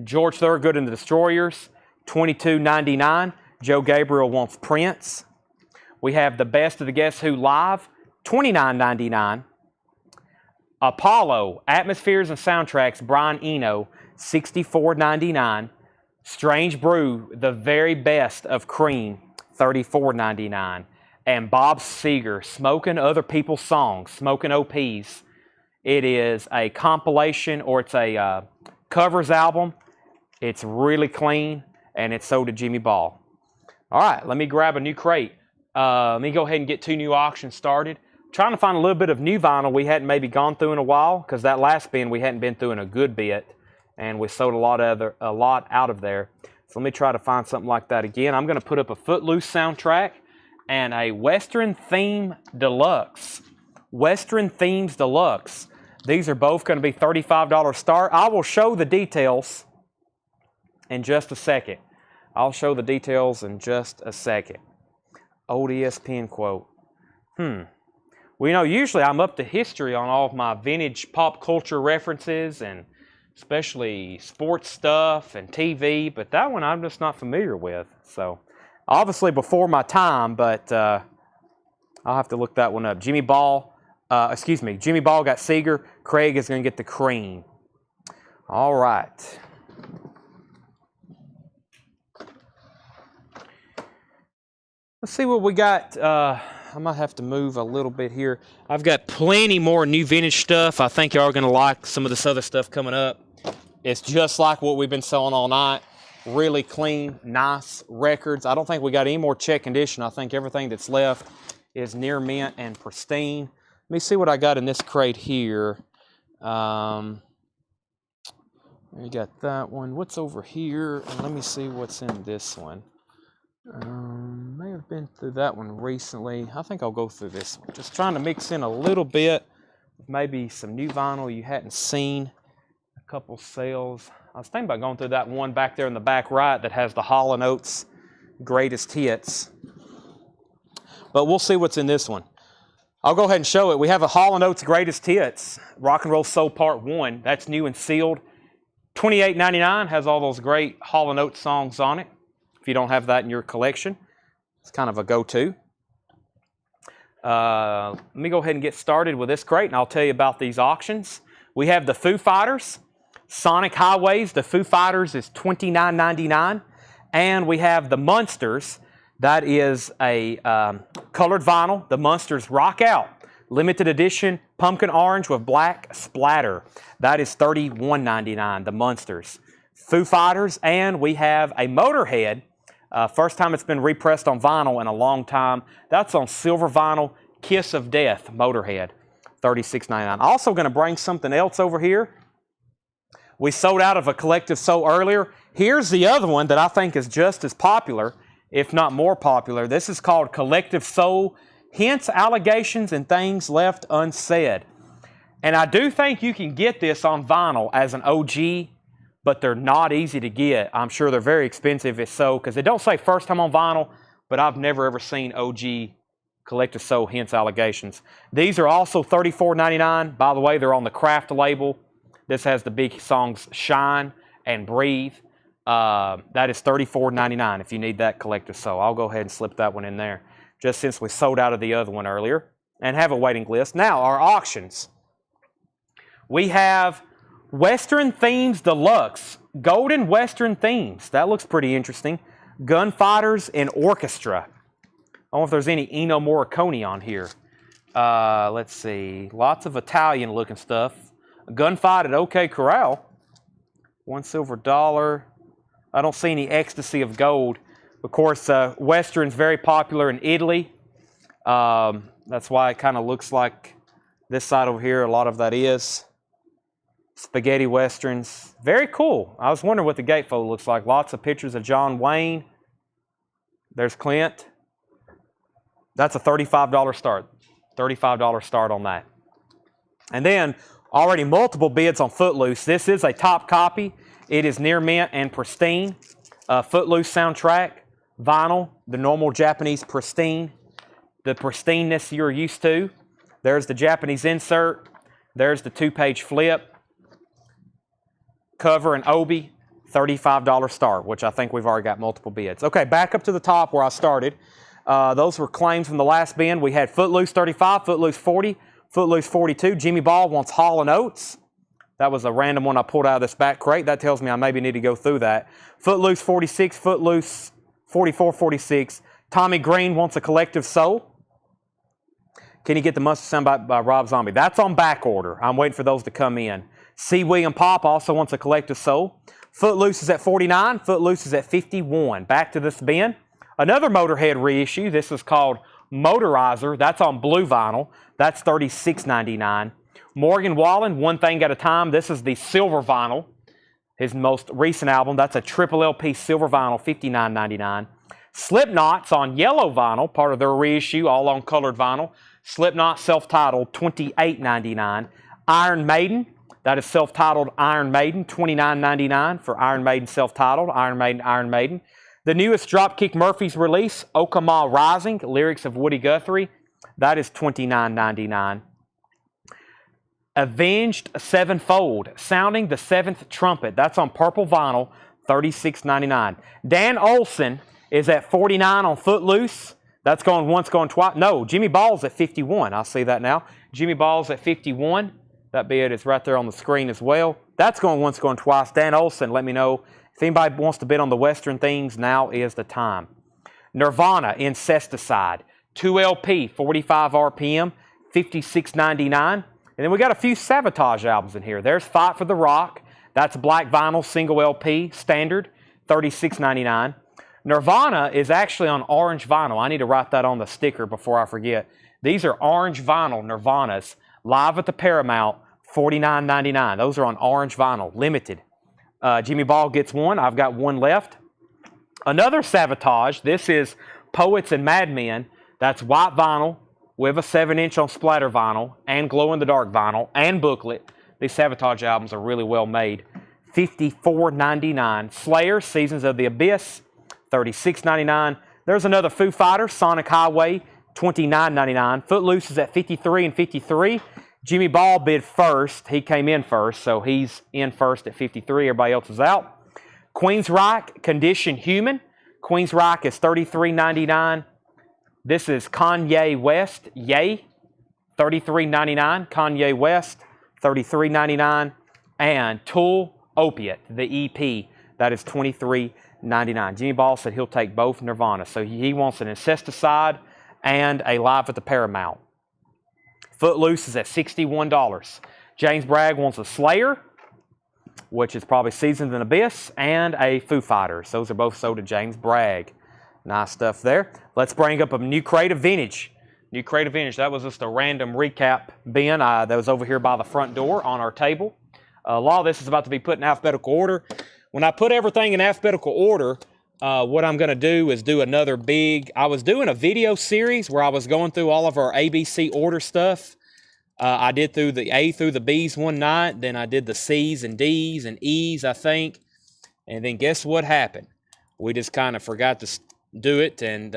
[SPEAKER 1] George Thorogood and the Destroyers, $22.99. Joe Gabriel wants Prince. We have the Best of the Guess Who Live, $29.99. Apollo, Atmospheres and Soundtracks, Brian Eno, $64.99. Strange Brew, The Very Best of Cream, $34.99. And Bob Seger, Smoking Other People's Songs, Smoking OPs. It is a compilation, or it's a covers album. It's really clean, and it's sold to Jimmy Ball. All right, let me grab a new crate. Let me go ahead and get 2 new auctions started. Trying to find a little bit of new vinyl we hadn't maybe gone through in a while, because that last bin we hadn't been through in a good bit, and we sold a lot out of there. So let me try to find something like that again. I'm going to put up a Footloose soundtrack and a Western Theme Deluxe. Western Themes Deluxe. These are both going to be $35 start. I will show the details in just a second. I'll show the details in just a second. Old ESPN quote. Well, you know, usually I'm up to history on all of my vintage pop culture references and especially sports stuff and TV, but that one I'm just not familiar with. So, obviously before my time, but I'll have to look that one up. Jimmy Ball got Seeger. Craig is going to get the Cream. All right. Let's see what we got. I might have to move a little bit here. I've got plenty more new vintage stuff. I think y'all are going to like some of this other stuff coming up. It's just like what we've been selling all night. Really clean, nice records. I don't think we got any more check condition. I think everything that's left is near mint and pristine. Let me see what I got in this crate here. We got that one. What's over here? And let me see what's in this one. May have been through that one recently. I think I'll go through this one. Just trying to mix in a little bit, maybe some new vinyl you hadn't seen. A couple sales. I was thinking about going through that one back there in the back right that has the Hall & Oates greatest hits. But we'll see what's in this one. I'll go ahead and show it. We have a Hall & Oates greatest hits, Rock and Roll Soul Part 1. That's new and sealed. $28.99, has all those great Hall & Oates songs on it. If you don't have that in your collection, it's kind of a go-to. Let me go ahead and get started with this crate, and I'll tell you about these auctions. We have the Foo Fighters, Sonic Highways. The Foo Fighters is $29.99. And we have the Munsters. That is a colored vinyl. The Munsters Rock Out. Limited edition, pumpkin orange with black splatter. That is $31.99, the Munsters. Foo Fighters, and we have a Motorhead. First time it's been repressed on vinyl in a long time. That's on silver vinyl, Kiss of Death, Motorhead, $36.99. Also going to bring something else over here. We sold out of a Collective Soul earlier. Here's the other one that I think is just as popular, if not more popular. This is called Collective Soul, Hints, Allegations, and Things Left Unsaid. And I do think you can get this on vinyl as an OG, but they're not easy to get. I'm sure they're very expensive if so, because they don't say first time on vinyl, but I've never ever seen OG Collective Soul, Hints, Allegations. These are also $34.99. By the way, they're on the Craft label. This has the big songs Shine and Breathe. That is $34.99 if you need that Collective Soul. I'll go ahead and slip that one in there, just since we sold out of the other one earlier and have a waiting list. Now, our auctions. We have Western Themes Deluxe, Golden Western Themes. That looks pretty interesting. Gunfighters and Orchestra. I don't know if there's any Ennio Morricone on here. Let's see. Lots of Italian-looking stuff. Gunfight at OK Corral. $1 silver. I don't see any Ecstasy of Gold. Of course, Western's very popular in Italy. That's why it kind of looks like this side over here. A lot of that is. Spaghetti Westerns. Very cool. I was wondering what the gatefold looks like. Lots of pictures of John Wayne. There's Clint. That's a $35 start. $35 start on that. And then already multiple bids on Footloose. This is a top copy. It is near mint and pristine. Footloose soundtrack, vinyl, the normal Japanese pristine, the pristineness you're used to. There's the Japanese insert. There's the 2-page flip. Cover and obi, $35 start, which I think we've already got multiple bids. Okay, back up to the top where I started. Those were claims from the last bin. We had Footloose 35, Footloose 40, Footloose 42. Jimmy Ball wants Hall & Oates. That was a random one I pulled out of this back crate. That tells me I maybe need to go through that. Footloose 46, Footloose 44, 46. Tommy Green wants a Collective Soul. Can you get the Mustard Sound by Rob Zombie? That's on back order. I'm waiting for those to come in. C. William Pop also wants a Collective Soul. Footloose is at 49. Footloose is at 51. Back to this bin. Another Motorhead reissue. This is called Motorizer. That's on blue vinyl. That's $36.99. Morgan Wallen, One Thing at a Time. This is the silver vinyl. His most recent album. That's a triple LP silver vinyl, $59.99. Slipknot's on yellow vinyl, part of their reissue, all on colored vinyl. Slipknot self-titled, $28.99. Iron Maiden. That is self-titled Iron Maiden, $29.99 for Iron Maiden self-titled, Iron Maiden, Iron Maiden. The newest Dropkick Murphys release, Okama Rising, lyrics of Woody Guthrie, that is $29.99. Avenged Sevenfold, Sounding the Seventh Trumpet, that's on purple vinyl, $36.99. Dan Olson is at 49 on Footloose. That's going once, going twice. No, Jimmy Ball's at 51. I see that now. Jimmy Ball's at 51. That bid is right there on the screen as well. That's going once, going twice. Dan Olson, let me know. If anybody wants to bid on the Western Themes, now is the time. Nirvana, Incesticide. 2LP, 45 RPM, $56.99. And then we got a few Sabotage albums in here. There's Fight for the Rock. That's black vinyl, single LP, standard, $36.99. Nirvana is actually on orange vinyl. I need to write that on the sticker before I forget. These are orange vinyl Nirvanas. Live at the Paramount, $49.99. Those are on orange vinyl, limited. Jimmy Ball gets one. I've got one left. Another Sabotage. This is Poets and Madmen. That's white vinyl with a 7-inch on splatter vinyl and glow-in-the-dark vinyl and booklet. These Sabotage albums are really well made. $54.99. Slayer, Seasons of the Abyss, $36.99. There's another Foo Fighters, Sonic Highway, $29.99. Footloose is at 53 and 53. Jimmy Ball bid first. He came in first, so he's in first at 53. Everybody else is out. Queensryche, Condition Human. Queensryche is $33.99. This is Kanye West, Yay, $33.99. Kanye West, $33.99. And Tool, Opiate, the EP, that is $23.99. Jimmy Ball said he'll take both Nirvana. So he wants an Incesticide and a Live at the Paramount. Footloose is at $61. James Bragg wants a Slayer. which is probably Seasoned in Abyss, and a Foo Fighters. Those are both sold to James Bragg. Nice stuff there. Let's bring up a new crate of vintage. New crate of vintage. That was just a random recap bin that was over here by the front door on our table. A lot of this is about to be put in alphabetical order. When I put everything in alphabetical order, what I'm going to do is do another big... I was doing a video series where I was going through all of our ABC order stuff. I did through the A through the B's one night. Then I did the C's and D's and E's, I think. And then guess what happened? We just kind of forgot to do it. And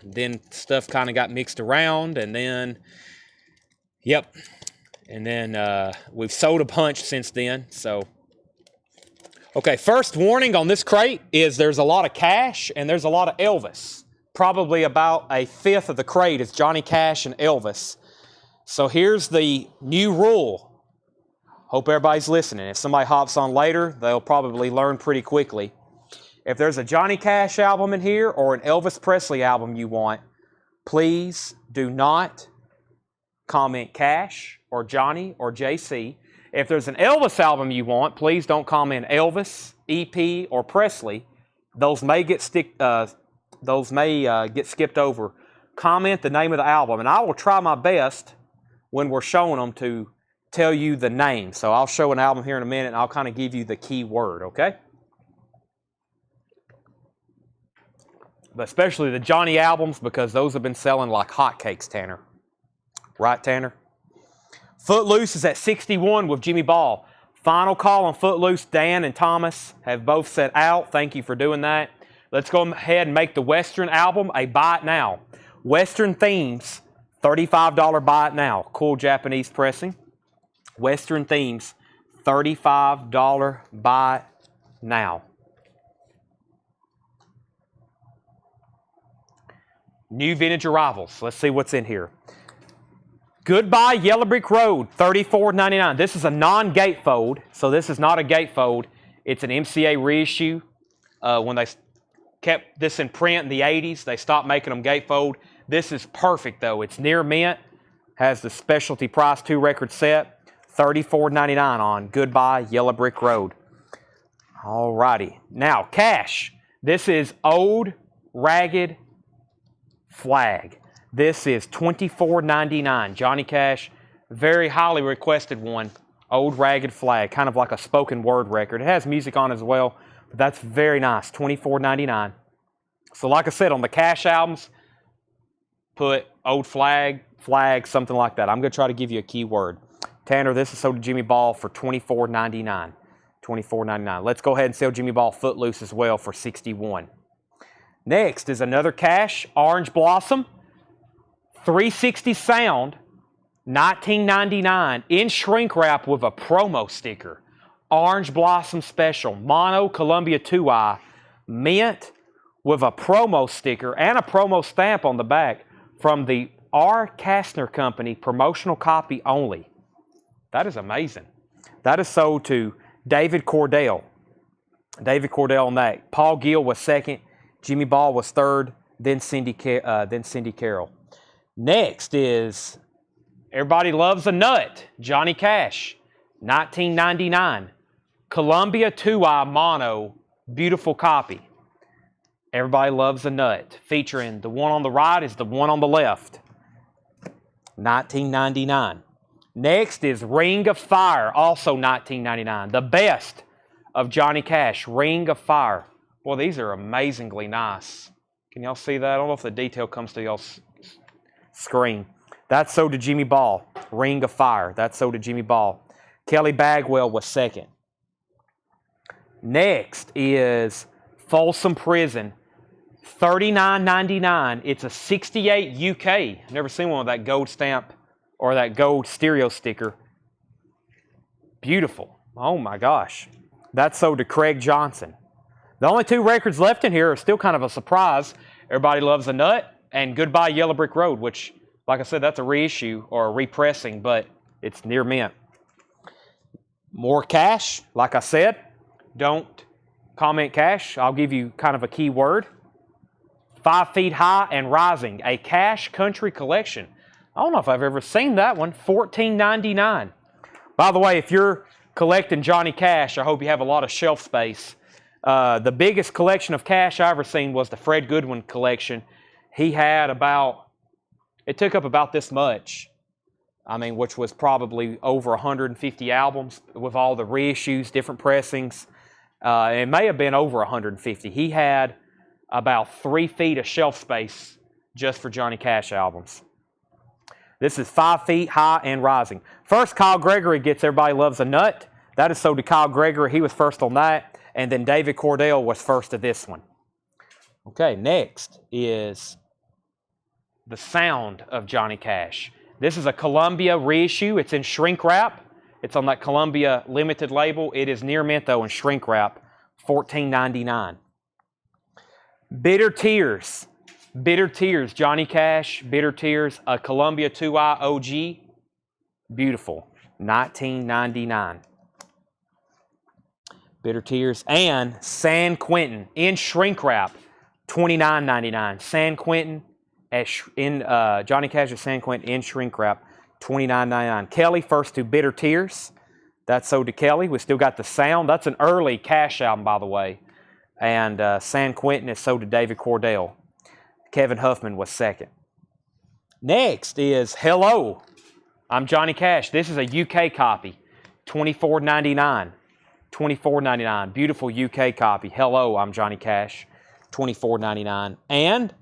[SPEAKER 1] then stuff kind of got mixed around. And then, yep. And then we've sold a bunch since then. So, okay, first warning on this crate is there's a lot of Cash and there's a lot of Elvis. Probably about a fifth of the crate is Johnny Cash and Elvis. So here's the new rule. Hope everybody's listening. If somebody hops on later, they'll probably learn pretty quickly. If there's a Johnny Cash album in here or an Elvis Presley album you want, please do not comment Cash or Johnny or JC. If there's an Elvis album you want, please don't comment Elvis, EP, or Presley. Those may get skipped over. Comment the name of the album, and I will try my best when we're showing them to tell you the name. So I'll show an album here in a minute, and I'll kind of give you the key word, okay? But especially the Johnny albums, because those have been selling like hotcakes, Tanner. Right, Tanner? Footloose is at 61 with Jimmy Ball. Final call on Footloose. Dan and Thomas have both said out. Thank you for doing that. Let's go ahead and make the Western album a buy it now. Western Themes, $35 buy it now. Cool Japanese pressing. Western Themes, $35 buy it now. New vintage arrivals. Let's see what's in here. Goodbye Yellow Brick Road, $34.99. This is a non-gatefold, so this is not a gatefold. It's an MCA reissue. When they kept this in print in the 80s, they stopped making them gatefold. This is perfect, though. It's near mint, has the specialty price 2-record set, $34.99 on Goodbye Yellow Brick Road. All righty. Now, Cash. This is Old Ragged Flag. This is $24.99. Johnny Cash, very highly requested one. Old Ragged Flag, kind of like a spoken word record. It has music on as well, but that's very nice. $24.99. So like I said, on the Cash albums, put Old Flag, something like that. I'm going to try to give you a key word. Tanner, this is sold to Jimmy Ball for $24.99. $24.99. Let's go ahead and sell Jimmy Ball Footloose as well for $61. Next is another Cash, Orange Blossom. 360 sound, $19.99 in shrink wrap with a promo sticker. Orange Blossom Special, mono Columbia 2i, mint with a promo sticker and a promo stamp on the back from the R. Kastner Company, promotional copy only. That is amazing. That is sold to David Cordell. David Cordell on that. Paul Gill was second, Jimmy Ball was third, then Cindy Carroll. Next is Everybody Loves a Nut, Johnny Cash, $19.99. Columbia 2i mono, beautiful copy. Everybody Loves a Nut, featuring the one on the right is the one on the left, $19.99. Next is Ring of Fire, also $19.99. The best of Johnny Cash, Ring of Fire. Boy, these are amazingly nice. Can y'all see that? I don't know if the detail comes to y'all's screen. That's sold to Jimmy Ball. Ring of Fire. That's sold to Jimmy Ball. Kelly Bagwell was second. Next is Folsom Prison. $39.99. It's a 68 UK. I've never seen one with that gold stamp or that gold stereo sticker. Beautiful. Oh my gosh. That's sold to Craig Johnson. The only two records left in here are still kind of a surprise. Everybody Loves a Nut and Goodbye Yellow Brick Road, which, like I said, that's a reissue or a repressing, but it's near mint. More Cash, like I said. Don't comment Cash. I'll give you kind of a key word. 5 Feet High and Rising, a Cash Country Collection. I don't know if I've ever seen that one. $14.99. By the way, if you're collecting Johnny Cash, I hope you have a lot of shelf space. The biggest collection of Cash I ever seen was the Fred Goodwin collection. He had it took up about this much. I mean, which was probably over 150 albums with all the reissues, different pressings. It may have been over 150. He had about 3 feet of shelf space just for Johnny Cash albums. This is 5 feet high and rising. First, Kyle Gregory gets Everybody Loves a Nut. That is sold to Kyle Gregory. He was first on that. And then David Cordell was first to this one. Okay, next is The Sound of Johnny Cash. This is a Columbia reissue. It's in shrink wrap. It's on that Columbia limited label. It is near mint, though, in shrink wrap, $14.99. Bitter Tears. Bitter Tears, Johnny Cash, Bitter Tears, a Columbia 2i OG. Beautiful, $19.99. Bitter Tears. And San Quentin in shrink wrap, $29.99. San Quentin, Johnny Cash's San Quentin in shrink wrap, $29.99. Kelly, first to Bitter Tears. That's sold to Kelly. We still got The Sound. That's an early Cash album, by the way. And San Quentin is sold to David Cordell. Kevin Huffman was second. Next is Hello, I'm Johnny Cash. This is a UK copy, $24.99. $24.99. Beautiful UK copy. Hello, I'm Johnny Cash, $24.99. And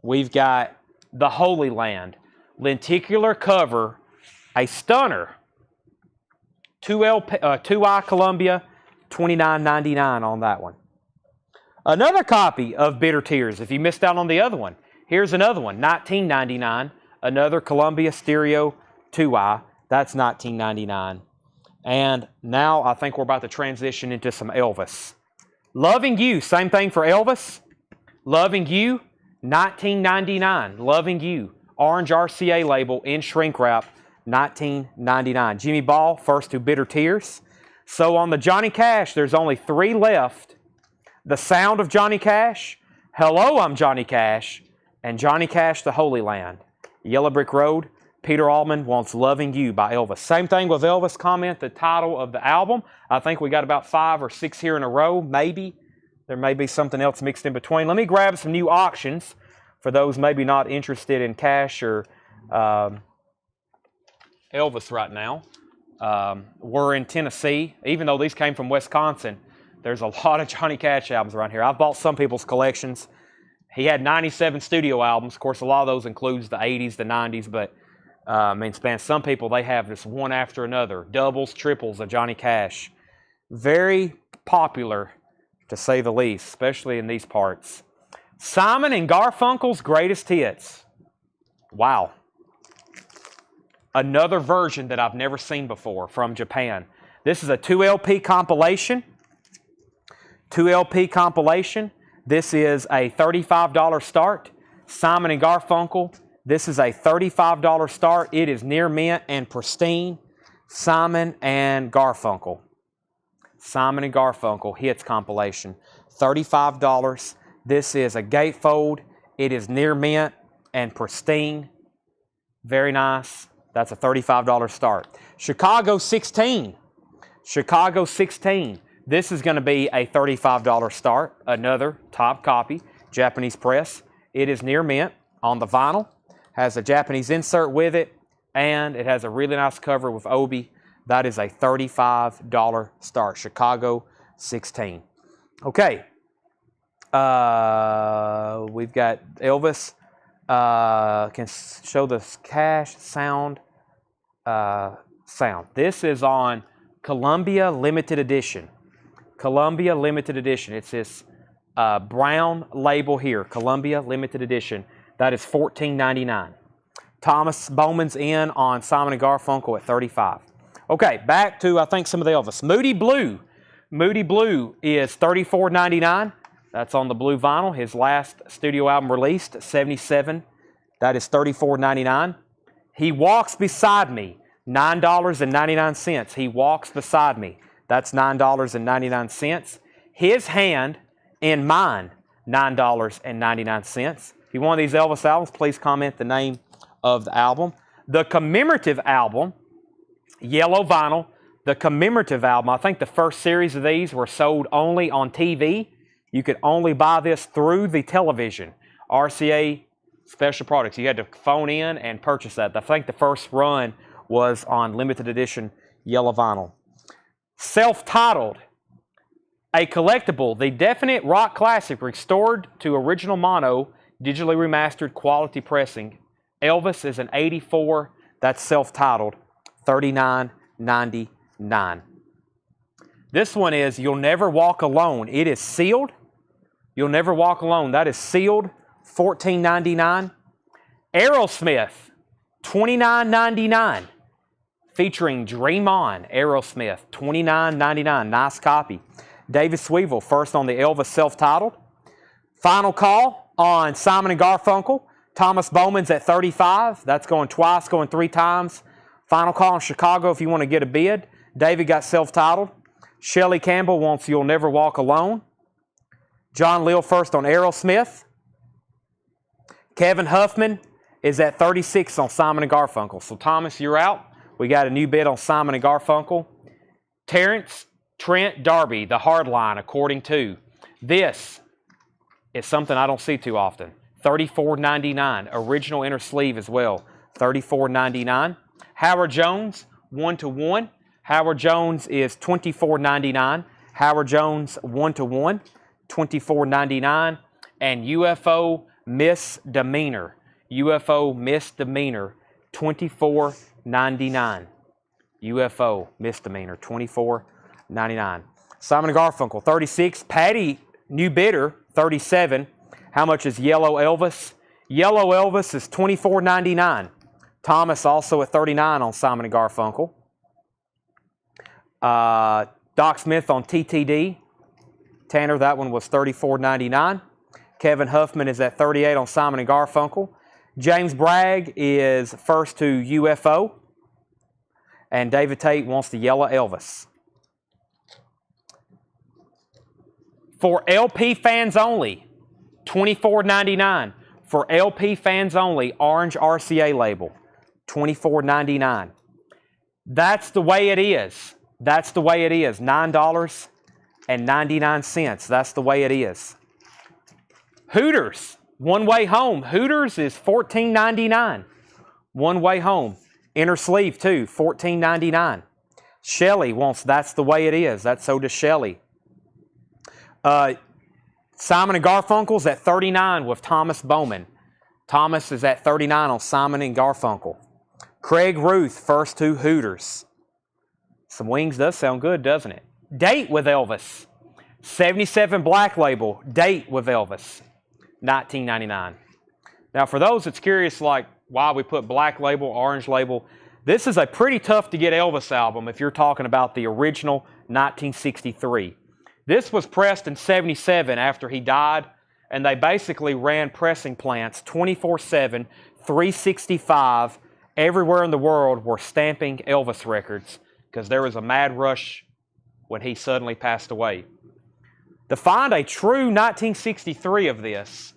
[SPEAKER 1] we've got The Holy Land, lenticular cover, a stunner. 2i Columbia, $29.99 on that one. Another copy of Bitter Tears, if you missed out on the other one. Here's another one, $19.99. Another Columbia Stereo 2i, that's $19.99. And now I think we're about to transition into some Elvis. Loving You, same thing for Elvis. Loving You, $19.99. Loving You, orange RCA label in shrink wrap, $19.99. Jimmy Ball, first to Bitter Tears. So on the Johnny Cash, there's only 3 left. The Sound of Johnny Cash, Hello, I'm Johnny Cash, and Johnny Cash, The Holy Land. Yellow Brick Road, Peter Allman wants Loving You by Elvis. Same thing with Elvis, comment the title of the album. I think we got about 5 or 6 here in a row, maybe. There may be something else mixed in between. Let me grab some new auctions for those maybe not interested in Cash or Elvis right now. We're in Tennessee, even though these came from Wisconsin. There's a lot of Johnny Cash albums around here. I've bought some people's collections. He had 97 studio albums. Of course, a lot of those includes the 80s, the 90s, but some people, they have just one after another. Doubles, triples of Johnny Cash. Very popular, to say the least, especially in these parts. Simon and Garfunkel's Greatest Hits. Wow. Another version that I've never seen before from Japan. This is a 2LP compilation. 2LP compilation. This is a $35 start. Simon and Garfunkel. This is a $35 start. It is near mint and pristine. Simon and Garfunkel. Simon and Garfunkel hits compilation. $35. This is a gatefold. It is near mint and pristine. Very nice. That's a $35 start. Chicago 16. Chicago 16. This is going to be a $35 start. Another top copy. Japanese press. It is near mint on the vinyl. Has a Japanese insert with it. And it has a really nice cover with Obi. That is a $35 start. Chicago 16. Okay. We've got Elvis. Can show the Cash sound. This is on Columbia Limited Edition. Columbia Limited Edition. It's this brown label here. Columbia Limited Edition. That is $14.99. Thomas Bowman's in on Simon & Garfunkel at $35. Okay, back to, I think, some of the Elvis. Moody Blue. Moody Blue is $34.99. That's on the blue vinyl. His last studio album released, 77. That is $34.99. He Walks Beside Me, $9.99. He Walks Beside Me. That's $9.99. His Hand in Mine, $9.99. If you want these Elvis albums, please comment the name of the album. The commemorative album, yellow vinyl, The commemorative album, I think the first series of these were sold only on TV. You could only buy this through the television. RCA Special Products. You had to phone in and purchase that. I think the first run was on limited edition yellow vinyl. Self-titled, a collectible, the definite rock classic restored to original mono, digitally remastered quality pressing. Elvis is an 84, that's self-titled, $39.99. This one is You'll Never Walk Alone. It is sealed. You'll Never Walk Alone. That is sealed, $14.99. Aerosmith, $29.99. Featuring Dream On, Aerosmith, $29.99. Nice copy. David Sweevil, first on the Elvis self-titled. Final Call on Simon & Garfunkel. Thomas Bowman's at $35. That's going twice, going 3 times. Final Call in Chicago if you want to get a bid. David got self-titled. Shelley Campbell wants You'll Never Walk Alone. John Lill first on Aerosmith. Kevin Huffman is at 36 on Simon & Garfunkel. So Thomas, you're out. We got a new bid on Simon & Garfunkel. Terrence Trent D'Arby, the Hardline, according to. This is something I don't see too often. $34.99. Original inner sleeve as well. $34.99. Howard Jones, 1-to-1. Howard Jones is $24.99. Howard Jones, 1-to-1. $24.99. And UFO Misdemeanor. UFO Misdemeanor, $24.99. UFO Misdemeanor, $24.99. Simon & Garfunkel, 36. Patty, new bidder, 37. How much is Yellow Elvis? Yellow Elvis is $24.99. Thomas also at 39 on Simon & Garfunkel. Doc Smith on TTD. Tanner, that one was $34.99. Kevin Huffman is at 38 on Simon & Garfunkel. James Bragg is first to UFO. And David Tate wants the Yellow Elvis. For LP fans only, $24.99. For LP fans only, orange RCA label, $24.99. That's the way it is. That's the way it is. $9.99. That's the way it is. Hooters, One Way Home. Hooters is $14.99. One Way Home. Inner sleeve too, $14.99. Shelley wants That's the Way It Is. So does Shelley. Simon & Garfunkel's at 39 with Thomas Bowman. Thomas is at 39 on Simon & Garfunkel. Craig Ruth, first to Hooters. Some wings does sound good, doesn't it? Date with Elvis. 77 Black Label, Date with Elvis, $19.99. Now, for those that's curious, like why we put Black Label, Orange Label, this is a pretty tough to get Elvis album if you're talking about the original 1963. This was pressed in 77 after he died, and they basically ran pressing plants 24/7, 365, everywhere in the world were stamping Elvis records because there was a mad rush when he suddenly passed away. To find a true 1963 of this,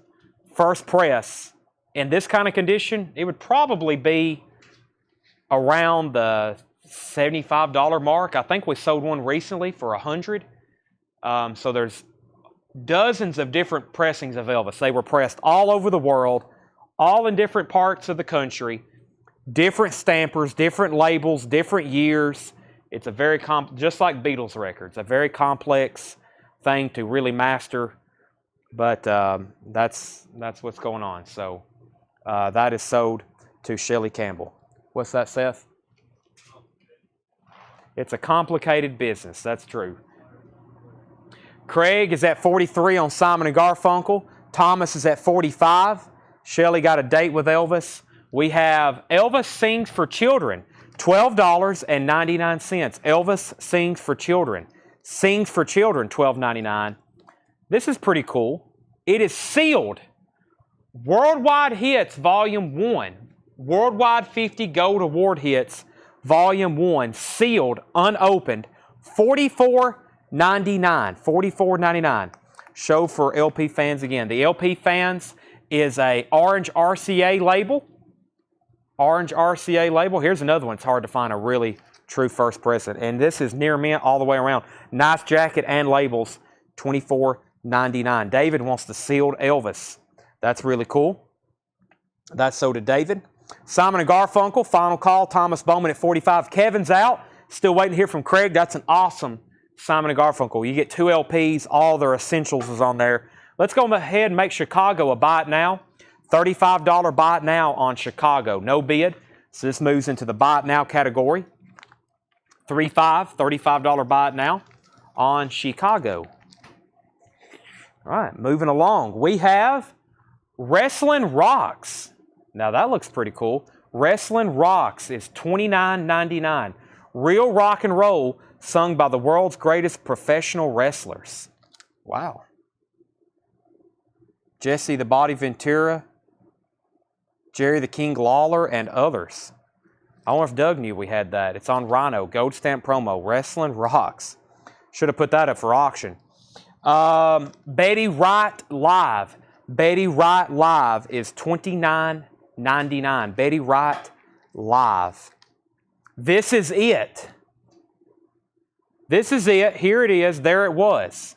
[SPEAKER 1] first press, in this kind of condition, it would probably be around the $75 mark. I think we sold one recently for $100. So there's dozens of different pressings of Elvis. They were pressed all over the world, all in different parts of the country, different stampers, different labels, different years. It's a very just like Beatles records, a very complex thing to really master. But that's what's going on. So that is sold to Shelley Campbell. What's that, Seth? It's a complicated business. That's true. Craig is at 43 on Simon & Garfunkel. Thomas is at 45. Shelley got a Date with Elvis. We have Elvis Sings for Children, $12.99. Elvis Sings for Children. Sings for Children, $12.99. This is pretty cool. It is sealed. Worldwide Hits, Volume 1. Worldwide 50 Gold Award Hits, Volume 1. Sealed, unopened, $44.99. $44.99. Show for LP fans again. The LP fans is a orange RCA label. Orange RCA label. Here's another one. It's hard to find a really True first present. And this is near mint all the way around. Nice jacket and labels, $24.99. David wants the sealed Elvis. That's really cool. That's so did David. Simon and Garfunkel, final call. Thomas Bowman at 45. Kevin's out. Still waiting to hear from Craig. That's an awesome Simon and Garfunkel. You get 2 LPs. All their essentials is on there. Let's go ahead and make Chicago a buy it now. $35 buy it now on Chicago. No bid. So this moves into the buy it now category. $35 buy it now on Chicago. All right, moving along. We have Wrestling Rocks. Now that looks pretty cool. Wrestling Rocks is $29.99. Real rock and roll sung by the world's greatest professional wrestlers. Wow. Jesse the Body Ventura, Jerry the King Lawler, and others. I wonder if Doug knew we had that. It's on Rhino, Gold Stamp promo, Wrestling Rocks. Should have put that up for auction. Betty Wright Live. Betty Wright Live is $29.99. Betty Wright Live. This is it. This is it. Here it is. There it was.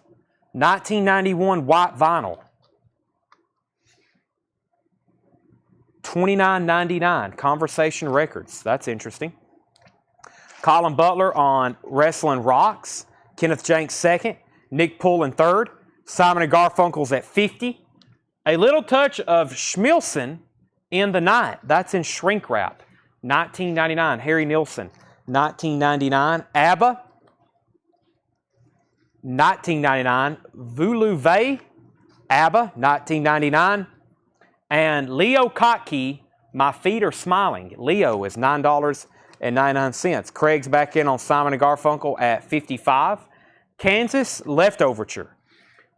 [SPEAKER 1] 1991 white vinyl. $29.99. Conversation Records. That's interesting. Colin Butler on Wrestling Rocks. Kenneth Jenks second. Nick Pullen third. Simon and Garfunkel's at 50. A little touch of Schmilson in the night. That's in shrink wrap. $19.99. Harry Nilsson. $19.99. ABBA. $19.99. Voulez. ABBA. $19.99. And Leo Kottke, My Feet Are Smiling. Leo is $9.99. Craig's back in on Simon and Garfunkel at 55. Kansas, Leftoverture.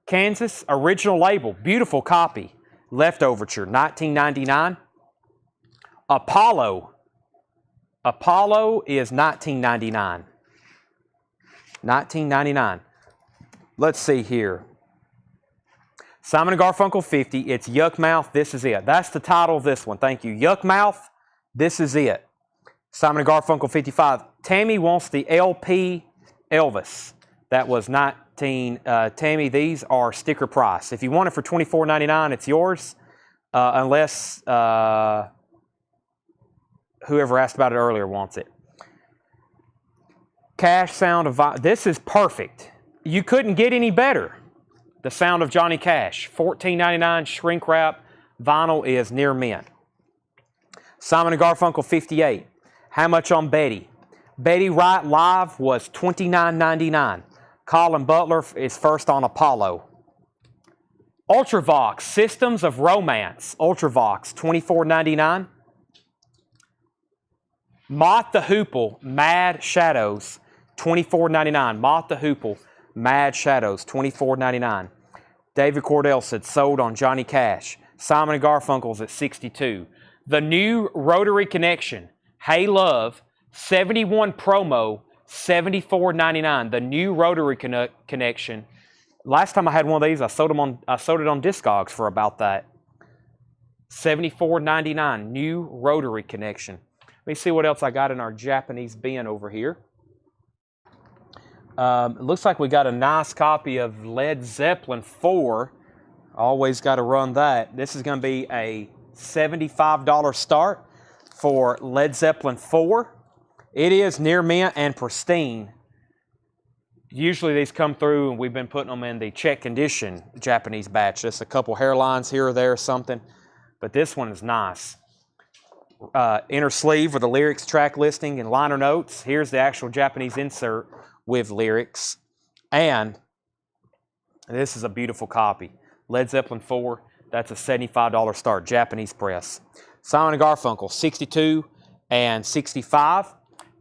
[SPEAKER 1] Kansas, original label, beautiful copy. Leftoverture, $19.99. Apollo. Apollo is $19.99. $19.99. Let's see here. Simon & Garfunkel 50. It's Yuck Mouth, This Is It. That's the title of this one. Thank you. Yuck Mouth, This Is It. Simon & Garfunkel 55. Tammy wants the LP Elvis. That was 19. Tammy, these are sticker price. If you want it for $24.99, it's yours. Unless whoever asked about it earlier wants it. Cash Sound of... This is perfect. You couldn't get any better. The Sound of Johnny Cash, $14.99, shrink wrap, vinyl is near mint. Simon & Garfunkel 58. How much on Betty? Betty Wright Live was $29.99. Colin Butler is first on Apollo. Ultravox, Systems of Romance. Ultravox, $24.99. Moth the Hoople, Mad Shadows, $24.99. Moth the Hoople, Mad Shadows, $24.99. David Cordell said sold on Johnny Cash. Simon & Garfunkel's at 62. The new Rotary Connection, Hey Love, 71 promo, $74.99. The new Rotary Connection. Last time I had one of these, I sold it on Discogs for about that. $74.99. New Rotary Connection. Let me see what else I got in our Japanese bin over here. It looks like we got a nice copy of Led Zeppelin 4. Always got to run that. This is going to be a $75 start for Led Zeppelin 4. It is near mint and pristine. Usually these come through and we've been putting them in the check condition Japanese batch. Just a couple hairlines here or there or something. But this one is nice. Inner sleeve with the lyrics, track listing, and liner notes. Here's the actual Japanese insert with lyrics. And this is a beautiful copy. Led Zeppelin 4, that's a $75 start, Japanese press. Simon & Garfunkel, 62 and 65.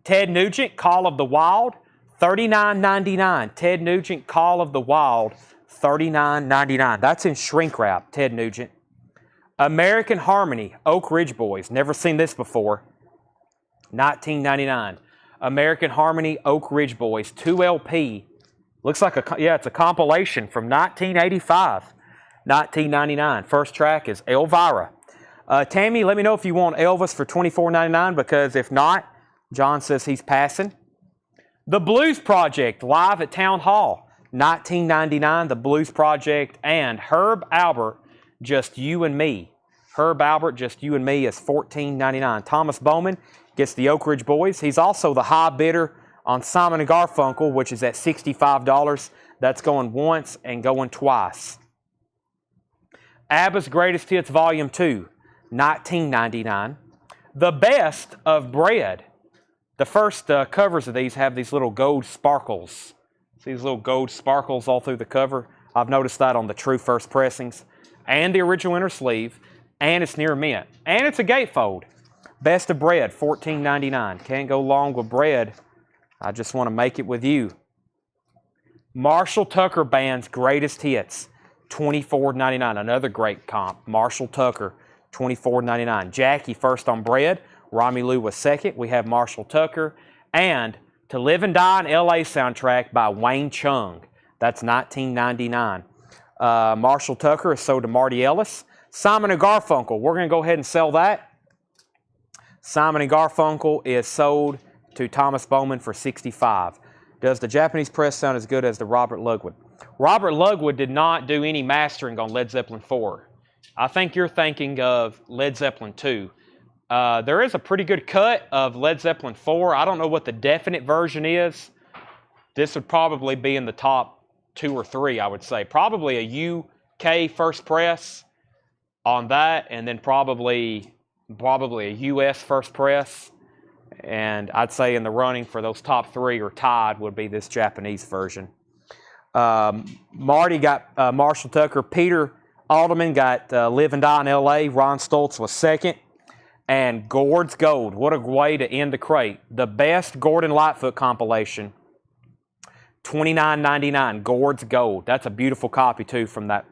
[SPEAKER 1] Ted Nugent, Call of the Wild, $39.99. Ted Nugent, Call of the Wild, $39.99. That's in shrink wrap, Ted Nugent. American Harmony, Oak Ridge Boys. Never seen this before. $19.99. American Harmony, Oak Ridge Boys, 2LP. Looks like it's a compilation from 1985. $19.99. First track is Elvira. Tammy, let me know if you want Elvis for $24.99 because if not, John says he's passing. The Blues Project, live at Town Hall, $19.99. The Blues Project and Herb Albert, Just You and Me. Herb Albert, Just You and Me is $14.99. Thomas Bowman gets the Oak Ridge Boys. He's also the high bidder on Simon & Garfunkel, which is at $65. That's going once and going twice. ABBA's Greatest Hits Volume 2, $19.99. The Best of Bread. The first covers of these have these little gold sparkles. See these little gold sparkles all through the cover? I've noticed that on the true first pressings. And the original inner sleeve. And it's near mint. And it's a gatefold. Best of Bread, $14.99. Can't go long with bread. I just want to make it with you. Marshall Tucker Band's Greatest Hits, $24.99. Another great comp. Marshall Tucker, $24.99. Jackie first on bread. Romy Lou was second. We have Marshall Tucker. And To Live and Die in L.A. soundtrack by Wayne Chung. That's $19.99. Marshall Tucker is sold to Marty Ellis. Simon & Garfunkel, we're going to go ahead and sell that. Simon & Garfunkel is sold to Thomas Bowman for $65. Does the Japanese press sound as good as the Robert Ludwig? Robert Ludwig did not do any mastering on Led Zeppelin 4. I think you're thinking of Led Zeppelin 2. There is a pretty good cut of Led Zeppelin 4. I don't know what the definite version is. This would probably be in the top 2 or 3, I would say. Probably a UK first press on that, and then probably a US first press. And I'd say in the running for those top 3 or tied would be this Japanese version. Marty got Marshall Tucker. Peter Alderman got Live and Die in L.A. Ron Stoltz was second. And Gord's Gold. What a way to end the crate. The best Gordon Lightfoot compilation. $29.99. Gord's Gold. That's a beautiful copy, too, from that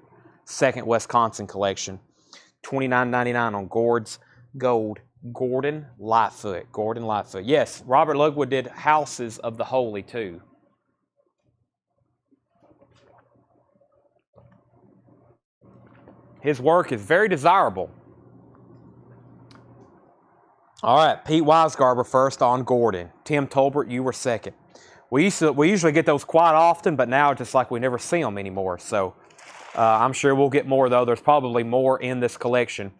[SPEAKER 1] second Wisconsin collection. $29.99 on Gord's Gold. Gordon Lightfoot. Gordon Lightfoot. Yes, Robert Ludwig did Houses of the Holy, too. His work is very desirable. All right, Pete Weisgarber first on Gordon. Tim Tolbert, you were second. We usually get those quite often, but now it's just like we never see them anymore. So I'm sure we'll get more, though. There's probably more in this collection.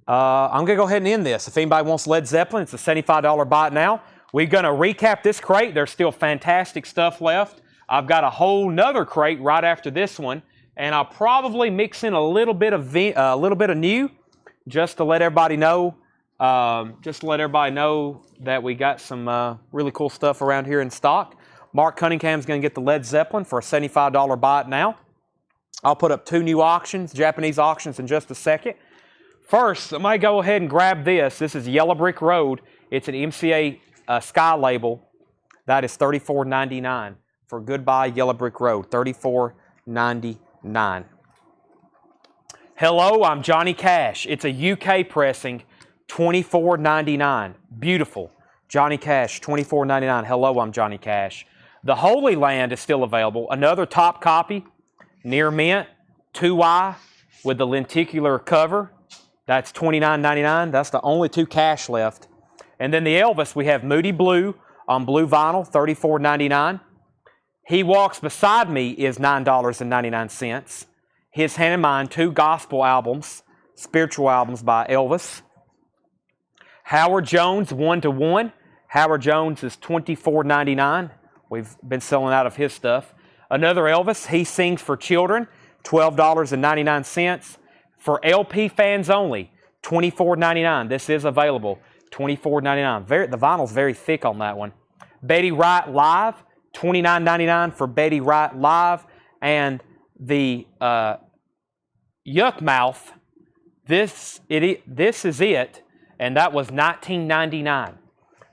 [SPEAKER 1] I'm going to go ahead and end this. If anybody wants Led Zeppelin, it's a $75 buy it now. We're going to recap this crate. There's still fantastic stuff left. I've got a whole nother crate right after this one, and I'll probably mix in a little bit of new, just to let everybody know. That we got some really cool stuff around here in stock. Mark Cunningham's going to get the Led Zeppelin for a $75 buy it now. I'll put up 2 new auctions, Japanese auctions, in just a second. First, I might go ahead and grab this. This is Yellow Brick Road. It's an MCA Sky label. That is $34.99 for Goodbye Yellow Brick Road. $34.99. Hello, I'm Johnny Cash. It's a UK pressing. $24.99. Beautiful. Johnny Cash, $24.99. Hello, I'm Johnny Cash. The Holy Land is still available. Another top copy, near mint, 2Y with the lenticular cover. That's $29.99. That's the only 2 cash left. And then the Elvis, we have Moody Blue on blue vinyl, $34.99. He Walks Beside Me is $9.99. His Hand in Mine, 2 gospel albums, spiritual albums by Elvis. Howard Jones, 1 to 1. Howard Jones is $24.99. We've been selling out of his stuff. Another Elvis, He Sings for Children, $12.99. For LP fans only, $24.99. This is available, $24.99. The vinyl's very thick on that one. Betty Wright Live, $29.99 for Betty Wright Live. And the Yuck Mouth, this is it. And that was $19.99.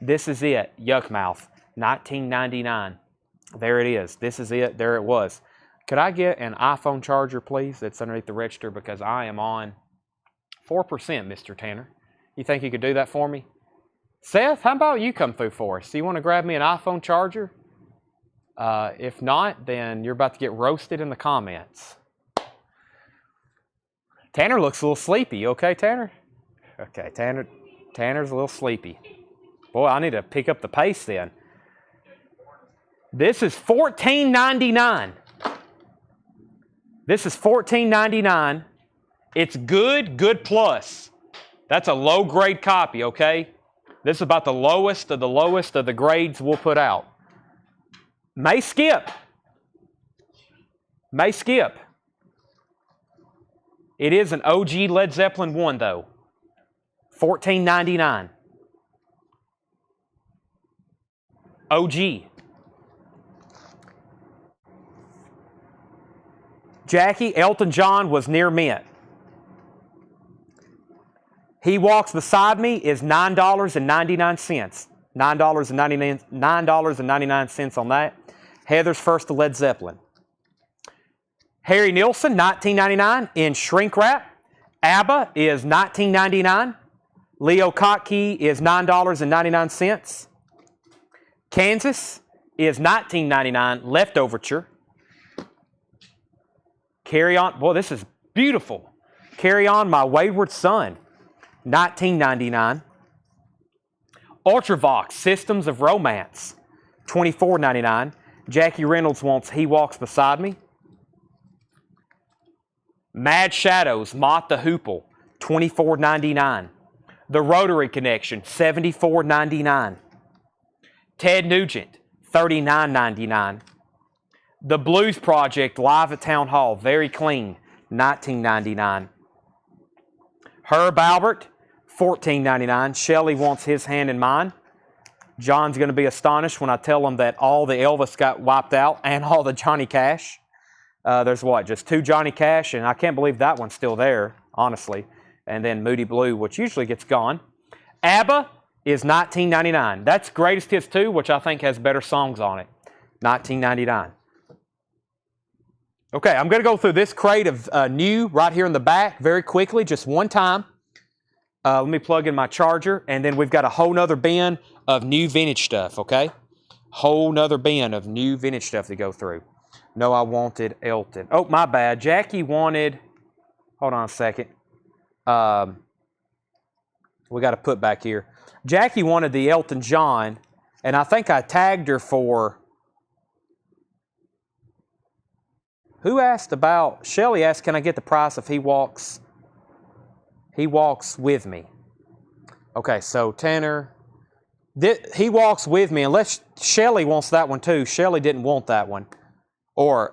[SPEAKER 1] This is it, Yuck Mouth, $19.99. There it is. This is it. There it was. Could I get an iPhone charger, please, that's underneath the register, because I am on 4%, Mr. Tanner. You think you could do that for me? Seth, how about you come through for us? Do you want to grab me an iPhone charger? If not, then you're about to get roasted in the comments. Tanner looks a little sleepy. You okay, Tanner? Okay, Tanner's a little sleepy. Boy, I need to pick up the pace then. This is $14.99. This is $14.99. It's good plus. That's a low-grade copy, okay? This is about the lowest of the grades we'll put out. May skip. May skip. It is an OG Led Zeppelin 1, though. $14.99. OG. Jackie, Elton John was near mint. He Walks Beside Me is $9.99. $9.99 on that. Heather's First to Led Zeppelin. Harry Nilsson, $19.99 in shrink wrap. ABBA is $19.99. Leo Kottke is $9.99. Kansas is $19.99 Leftoverture. Carry On, boy, this is beautiful. Carry On, My Wayward Son, $19.99. Ultravox, Systems of Romance, $24.99. Jackie Reynolds wants He Walks Beside Me. Mad Shadows, Mott the Hoople, $24.99. The Rotary Connection, $74.99. Ted Nugent, $39.99. The Blues Project, live at Town Hall, very clean, $19.99. Herb Albert, $14.99. Shelley wants His Hand in Mine. John's going to be astonished when I tell him that all the Elvis got wiped out and all the Johnny Cash. There's what, just 2 Johnny Cash, and I can't believe that one's still there, honestly. And then Moody Blue, which usually gets gone. ABBA is $19.99. That's Greatest Hits 2, which I think has better songs on it. $19.99. Okay, I'm going to go through this crate of new right here in the back very quickly, just one time. Let me plug in my charger, and then we've got a whole nother bin of new vintage stuff, okay? Whole nother bin of new vintage stuff to go through. No, I wanted Elton. Oh, my bad. Jackie wanted, hold on a second. We got to put back here. Jackie wanted the Elton John, and I think I tagged her for, who asked about, Shelley asked, can I get the price if He Walks With Me? Okay, so Tanner, He Walks With Me, unless Shelley wants that one too. Shelley didn't want that one. Or,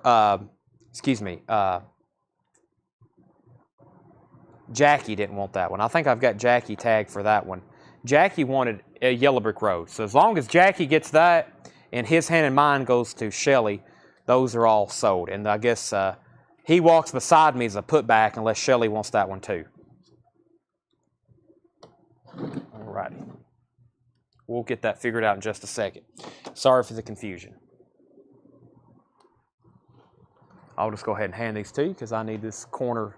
[SPEAKER 1] Jackie didn't want that one. I think I've got Jackie tagged for that one. Jackie wanted a Yellow Brick Road. So as long as Jackie gets that and His Hand in Mine goes to Shelley, those are all sold. And I guess He Walks Beside Me is a putback unless Shelley wants that one too. All righty. We'll get that figured out in just a second. Sorry for the confusion. I'll just go ahead and hand these to you because I need this corner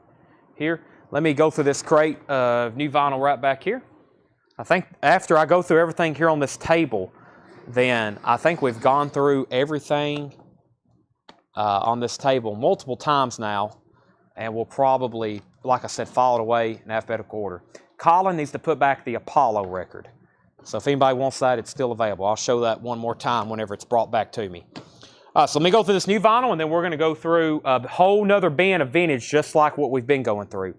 [SPEAKER 1] here. Let me go through this crate of new vinyl right back here. I think after I go through everything here on this table, then I think we've gone through everything on this table multiple times now, and we'll probably, like I said, file it away in alphabetical order. Colin needs to put back the Apollo record. So if anybody wants that, it's still available. I'll show that one more time whenever it's brought back to me. So let me go through this new vinyl, and then we're going to go through a whole nother bin of vintage, just like what we've been going through.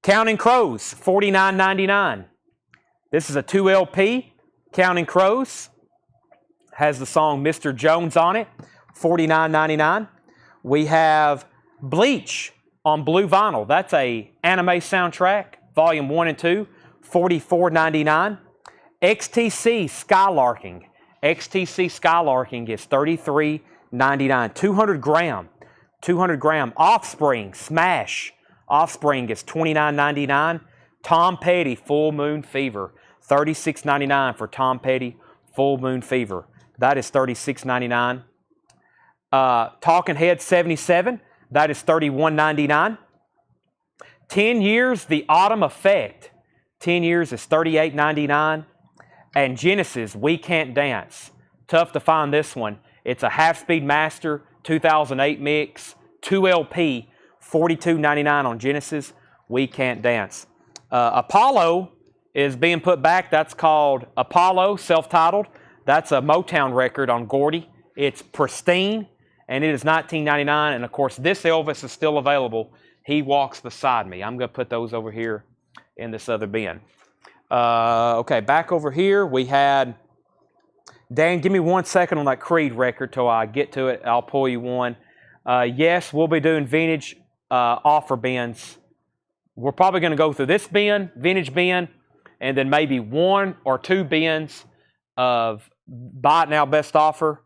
[SPEAKER 1] Counting Crows, $49.99. This is a 2 LP. Counting Crows has the song Mr. Jones on it, $49.99. We have Bleach on blue vinyl. That's a anime soundtrack, volume 1 and 2, $44.99. XTC Skylarking. XTC Skylarking is $33.99. 200 gram. 200 gram. Offspring Smash. Offspring is $29.99. Tom Petty Full Moon Fever. $36.99 for Tom Petty Full Moon Fever. That is $36.99. Talking Head 77. That is $31.99. 10 Years The Autumn Effect. 10 Years is $38.99. And Genesis, We Can't Dance. Tough to find this one. It's a half-speed master, 2008 mix, 2 LP, $42.99 on Genesis, We Can't Dance. Apollo is being put back. That's called Apollo, self-titled. That's a Motown record on Gordy. It's pristine, and it is $19.99. And, of course, this Elvis is still available. He walks beside me. I'm going to put those over here in this other bin. Okay, back over here, we had... Dan, give me 1 second on that Creed record till I get to it. I'll pull you one. Yes, we'll be doing vintage offer bins. We're probably going to go through this bin, vintage bin, and then maybe 1 or 2 bins of buy it now best offer,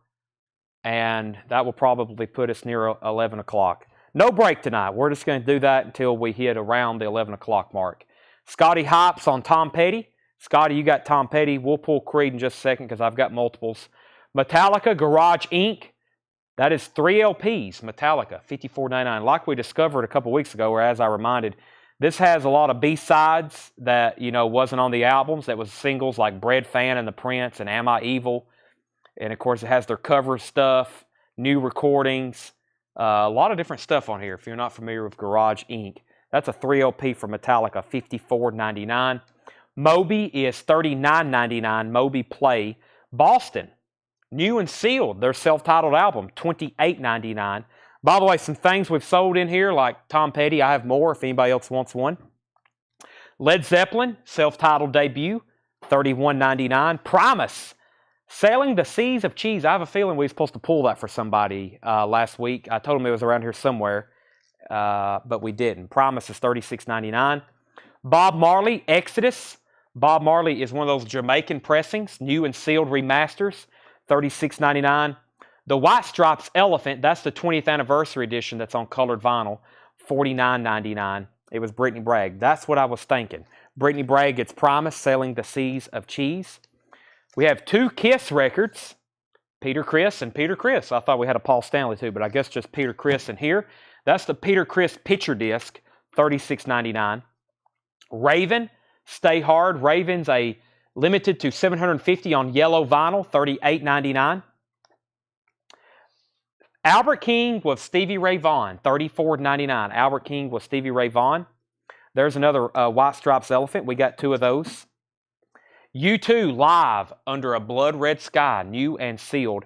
[SPEAKER 1] and that will probably put us near 11 o'clock. No break tonight. We're just going to do that until we hit around the 11 o'clock mark. Scotty Hops on Tom Petty. Scotty, you got Tom Petty. We'll pull Creed in just a second because I've got multiples. Metallica, Garage Inc. That is 3 LPs, Metallica, $54.99. Like we discovered a couple weeks ago, or as I reminded, this has a lot of B-sides that, wasn't on the albums. That was singles like Bread Fan and The Prince and Am I Evil? And, of course, it has their cover stuff, new recordings, a lot of different stuff on here if you're not familiar with Garage Inc. That's a 3 LP for Metallica, $54.99. Moby is $39.99, Moby Play. Boston, new and sealed, their self-titled album, $28.99. By the way, some things we've sold in here, like Tom Petty, I have more if anybody else wants one. Led Zeppelin, self-titled debut, $31.99. Primus, Sailing the Seas of Cheese. I have a feeling we were supposed to pull that for somebody last week. I told them it was around here somewhere, but we didn't. Primus is $36.99. Bob Marley, Exodus. Bob Marley is one of those Jamaican pressings, new and sealed remasters, $36.99. The White Stripes Elephant, that's the 20th anniversary edition that's on colored vinyl, $49.99. It was Brittany Bragg. That's what I was thinking. Brittany Bragg gets Primus, Sailing the Seas of Cheese. We have 2 Kiss records, Peter Criss and Peter Criss. I thought we had a Paul Stanley too, but I guess just Peter Criss in here. That's the Peter Criss picture disc, $36.99. Raven, Stay Hard. Raven's a limited to 750 on yellow vinyl, $38.99. Albert King with Stevie Ray Vaughan, $34.99. Albert King with Stevie Ray Vaughan. There's another White Stripes Elephant. We got 2 of those. U2 live Under a Blood Red Sky, new and sealed,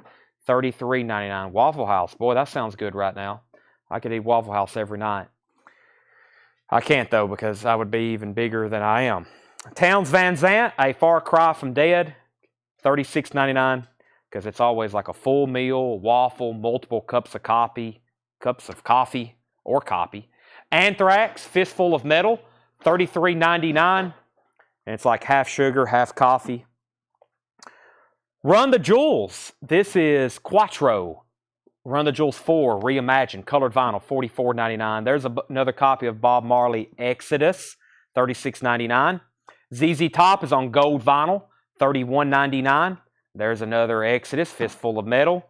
[SPEAKER 1] $33.99. Waffle House. Boy, that sounds good right now. I could eat Waffle House every night. I can't, though, because I would be even bigger than I am. Towns Van Zandt, A Far Cry from Dead, $36.99, because it's always like a full meal, waffle, multiple cups of coffee. Anthrax, Fistful of Metal, $33.99, and it's like half sugar, half coffee. Run the Jewels, this is Quattro. Run the Jewels 4, reimagined, colored vinyl, $44.99. There's another copy of Bob Marley, Exodus, $36.99. ZZ Top is on gold vinyl, $31.99. There's another Exodus, Fistful of Metal.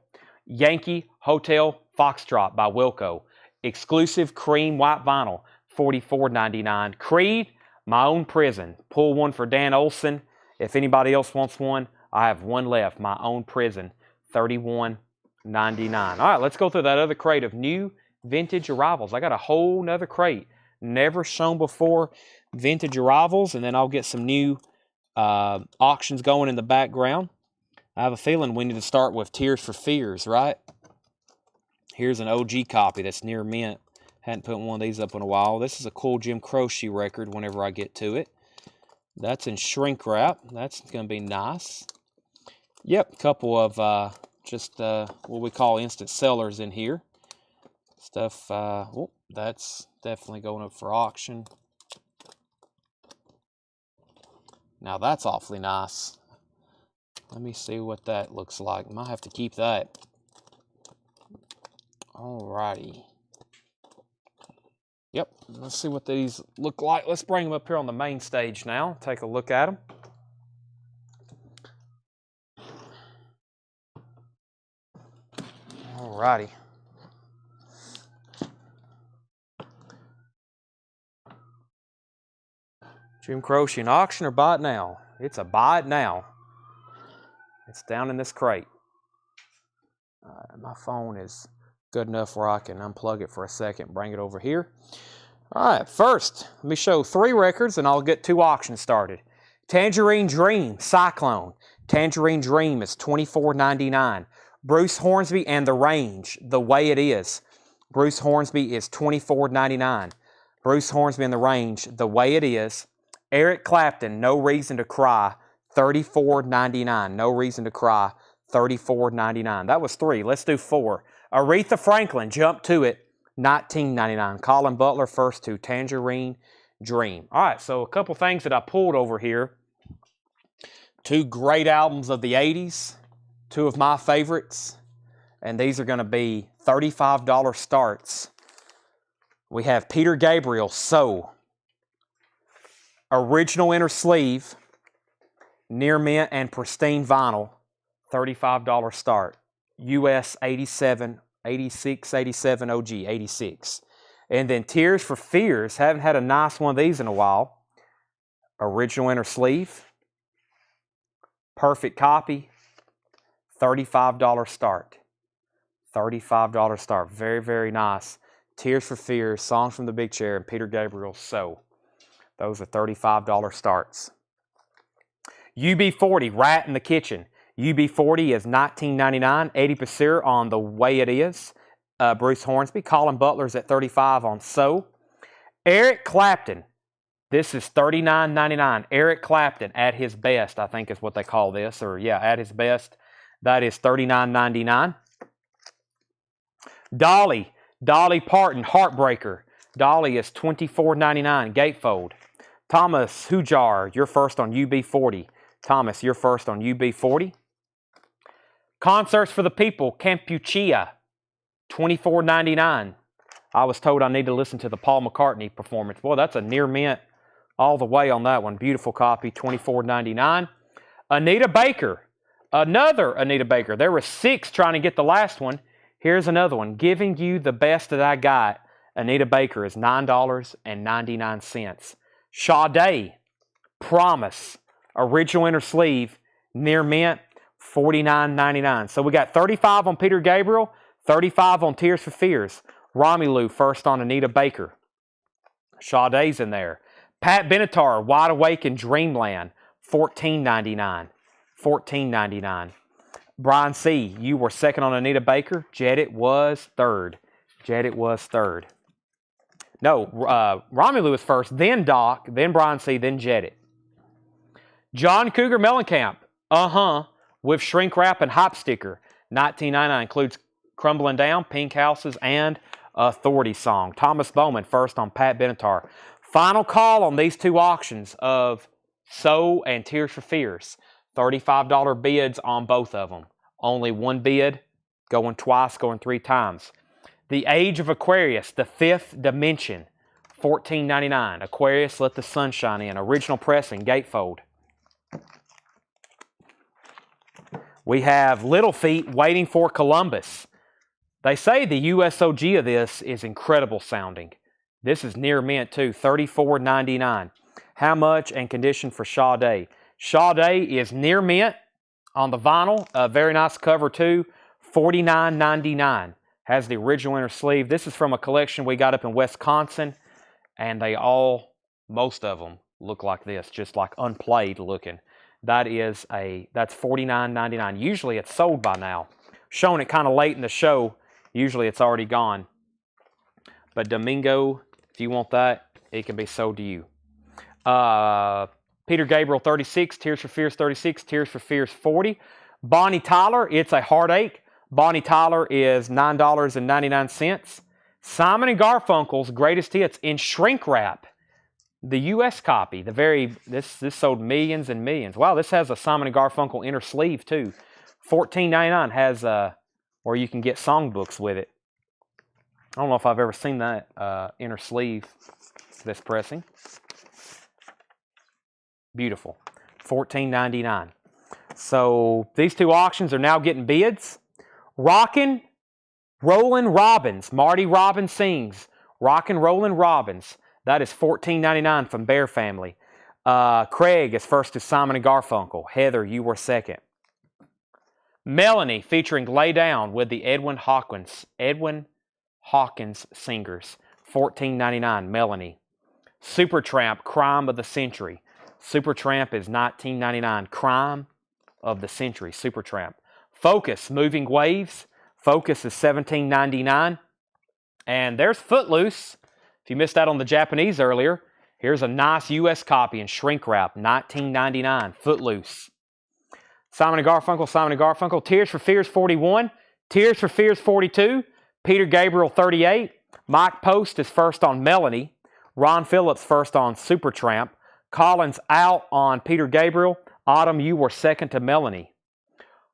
[SPEAKER 1] Yankee Hotel Foxtrot by Wilco, exclusive cream white vinyl, $44.99. Creed, My Own Prison. Pull one for Dan Olson. If anybody else wants one, I have one left, My Own Prison, $31.99. All right, let's go through that other crate of new vintage arrivals. I got a whole nother crate, never shown before, vintage arrivals, and then I'll get some new auctions going in the background. I have a feeling we need to start with Tears for Fears, right? Here's an OG copy that's near mint. Hadn't put one of these up in a while. This is a cool Jim Croce record whenever I get to it. That's in shrink wrap. That's going to be nice. Yep, a couple of just what we call instant sellers in here. Stuff, that's definitely going up for auction. Now that's awfully nice. Let me see what that looks like. Might have to keep that. Alrighty. Yep, let's see what these look like. Let's bring them up here on the main stage now. Take a look at them. Alrighty. Jim Croce, an auction or buy it now? It's a buy it now. It's down in this crate. My phone is good enough where I can unplug it for a second, bring it over here. All right, first, let me show 3 records and I'll get 2 auctions started. Tangerine Dream, Cyclone. Tangerine Dream is $24.99. Bruce Hornsby and The Range, The Way It Is. Bruce Hornsby is $24.99. Bruce Hornsby and The Range, The Way It Is. Eric Clapton, No Reason to Cry, $34.99. No Reason to Cry, $34.99. That was 3. Let's do 4. Aretha Franklin, Jump to It, $19.99. Colin Butler, first 2, Tangerine Dream. All right, so a couple things that I pulled over here. 2 great albums of the 80s, 2 of my favorites, and these are going to be $35 starts. We have Peter Gabriel, So. Original inner sleeve, near mint and pristine vinyl, $35 start. US 87, 86, 87 OG, 86. And then Tears for Fears, haven't had a nice one of these in a while. Original inner sleeve, perfect copy, $35 start. $35 start. Very, very nice. Tears for Fears, Songs from the Big Chair, and Peter Gabriel, So. Those are $35 starts. UB40, Rat in the Kitchen. UB40 is $19.99. Eddie Passir on The Way It Is. Bruce Hornsby. Colin Butler's at $35 on So. Eric Clapton. This is $39.99. Eric Clapton at his best, I think is what they call this. Or yeah, at his best. That is $39.99. Dolly Parton, Heartbreaker. Dolly is $24.99. Gatefold. Thomas Hujar, you're first on UB40. Thomas, you're first on UB40. Concerts for the People, Campuchia, $24.99. I was told I need to listen to the Paul McCartney performance. Boy, that's a near mint all the way on that one. Beautiful copy, $24.99. Anita Baker, another Anita Baker. There were 6 trying to get the last one. Here's another one. Giving You the Best That I Got. Anita Baker is $9.99. Sade, Promise, original inner sleeve, near mint, $49.99. So we got 35 on Peter Gabriel, 35 on Tears for Fears. Romelu first on Anita Baker. Sade's in there. Pat Benatar, Wide Awake in Dreamland, $14.99. $14.99. Brian C., you were second on Anita Baker. Jedit was third. Jedit was third. No, Romelu was first, then Doc, then Brian C., then Jedit. John Cougar Mellencamp, with shrink wrap and hop sticker. $19.99 includes Crumbling Down, Pink Houses, and Authority Song. Thomas Bowman first on Pat Benatar. Final call on these 2 auctions of So and Tears for Fears. $35 bids on both of them. Only one bid, going twice, going 3 times. The Age of Aquarius, The Fifth Dimension, $14.99. Aquarius, Let the Sun Shine In. Original pressing, gatefold. We have Little Feat, Waiting for Columbus. They say the USOG of this is incredible sounding. This is near mint too, $34.99. How much and condition for Sade? Sade is near mint on the vinyl. A very nice cover too, $49.99. Has the original inner sleeve. This is from a collection we got up in Wisconsin, and they all, most of them, look like this, just like unplayed looking. That's $49.99. Usually it's sold by now. Showing it kind of late in the show, usually it's already gone. But Domingo, if you want that, it can be sold to you. Peter Gabriel, 36. Tears for Fears, 36. Tears for Fears, 40. Bonnie Tyler, It's a Heartache. Bonnie Tyler is $9.99. Simon & Garfunkel's Greatest Hits in shrink wrap. The U.S. copy, this sold millions and millions. Wow, this has a Simon & Garfunkel inner sleeve too. $14.99 has where you can get songbooks with it. I don't know if I've ever seen that inner sleeve, this pressing. Beautiful. $14.99. So these 2 auctions are now getting bids. Rockin' Rollin' Robbins. Marty Robbins sings. Rockin' Rollin' Robbins. That is $14.99 from Bear Family. Craig is first to Simon & Garfunkel. Heather, you were second. Melanie featuring Lay Down with the Edwin Hawkins singers. $14.99. Melanie. Supertramp, Crime of the Century. Supertramp is $19.99. Crime of the Century. Supertramp. Focus, Moving Waves. Focus is $17.99. And there's Footloose. If you missed out on the Japanese earlier, here's a nice U.S. copy in shrink wrap, $19.99. Footloose. Simon & Garfunkel. Tears for Fears, 41. Tears for Fears, 42. Peter Gabriel, 38. Mike Post is first on Melanie. Ron Phillips first on Supertramp. Collins out on Peter Gabriel. Autumn, you were second to Melanie.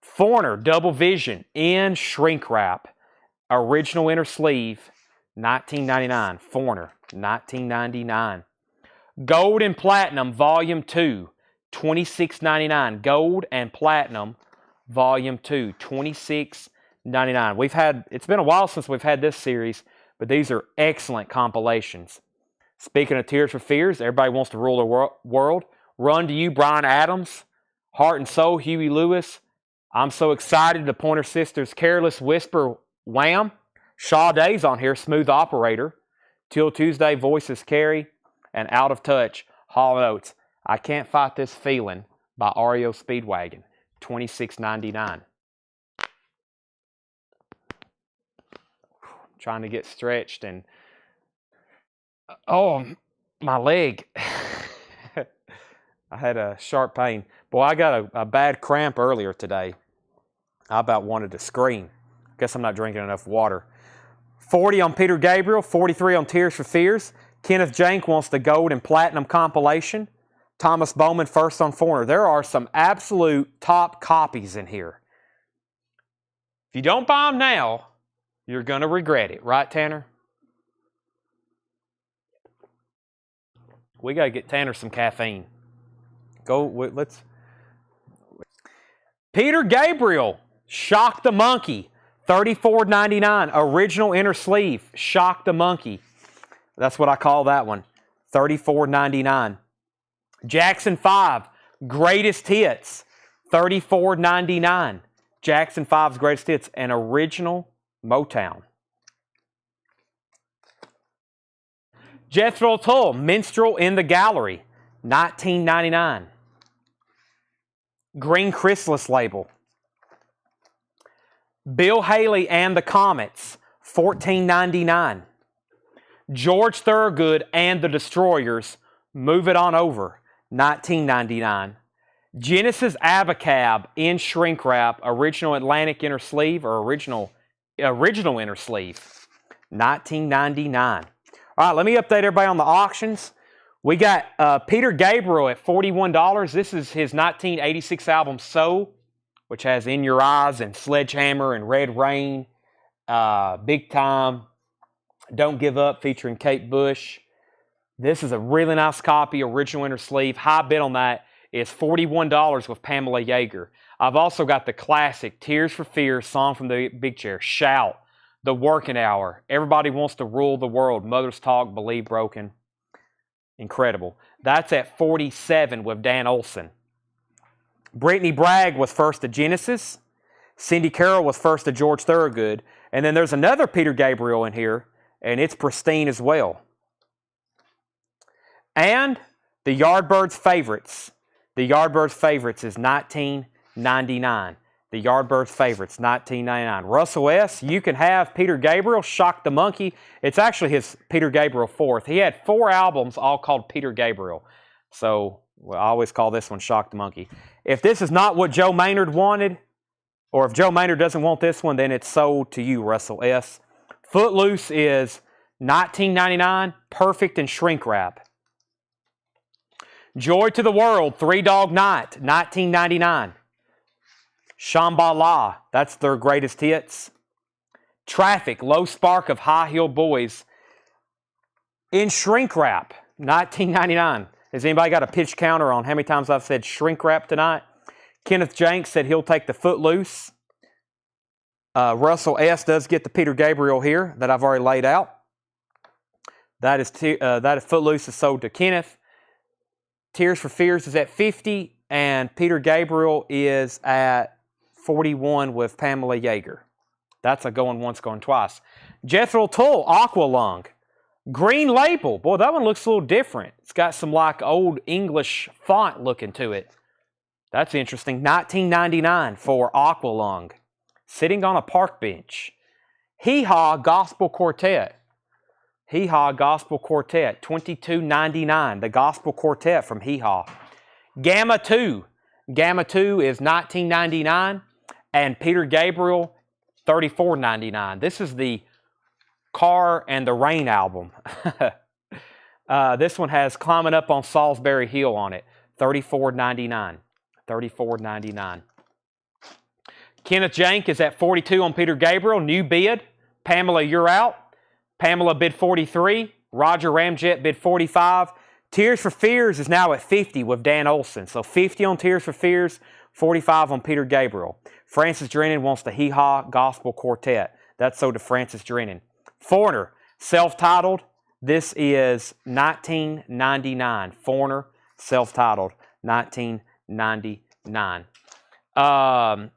[SPEAKER 1] Foreigner, Double Vision in shrink wrap. Original inner sleeve, $19.99. Foreigner, $19.99. Gold and Platinum, Volume 2, $26.99. Gold and Platinum, Volume 2, $26.99. It's been a while since we've had this series, but these are excellent compilations. Speaking of Tears for Fears, everybody wants to rule the world. Run to You, Bryan Adams. Heart and Soul, Huey Lewis. I'm So Excited, the Pointer Sisters. Careless Whisper, Wham. Sade's on here, Smooth Operator. Till Tuesday, Voices Carry. And Out of Touch, Hall & Oates. I Can't Fight This Feeling by REO Speedwagon, $26.99. Trying to get stretched and oh, my leg. I had a sharp pain. Boy, I got a bad cramp earlier today. I about wanted to scream. Guess I'm not drinking enough water. 40 on Peter Gabriel, 43 on Tears for Fears. Kenneth Jank wants the Gold and Platinum compilation. Thomas Bowman first on Foreigner. There are some absolute top copies in here. If you don't buy them now, you're going to regret it. Right, Tanner? We got to get Tanner some caffeine. Let's. Peter Gabriel, Shock the Monkey, $34.99. Original inner sleeve, Shock the Monkey. That's what I call that one, $34.99. Jackson 5, Greatest Hits, $34.99. Jackson 5's Greatest Hits, an original Motown. Jethro Tull, Minstrel in the Gallery, $19.99. Green Chrysalis label. Bill Haley and the Comets, $14.99. George Thorogood and the Destroyers, Move It On Over, $19.99. Genesis Abacab in shrink wrap, original Atlantic inner sleeve or original inner sleeve, $19.99. All right, let me update everybody on the auctions. We got Peter Gabriel at $41. This is his 1986 album, So, which has In Your Eyes and Sledgehammer and Red Rain, Big Time, Don't Give Up featuring Kate Bush. This is a really nice copy, original inner sleeve. High bid on that is $41 with Pamela Yeager. I've also got the classic Tears for Fears, Song from the Big Chair, Shout, The Working Hour, Everybody Wants to Rule the World, Mother's Talk, Believe Broken. Incredible. That's at $47 with Dan Olson. Brittany Bragg was first to Genesis. Cindy Carroll was first to George Thorogood. And then there's another Peter Gabriel in here, and it's pristine as well. And the Yardbirds Favorites. The Yardbirds Favorites is $19.99. The Yardbirds Favorites, $19.99. Russell S., you can have Peter Gabriel, Shock the Monkey. It's actually his Peter Gabriel 4th. He had 4 albums all called Peter Gabriel. So I always call this one Shock the Monkey. If this is not what Joe Maynard wanted, or if Joe Maynard doesn't want this one, then it's sold to you, Russell S. Footloose is $19.99, perfect in shrink wrap. Joy to the World, Three Dog Night, $19.99. Shambhala, that's their greatest hits. Traffic, Low Spark of High Heel Boys, in shrink wrap, $19.99. Has anybody got a pitch counter on how many times I've said shrink wrap tonight? Kenneth Janks said he'll take the Footloose. Russell S. does get the Peter Gabriel here that I've already laid out. That is Footloose is sold to Kenneth. Tears for Fears is at $50, and Peter Gabriel is at $41 with Pamela Yeager. That's a going once, going twice. Jethro Tull, Aqualung. Green label. Boy, that one looks a little different. It's got some like old English font looking to it. That's interesting. $19.99 for Aqualung. Sitting on a Park Bench. Hee Haw Gospel Quartet. Hee Haw Gospel Quartet, $22.99. The Gospel Quartet from Hee Haw. Gamma 2. Gamma 2 is $19.99. And Peter Gabriel, $34.99. This is the Car and the Rain album. This one has Climbing Up on Salisbury Hill on it. $34.99. $34.99. Kenneth Jank is at 42 on Peter Gabriel. New bid. Pamela, you're out. Pamela bid 43. Roger Ramjet bid 45. Tears for Fears is now at 50 with Dan Olson. So 50 on Tears for Fears, 45 on Peter Gabriel. Francis Drennan wants the Hee Haw Gospel Quartet. That's sold to Francis Drennan. Foreigner, self-titled. This is $19.99. Foreigner, self-titled, $19.99.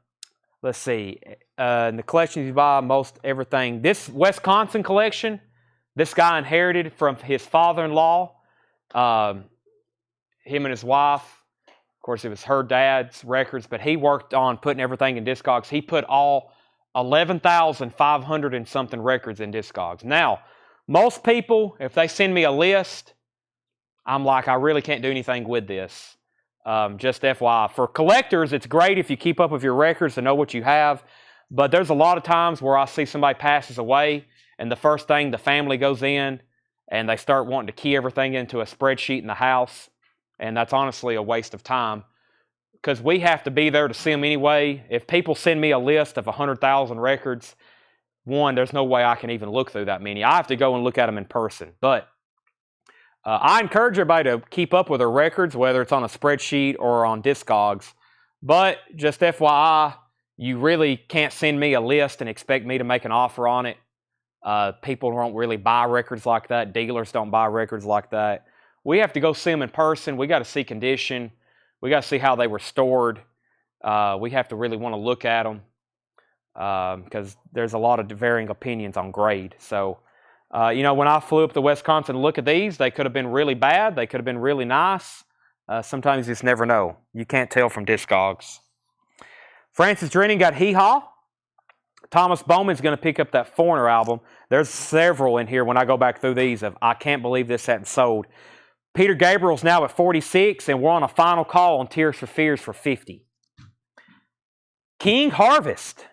[SPEAKER 1] Let's see. In the collection you buy, most everything. This Wisconsin collection, this guy inherited from his father-in-law. Him and his wife. Of course, it was her dad's records, but he worked on putting everything in Discogs. He put all 11,500 and something records in Discogs. Now, most people, if they send me a list, I'm like, I really can't do anything with this. Just FYI. For collectors, it's great if you keep up with your records to know what you have. But there's a lot of times where I see somebody passes away, and the first thing, the family goes in, and they start wanting to key everything into a spreadsheet in the house. And that's honestly a waste of time, because we have to be there to see them anyway. If people send me a list of 100,000 records, one, there's no way I can even look through that many. I have to go and look at them in person. But I encourage everybody to keep up with their records, whether it's on a spreadsheet or on Discogs. But just FYI, you really can't send me a list and expect me to make an offer on it. People don't really buy records like that. Dealers don't buy records like that. We have to go see them in person. We got to see condition. We got to see how they were stored. We have to really want to look at them because there's a lot of varying opinions on grade. So, when I flew up to Wisconsin to look at these, they could have been really bad. They could have been really nice. Sometimes you just never know. You can't tell from Discogs. Francis Drennan got Hee Haw. Thomas Bowman's going to pick up that Foreigner album. There's several in here when I go back through these of I can't believe this hadn't sold. Peter Gabriel's now at 46, and we're on a final call on Tears for Fears for 50. King Harvest.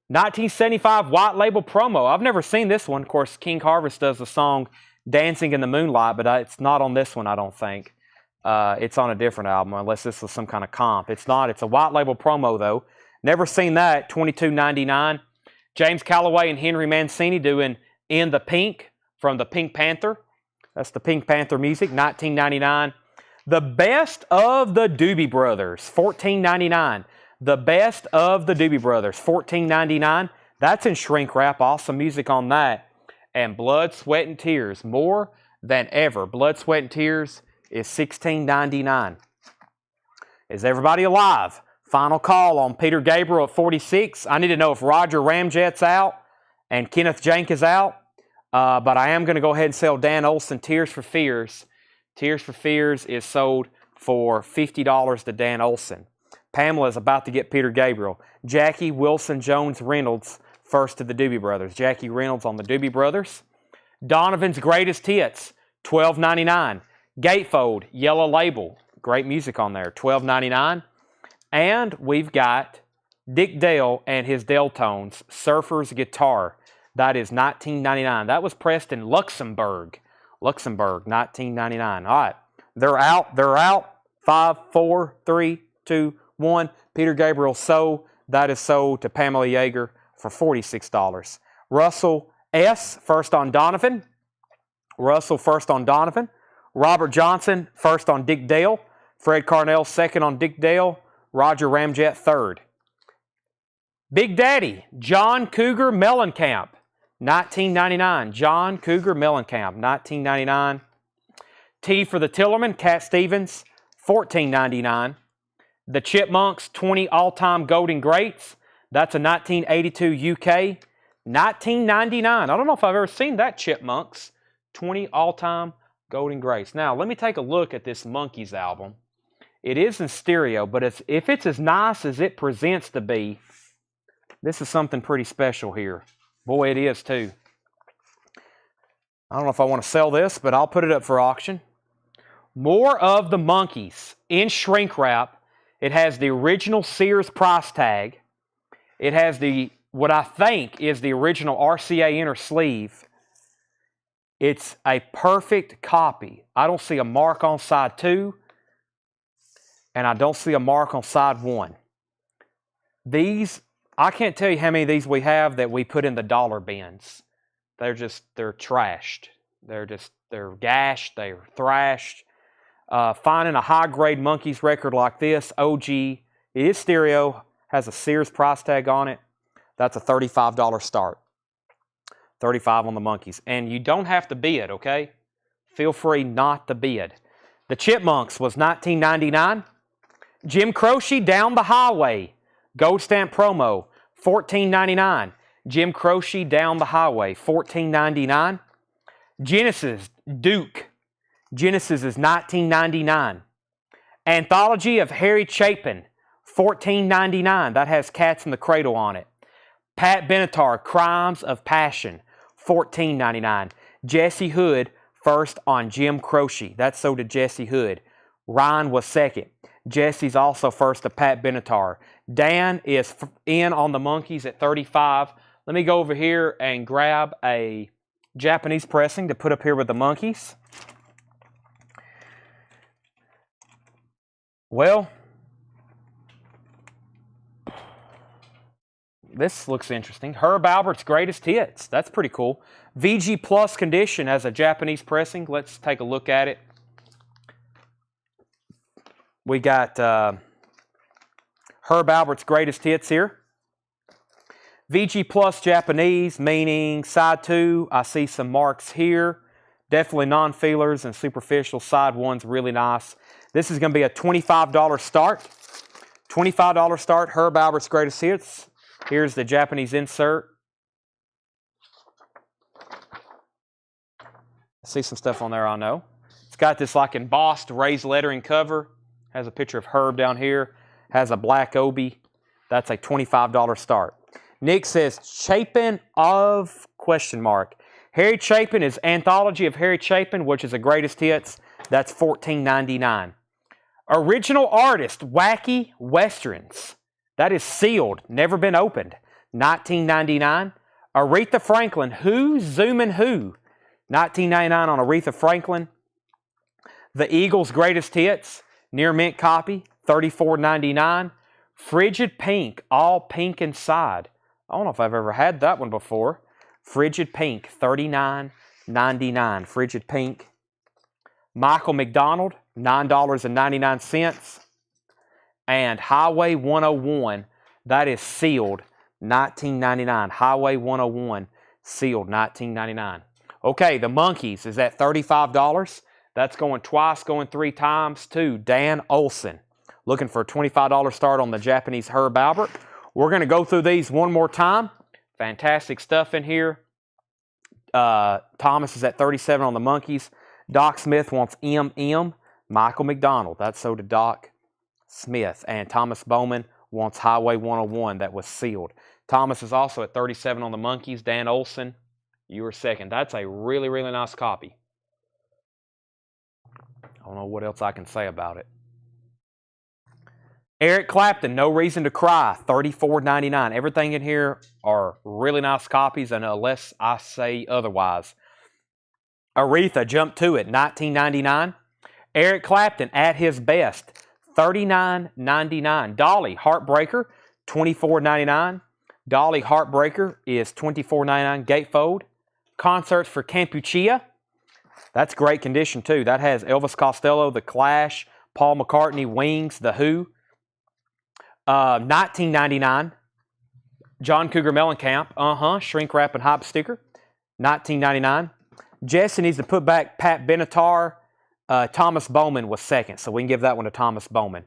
[SPEAKER 1] 1975 white label promo. I've never seen this one. Of course, King Harvest does the song Dancing in the Moonlight, but it's not on this one, I don't think. It's on a different album, unless this was some kind of comp. It's not. It's a white label promo, though. Never seen that. $22.99. James Calloway and Henry Mancini doing In the Pink from the Pink Panther. That's the Pink Panther music, $19.99. The Best of the Doobie Brothers, $14.99. The Best of the Doobie Brothers, $14.99. That's in shrink wrap. Awesome music on that. And Blood, Sweat, and Tears, more than ever. Blood, Sweat, and Tears is $16.99. Is everybody alive? Final call on Peter Gabriel at 46. I need to know if Roger Ramjet's out and Kenneth Jank is out. But I am going to go ahead and sell Dan Olson Tears for Fears. Tears for Fears is sold for $50 to Dan Olson. Pamela is about to get Peter Gabriel. Jackie Wilson Jones Reynolds first to the Doobie Brothers. Jackie Reynolds on the Doobie Brothers. Donovan's Greatest Hits, $12.99. Gatefold, Yellow Label, great music on there, $12.99. And we've got Dick Dale and his Deltones, Surfer's Guitar. That is $19.99. That was pressed in Luxembourg. Luxembourg, $19.99. All right, they're out. They're out. 5, 4, 3, 2, 1. Peter Gabriel sold. That is sold to Pamela Yeager for $46. Russell S. first on Donovan. Russell first on Donovan. Robert Johnson first on Dick Dale. Fred Carnell second on Dick Dale. Roger Ramjet third. Big Daddy, John Cougar Mellencamp, $19.99. John Cougar Mellencamp, $19.99. T for the Tillerman, Cat Stevens, $14.99. The Chipmunks, 20 all-time golden greats. That's a 1982 UK, $19.99. I don't know if I've ever seen that Chipmunks, 20 all-time golden greats. Now, let me take a look at this Monkees album. It is in stereo, but if it's as nice as it presents to be, This is something pretty special here. Boy, it is too. I don't know if I want to sell this, but I'll put it up for auction. More of the Monkeys in shrink wrap. It has the original Sears price tag. It has what I think is the original RCA inner sleeve. It's a perfect copy. I don't see a mark on side 2, and I don't see a mark on side 1. These, I can't tell you how many of these we have that we put in the dollar bins. They're trashed. They're gashed, they're thrashed. Finding a high-grade Monkeys record like this, OG, it is stereo, has a Sears price tag on it. That's a $35 start. $35 on the Monkeys. And you don't have to bid, okay? Feel free not to bid. The Chipmunks was $19.99. Jim Croce, Down the Highway, Gold Stamp promo, $14.99. Jim Croce, Down the Highway, $14.99. Genesis, Duke. Genesis is $19.99. Anthology of Harry Chapin, $14.99. That has Cats in the Cradle on it. Pat Benatar, Crimes of Passion, $14.99. Jesse Hood, first on Jim Croce. That's so did Jesse Hood. Ryan was second. Jesse's also first to Pat Benatar. Dan is in on the Monkeys at $35. Let me go over here and grab a Japanese pressing to put up here with the Monkeys. Well, this looks interesting. Herb Albert's Greatest Hits. That's pretty cool. VG Plus condition as a Japanese pressing. Let's take a look at it. We got Herb Albert's Greatest Hits here. VG Plus Japanese, meaning side 2, I see some marks here. Definitely non-feelers and superficial. Side 1's really nice. This is going to be a $25 start. $25 start, Herb Albert's Greatest Hits. Here's the Japanese insert. See some stuff on there I know. It's got this like embossed raised lettering cover. Has a picture of Herb down here. Has a black obi. That's a $25 start. Nick says, Chapin of ? Harry Chapin is Anthology of Harry Chapin, which is a Greatest Hits. That's $14.99. Original Artist, Wacky Westerns. That is sealed, never been opened. $19.99. Aretha Franklin, Who, Zoomin' Who. $19.99 on Aretha Franklin. The Eagles' Greatest Hits, near mint copy, $34.99. Frigid Pink, all pink inside. I don't know if I've ever had that one before. Frigid Pink, $39.99. Frigid Pink. Michael McDonald, $9.99. And Highway 101, that is sealed, $19.99. Highway 101, sealed, $19.99. Okay, the Monkeys is at $35. That's going twice, going 3 times to Dan Olson. Looking for a $25 start on the Japanese Herb Albert. We're going to go through these one more time. Fantastic stuff in here. Thomas is at $37 on the Monkeys. Doc Smith wants MM. Michael McDonald, that's so did Doc Smith. And Thomas Bowman wants Highway 101, that was sealed. Thomas is also at $37 on the Monkeys. Dan Olson, you were second. That's a really, really nice copy. I don't know what else I can say about it. Eric Clapton, No Reason to Cry, $34.99. Everything in here are really nice copies, and unless I say otherwise. Aretha, Jump to It, $19.99. Eric Clapton, At His Best, $39.99. Dolly, Heartbreaker, $24.99. Dolly Heartbreaker is $24.99. Gatefold. Concerts for Kampuchea. That's great condition too. That has Elvis Costello, The Clash, Paul McCartney, Wings, The Who. $19.99. John Cougar Mellencamp. Shrink wrap and hype sticker. $19.99. Jesse needs to put back Pat Benatar. Thomas Bowman was second, so we can give that one to Thomas Bowman.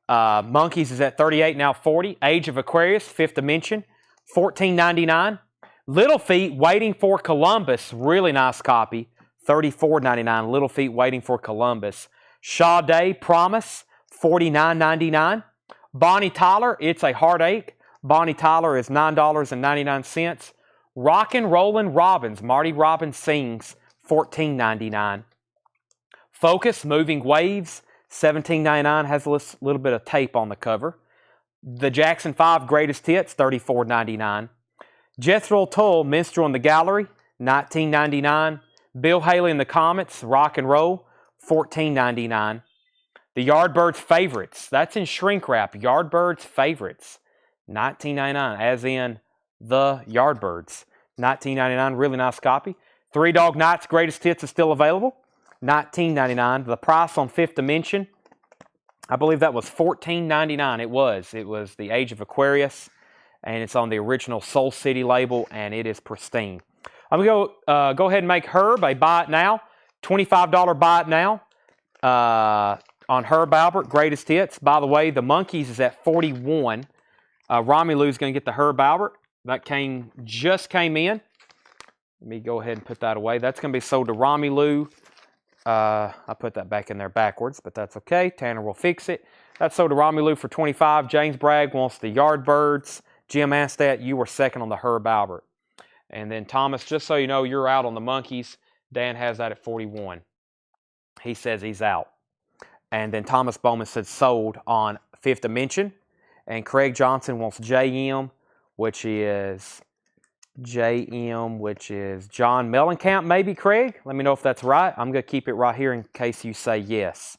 [SPEAKER 1] Monkeys is at $38, now $40. Age of Aquarius, Fifth Dimension, $14.99. Little Feat, Waiting for Columbus, really nice copy, $34.99. Little Feat, Waiting for Columbus. Sade, Promise, $49.99. Bonnie Tyler, It's a Heartache, Bonnie Tyler is $9.99. Rockin' Rollin' Robbins, Marty Robbins Sings, $14.99. Focus Moving Waves, $17.99, has a little bit of tape on the cover. The Jackson 5 Greatest Hits, $34.99. Jethro Tull, Minstrel in the Gallery, $19.99. Bill Haley and the Comets, Rock and Roll, $14.99. The Yardbirds Favorites, that's in shrink wrap. Yardbirds Favorites, $19.99, as in the Yardbirds. $19.99, really nice copy. Three Dog Night's Greatest Hits is still available, $19.99. The price on Fifth Dimension, I believe that was $14.99. It was The Age of Aquarius, and it's on the original Soul City label, and it is pristine. I'm going to go ahead and make Herb a buy it now, $25 buy it now on Herb Albert, Greatest Hits. By the way, the Monkeys is at $41. Romulu's going to get the Herb Albert. That just came in. Let me go ahead and put that away. That's going to be sold to Romulu. I put that back in there backwards, but that's okay. Tanner will fix it. That's sold to Romulu for $25. James Bragg wants the Yardbirds. Jim Anstat, you were second on the Herb Albert. And then Thomas, just so you know, you're out on the Monkeys. Dan has that at $41. He says he's out. And then Thomas Bowman said sold on Fifth Dimension. And Craig Johnson wants JM, which is John Mellencamp, maybe, Craig? Let me know if that's right. I'm going to keep it right here in case you say yes.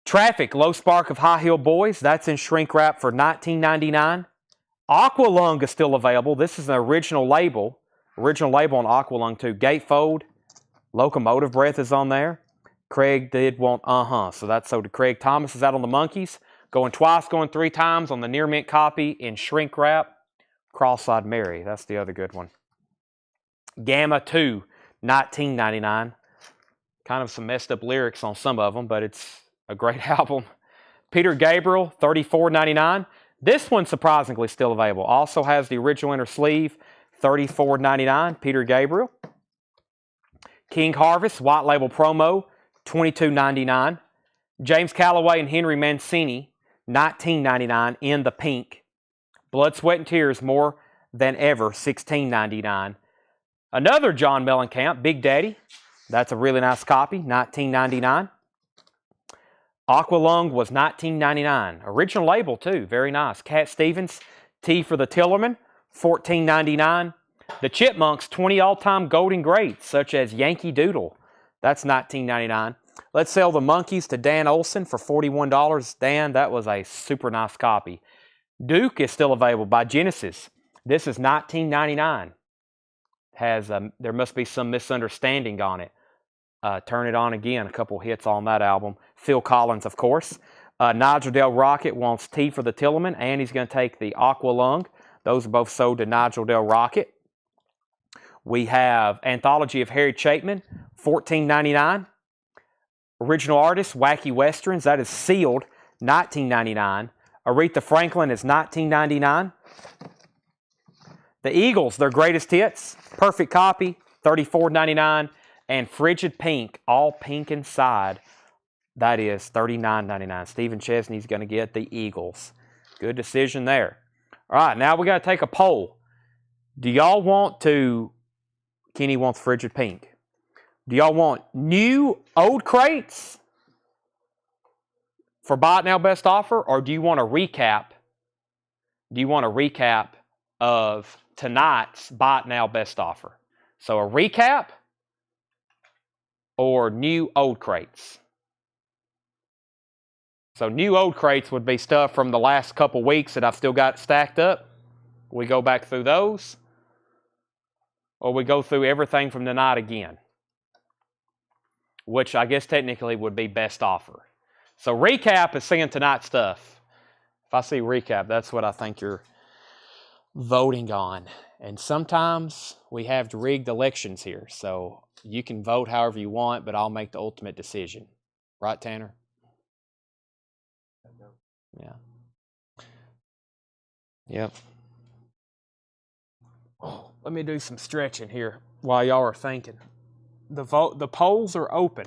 [SPEAKER 1] Traffic, Low Spark of High Heel Boys. That's in shrink wrap for $19.99. Aqualung is still available. This is an original label. Original label on Aqualung too. Gatefold. Locomotive Breath is on there. Craig did want so that's sold to Craig. Thomas is out on the Monkeys. Going twice, going three times on the near mint copy in shrink wrap. Cross-Eyed Mary, that's the other good one. Gamma 2, $19.99. Kind of some messed up lyrics on some of them, but it's a great album. Peter Gabriel, $34.99. This one surprisingly still available. Also has the original inner sleeve, $34.99. Peter Gabriel. King Harvest, white label promo, $22.99. James Calloway and Henry Mancini, $19.99 in the pink. Blood, Sweat, and Tears, More Than Ever, $16.99. Another John Mellencamp, Big Daddy. That's a really nice copy, $19.99. Aqualung was $19.99. Original label, too. Very nice. Cat Stevens, T for the Tillerman, $14.99. The Chipmunks, 20 all-time golden greats, such as Yankee Doodle. That's $19.99. Let's sell the Monkeys to Dan Olson for $41. Dan, that was a super nice copy. Duke is still available by Genesis. This is $19.99. There must be some misunderstanding on it. Turn It On Again, a couple hits on that album. Phil Collins, of course. Nigel Del Rocket wants T for the Tillerman, and he's going to take the Aqualung. Those are both sold to Nigel Del Rocket. We have Anthology of Harry Chapman, $14.99. Original Artist, Wacky Westerns, that is sealed, $19.99. Aretha Franklin is $19.99. The Eagles, their greatest hits, perfect copy, $34.99. And Frigid Pink, all pink inside, that is $39.99. Stephen Chesney's going to get the Eagles. Good decision there. All right, now we got to take a poll. Do y'all want to... Kenny wants Frigid Pink. Do y'all want new old crates for Buy It Now Best Offer, or do you want a recap? Do you want a recap of tonight's Buy It Now Best Offer? So a recap or new old crates? So new old crates would be stuff from the last couple weeks that I've still got stacked up. We go back through those, or we go through everything from tonight again, which I guess technically would be best offer. So recap is seeing tonight's stuff. If I see recap, that's what I think you're voting on. And sometimes we have rigged elections here, so you can vote however you want, but I'll make the ultimate decision. Right, Tanner? Yeah. Yep. Let me do some stretching here while y'all are thinking. The polls are open.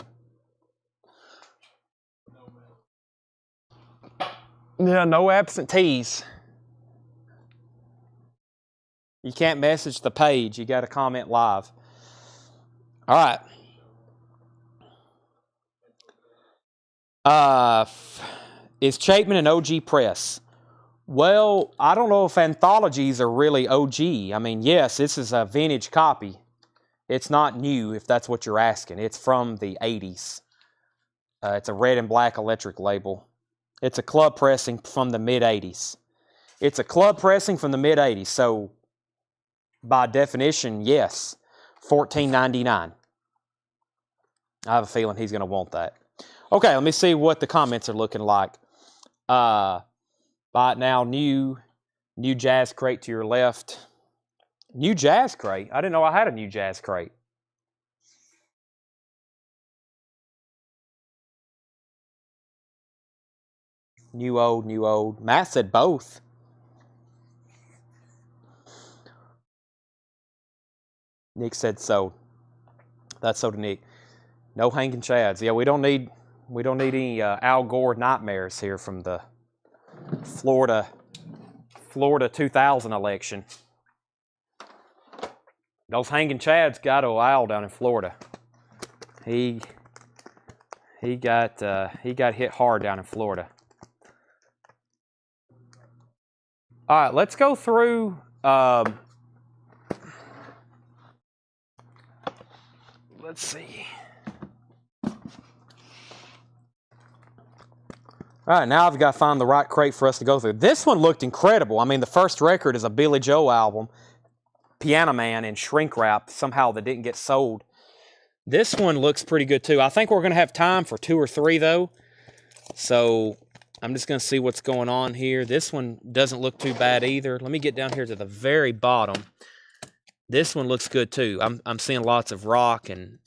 [SPEAKER 1] Yeah, no absentees. You can't message the page. You got to comment live. All right. Is Chapman an OG press? Well, I don't know if anthologies are really OG. I mean, yes, this is a vintage copy. It's not new, if that's what you're asking. It's from the 80s. It's a red and black electric label. It's a club pressing from the mid-80s. It's a club pressing from the mid-80s, so by definition, yes, $14.99. I have a feeling he's going to want that. Okay, let me see what the comments are looking like. Buy it now, new jazz crate to your left. New jazz crate? I didn't know I had a new jazz crate. New, old, new, old. Matt said both. Nick said so. That's so to Nick. No hanging chads. Yeah, we don't need any Al Gore nightmares here from the Florida 2000 election. Those hanging chads got Al down in Florida. He got hit hard down in Florida. All right, let's go through. Let's see. All right, now I've got to find the right crate for us to go through. This one looked incredible. I mean, the first record is a Billy Joe album, Piano Man, in shrink wrap, somehow that didn't get sold. This one looks pretty good, too. I think we're going to have time for 2 or 3, though. So I'm just going to see what's going on here. This one doesn't look too bad either. Let me get down here to the very bottom. This one looks good, too. I'm seeing lots of rock and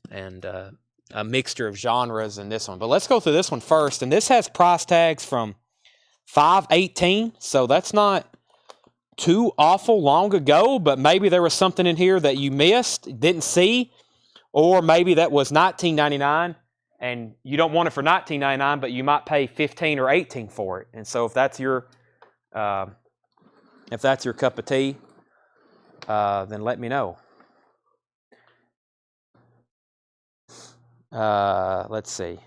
[SPEAKER 1] a mixture of genres in this one. But let's go through this one first. And this has price tags from $5.18, so that's not too awful long ago, but maybe there was something in here that you missed, didn't see, or maybe that was $19.99 and you don't want it for $19.99, but you might pay $15 or $18 for it. And so if that's your cup of tea, then let me know. Let's see.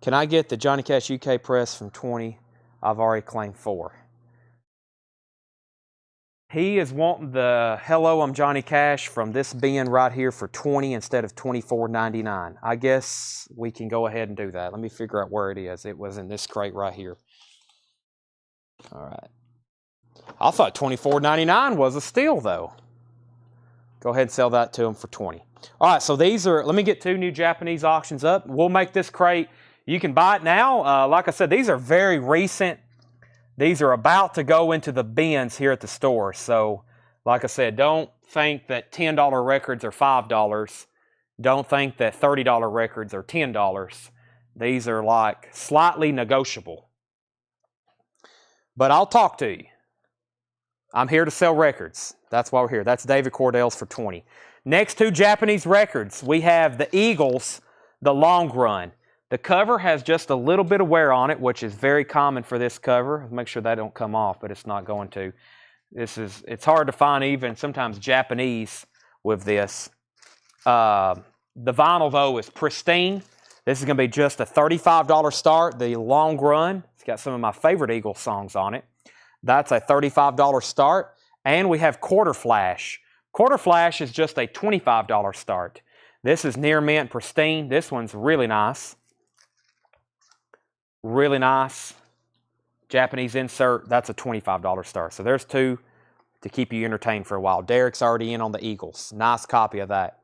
[SPEAKER 1] Can I get the Johnny Cash UK press from 20? I've already claimed 4. He is wanting the Hello, I'm Johnny Cash from this bin right here for 20 instead of $24.99. I guess we can go ahead and do that. Let me figure out where it is. It was in this crate right here. All right. I thought $24.99 was a steal, though. Go ahead and sell that to him for 20. All right, so these are, let me get 2 new Japanese auctions up. We'll make this crate. You can buy it now. Like I said, these are very recent. These are about to go into the bins here at the store. So, like I said, don't think that $10 records are $5. Don't think that $30 records are $10. These are like slightly negotiable. But I'll talk to you. I'm here to sell records. That's why we're here. That's David Cordell's for 20. Next 2 Japanese records, we have the Eagles, the Long Run. The cover has just a little bit of wear on it, which is very common for this cover. Make sure that don't come off, but it's not going to. It's hard to find even sometimes Japanese with this. The vinyl, though, is pristine. This is going to be just a $35 start. The Long Run, it's got some of my favorite Eagles songs on it. That's a $35 start. And we have Quarter Flash. Quarter Flash is just a $25 start. This is near mint pristine. This one's really nice. Really nice. Japanese insert, that's a $25 start. So there's 2 to keep you entertained for a while. Derek's already in on the Eagles. Nice copy of that.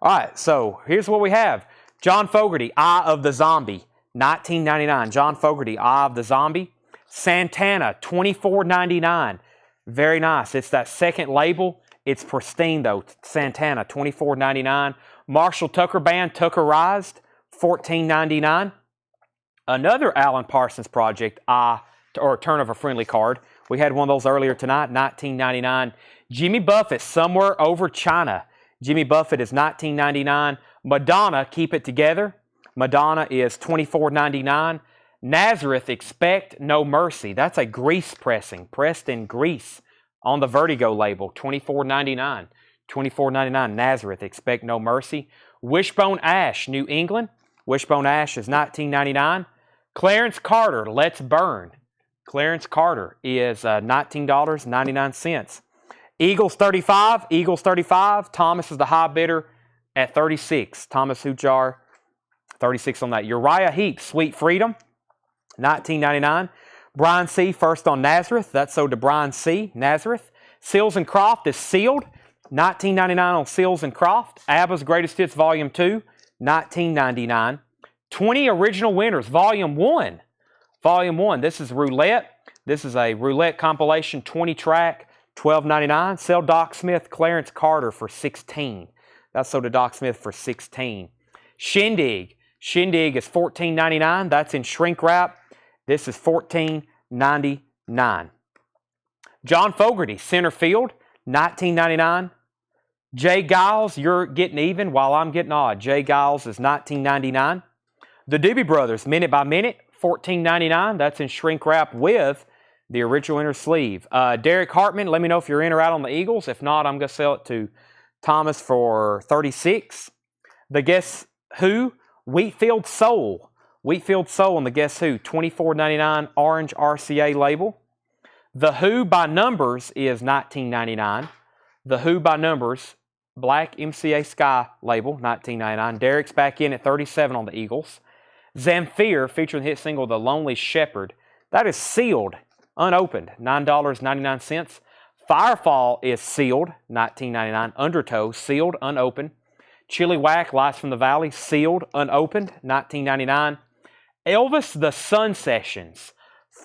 [SPEAKER 1] All right, so here's what we have. John Fogerty, Eye of the Zombie, $19.99. John Fogerty, Eye of the Zombie. Santana, $24.99. Very nice. It's that second label. It's pristine, though. Santana, $24.99. Marshall Tucker Band, Tuckerized, $14.99. Another Alan Parsons project, or Turn of a Friendly Card. We had one of those earlier tonight, $19.99. Jimmy Buffett, Somewhere Over China. Jimmy Buffett is $19.99. Madonna, Keep It Together. Madonna is $24.99. Nazareth, Expect No Mercy. That's a Grease pressing, pressed in Greece. on the Vertigo label, $24.99. $24.99. Nazareth, Expect No Mercy. Wishbone Ash, New England. Wishbone Ash is $19.99. Clarence Carter, Let's Burn. Clarence Carter is $19.99. Eagles 35. Eagles 35. Thomas is the high bidder at 36. Thomas Hujar, 36 on that. Uriah Heep, Sweet Freedom, $19.99. Brian C. first on Nazareth. That's sold to Brian C. Nazareth. Seals and Croft is sealed. $19.99 on Seals and Croft. ABBA's Greatest Hits Volume 2, $19.99. 20 Original Winners, Volume 1. Volume 1. This is Roulette. This is a Roulette compilation, 20 track, $12.99. Sell Doc Smith, Clarence Carter for $16. That's sold to Doc Smith for $16. Shindig. Shindig is $14.99. That's in shrink wrap. This is $14.99. John Fogerty, Center Field, $19.99. Jay Giles, You're Getting Even While I'm Getting Odd. Jay Giles is $19.99. The Doobie Brothers, Minute by Minute, $14.99. That's in shrink wrap with the original inner sleeve. Derek Hartman, let me know if you're in or out on the Eagles. If not, I'm going to sell it to Thomas for $36. The Guess Who, Wheatfield Soul. Wheatfield Soul on the Guess Who, $24.99 orange RCA label. The Who by Numbers is $19.99. The Who by Numbers, black MCA Sky label, $19.99. Derek's back in at $37 on the Eagles. Zamfir, featuring the hit single The Lonely Shepherd, that is sealed, unopened, $9.99. Firefall is sealed, $19.99. Undertow, sealed, unopened. Chili Whack, Lights from the Valley, sealed, unopened, $19.99. Elvis, The Sun Sessions,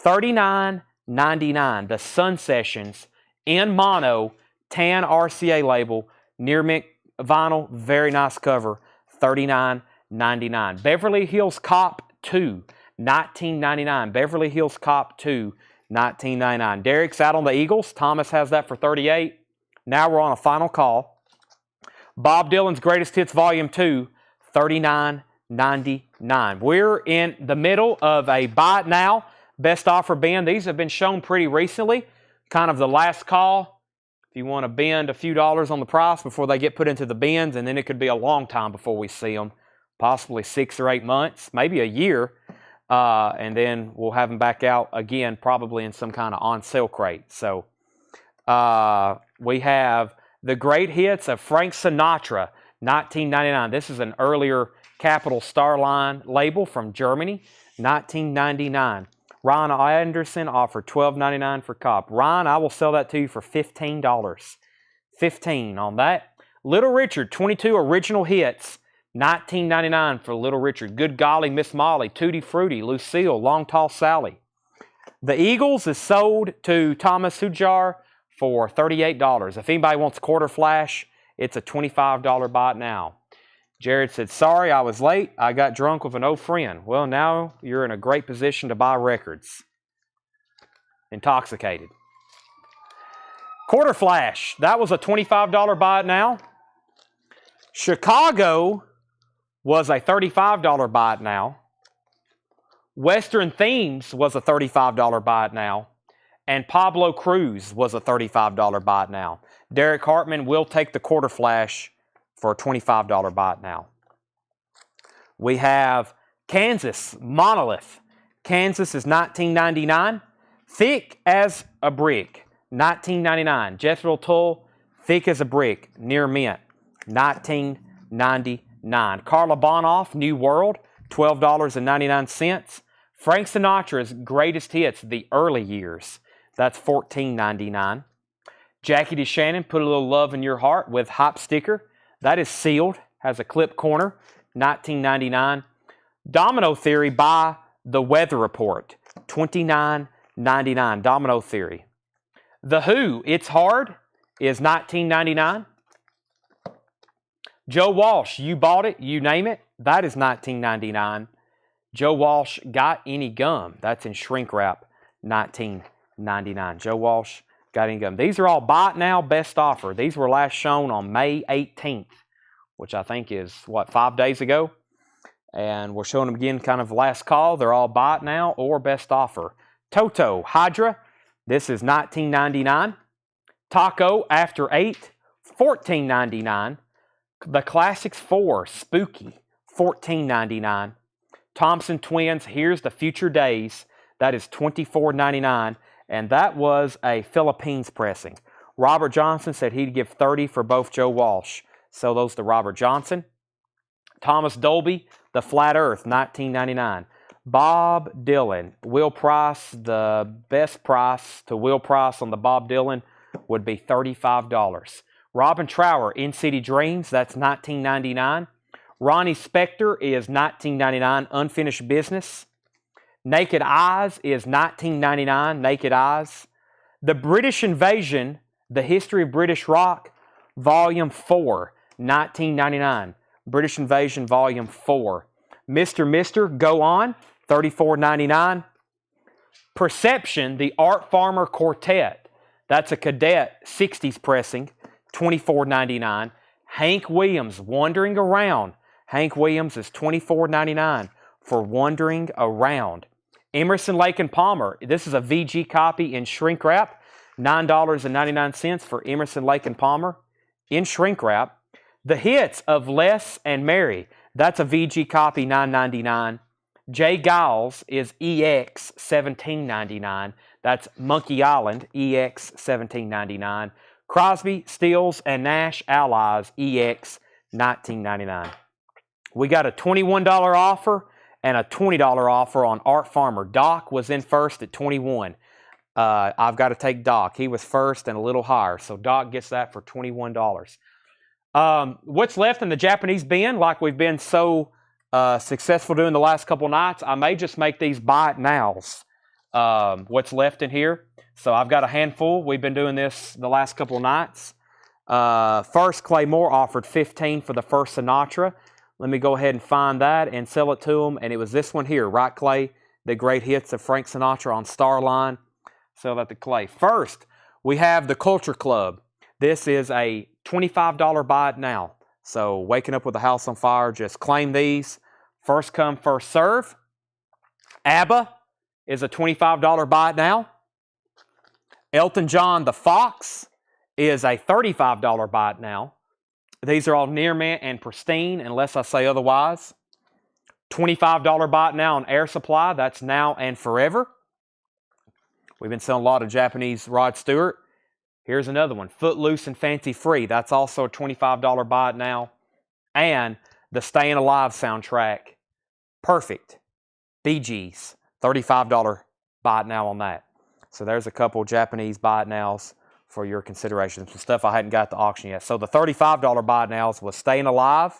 [SPEAKER 1] $39.99. The Sun Sessions in mono, tan RCA label, near mint vinyl, very nice cover, $39.99. Beverly Hills Cop 2, $19.99. Beverly Hills Cop 2, $19.99. Derek's out on the Eagles. Thomas has that for $38. Now we're on a final call. Bob Dylan's Greatest Hits Volume 2, $39.99. We're in the middle of a buy it now, best offer bin. These have been shown pretty recently, kind of the last call. If you want to bend a few dollars on the price before they get put into the bins, and then it could be a long time before we see them, possibly 6 or 8 months, maybe a year, and then we'll have them back out again, probably in some kind of on-sale crate. So we have the Great Hits of Frank Sinatra, $19.99. This is an earlier Capital Starline label from Germany, $19.99. Ryan Anderson offered $12.99 for Cop. Ryan, I will sell that to you for $15. $15 on that. Little Richard, 22 original hits, $19.99 for Little Richard. Good Golly, Miss Molly, Tutti Frutti, Lucille, Long Tall Sally. The Eagles is sold to Thomas Hujar for $38. If anybody wants a quarter flash, it's a $25 buy it now. Jared said, sorry, I was late. I got drunk with an old friend. Well, now you're in a great position to buy records. Intoxicated. Quarter flash. That was a $25 buy it now. Chicago was a $35 buy it now. Western Themes was a $35 buy it now. And Pablo Cruz was a $35 buy it now. Derek Hartman will take the quarter flash for a $25 buy it now. We have Kansas, Monolith. Kansas is $19.99. Thick as a Brick, $19.99. Jethro Tull, Thick as a Brick, near mint, $19.99. Carla Bonoff, New World, $12.99. Frank Sinatra's Greatest Hits, The Early Years, that's $14.99. Jackie DeShannon, Put a Little Love in Your Heart with Hop Sticker. That is sealed, has a clip corner, $19.99. Domino Theory by The Weather Report, $29.99. Domino Theory. The Who, It's Hard, is $19.99. Joe Walsh, You Bought It, You Name It, that is $19.99. Joe Walsh, Got Any Gum, that's in shrink wrap, $19.99. Joe Walsh, Got Any Gum. These are all buy it now, best offer. These were last shown on May 18th, which I think is, 5 days ago? And we're showing them again, kind of last call. They're all buy it now or best offer. Toto, Hydra, this is $19.99. Taco After 8, $14.99. The Classics 4, Spooky, $14.99. Thompson Twins, Here's the Future Days, that is $24.99, and that was a Philippines pressing. Robert Johnson said he'd give $30 for both Joe Walsh. So those to Robert Johnson. Thomas Dolby, The Flat Earth, $19.99. Bob Dylan, Will Price, the best price to Will Price on the Bob Dylan would be $35. Robin Trower, In City Dreams, that's $19.99. Ronnie Spector is $19.99, Unfinished Business. Naked Eyes is $19.99, Naked Eyes. The British Invasion, The History of British Rock, Volume 4, $19.99. British Invasion, Volume 4. Mr. Go On, $34.99. Perception, The Art Farmer Quartet, that's a Cadet 60s pressing, $24.99. Hank Williams, Wandering Around. Hank Williams is $24.99 for Wandering Around. Emerson, Lake and Palmer. This is a VG copy in shrink wrap. $9.99 for Emerson, Lake and Palmer in shrink wrap. The Hits of Les and Mary. That's a VG copy, $9.99. Jay Giles is EX, $17.99. That's Monkey Island, EX, $17.99. Crosby, Stills, and Nash Allies, EX, $19.99. We got a $21 offer and a $20 offer on Art Farmer. Doc was in first at $21. I've got to take Doc. He was first and a little higher, so Doc gets that for $21. What's left in the Japanese bin, like we've been so successful doing the last couple nights, I may just make these buy it nows. What's left in here. So I've got a handful. We've been doing this the last couple of nights. First, Clay Moore offered $15 for the first Sinatra. Let me go ahead and find that and sell it to him. And it was this one here, right, Clay? The Great Hits of Frank Sinatra on Starline. Sell that to Clay. First, we have the Culture Club. This is a $25 buy it now. So Waking Up with a House on Fire, just claim these. First come, first serve. ABBA is a $25 buy it now. Elton John, The Fox, is a $35 buy it now. These are all near mint and pristine, unless I say otherwise. $25 buy it now on Air Supply. That's now and forever. We've been selling a lot of Japanese Rod Stewart. Here's another one, Footloose and Fancy Free. That's also a $25 buy it now. And the Staying Alive soundtrack, Perfect, Bee Gees, $35 buy it now on that. So there's a couple Japanese buy it nows for your consideration. Some stuff I hadn't got at the auction yet. So the $35 buy it nows was Staying Alive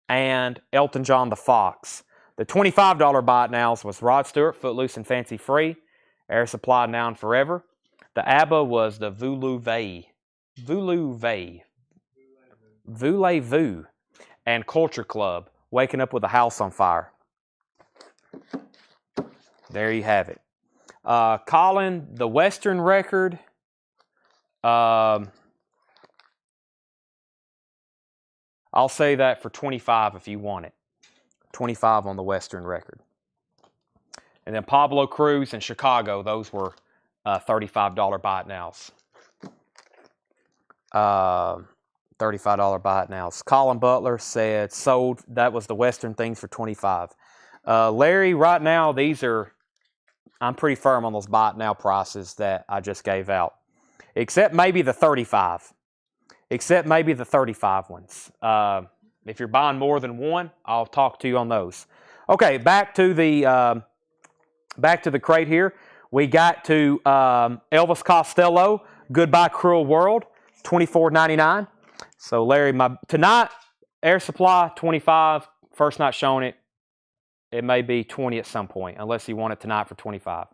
[SPEAKER 1] and Elton John, The Fox. The $25 buy it nows was Rod Stewart, Footloose and Fancy Free, Air Supply, Now and Forever. The ABBA was the Voulez-Vous. Voulez-Vous. And Culture Club, Waking Up with a House on Fire. There you have it. Colin, the Western record. I'll say that for $25 if you want it. $25 on the Western record. And then Pablo Cruz and Chicago, those were $35 buy it nows. $35 buy it nows. Colin Butler said sold. That was the Western things for $25. Larry, right now, these are, I'm pretty firm on those buy it now prices that I just gave out. Except maybe the 35. Except maybe the 35 ones. If you're buying more than one, I'll talk to you on those. Okay, back to the crate here. We got to Elvis Costello, Goodbye Cruel World, $24.99. So Larry, tonight, Air Supply, $25. First night showing it. It may be $20 at some point, unless you want it tonight for $25.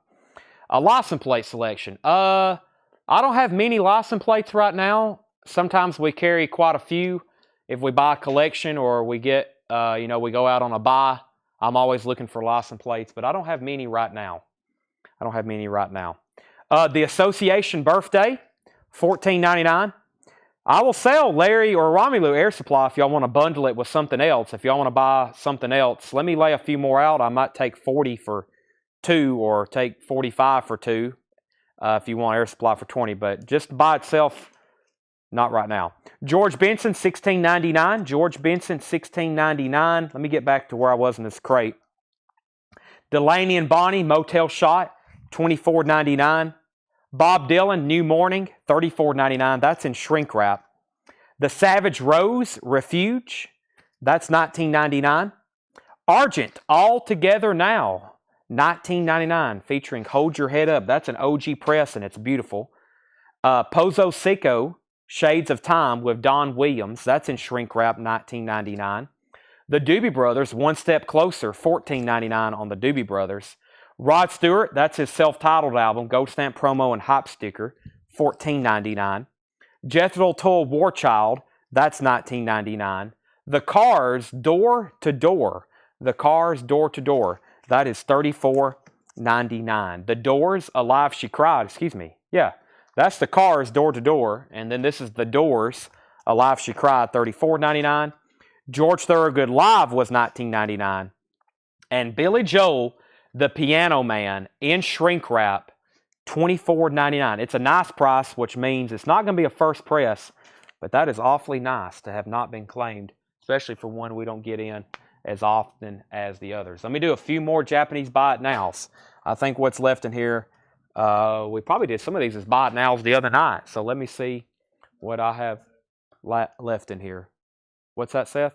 [SPEAKER 1] A license plate selection. I don't have many license plates right now. Sometimes we carry quite a few. If we buy a collection or we get, we go out on a buy, I'm always looking for license plates, but I don't have many right now. The Association Birthday, $14.99. I will sell Larry or Romelu Air Supply if y'all want to bundle it with something else. If y'all want to buy something else, let me lay a few more out. I might take 40 for 2 or take 45 for 2. if you want air supply for 20, but just by itself, not right now. George Benson, $16.99. George Benson, $16.99. Let me get back to where I was in this crate. Delaney and Bonnie, Motel Shot, $24.99. Bob Dylan, New Morning, $34.99. That's in shrink wrap. The Savage Rose, Refuge, that's $19.99. Argent, All Together Now, $19.99, featuring Hold Your Head Up. That's an OG press, and it's beautiful. Pozo Seco, Shades of Time with Don Williams. That's in shrink wrap, $19.99. The Doobie Brothers, One Step Closer, $14.99 on the Doobie Brothers. Rod Stewart, that's his self-titled album, Gold Stamp Promo and Hype Sticker, $14.99. Jethro Tull, War Child, that's $19.99. The Cars, Door to Door. The Cars, Door to Door. That is $34.99. The Doors, Alive She Cried. Excuse me. Yeah, that's the Cars, Door to Door. And then this is the Doors, Alive She Cried, $34.99. George Thorogood Live was $19.99. And Billy Joel, the Piano Man, in shrink wrap, $24.99. It's a nice price, which means it's not going to be a first press, but that is awfully nice to have not been claimed, especially for one we don't get in as often as the others. Let me do a few more Japanese buy it nows. I think what's left in here, we probably did some of these as buy it nows the other night. So let me see what I have left in here. What's that, Seth?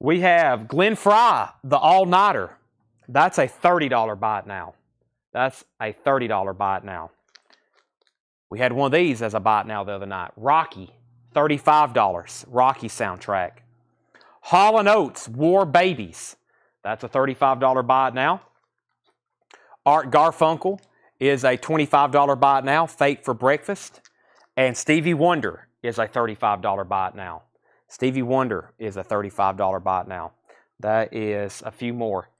[SPEAKER 1] We have Glenn Fry, the All-Nighter. That's a $30 buy it now. That's a $30 buy it now. We had one of these as a buy it now the other night. Rocky, $35. Rocky soundtrack. Hall & Oates, War Babies. That's a $35 buy it now. Art Garfunkel is a $25 buy it now. Fate for Breakfast. And Stevie Wonder is a $35 buy it now. Stevie Wonder is a $35 buy it now. That is a few more.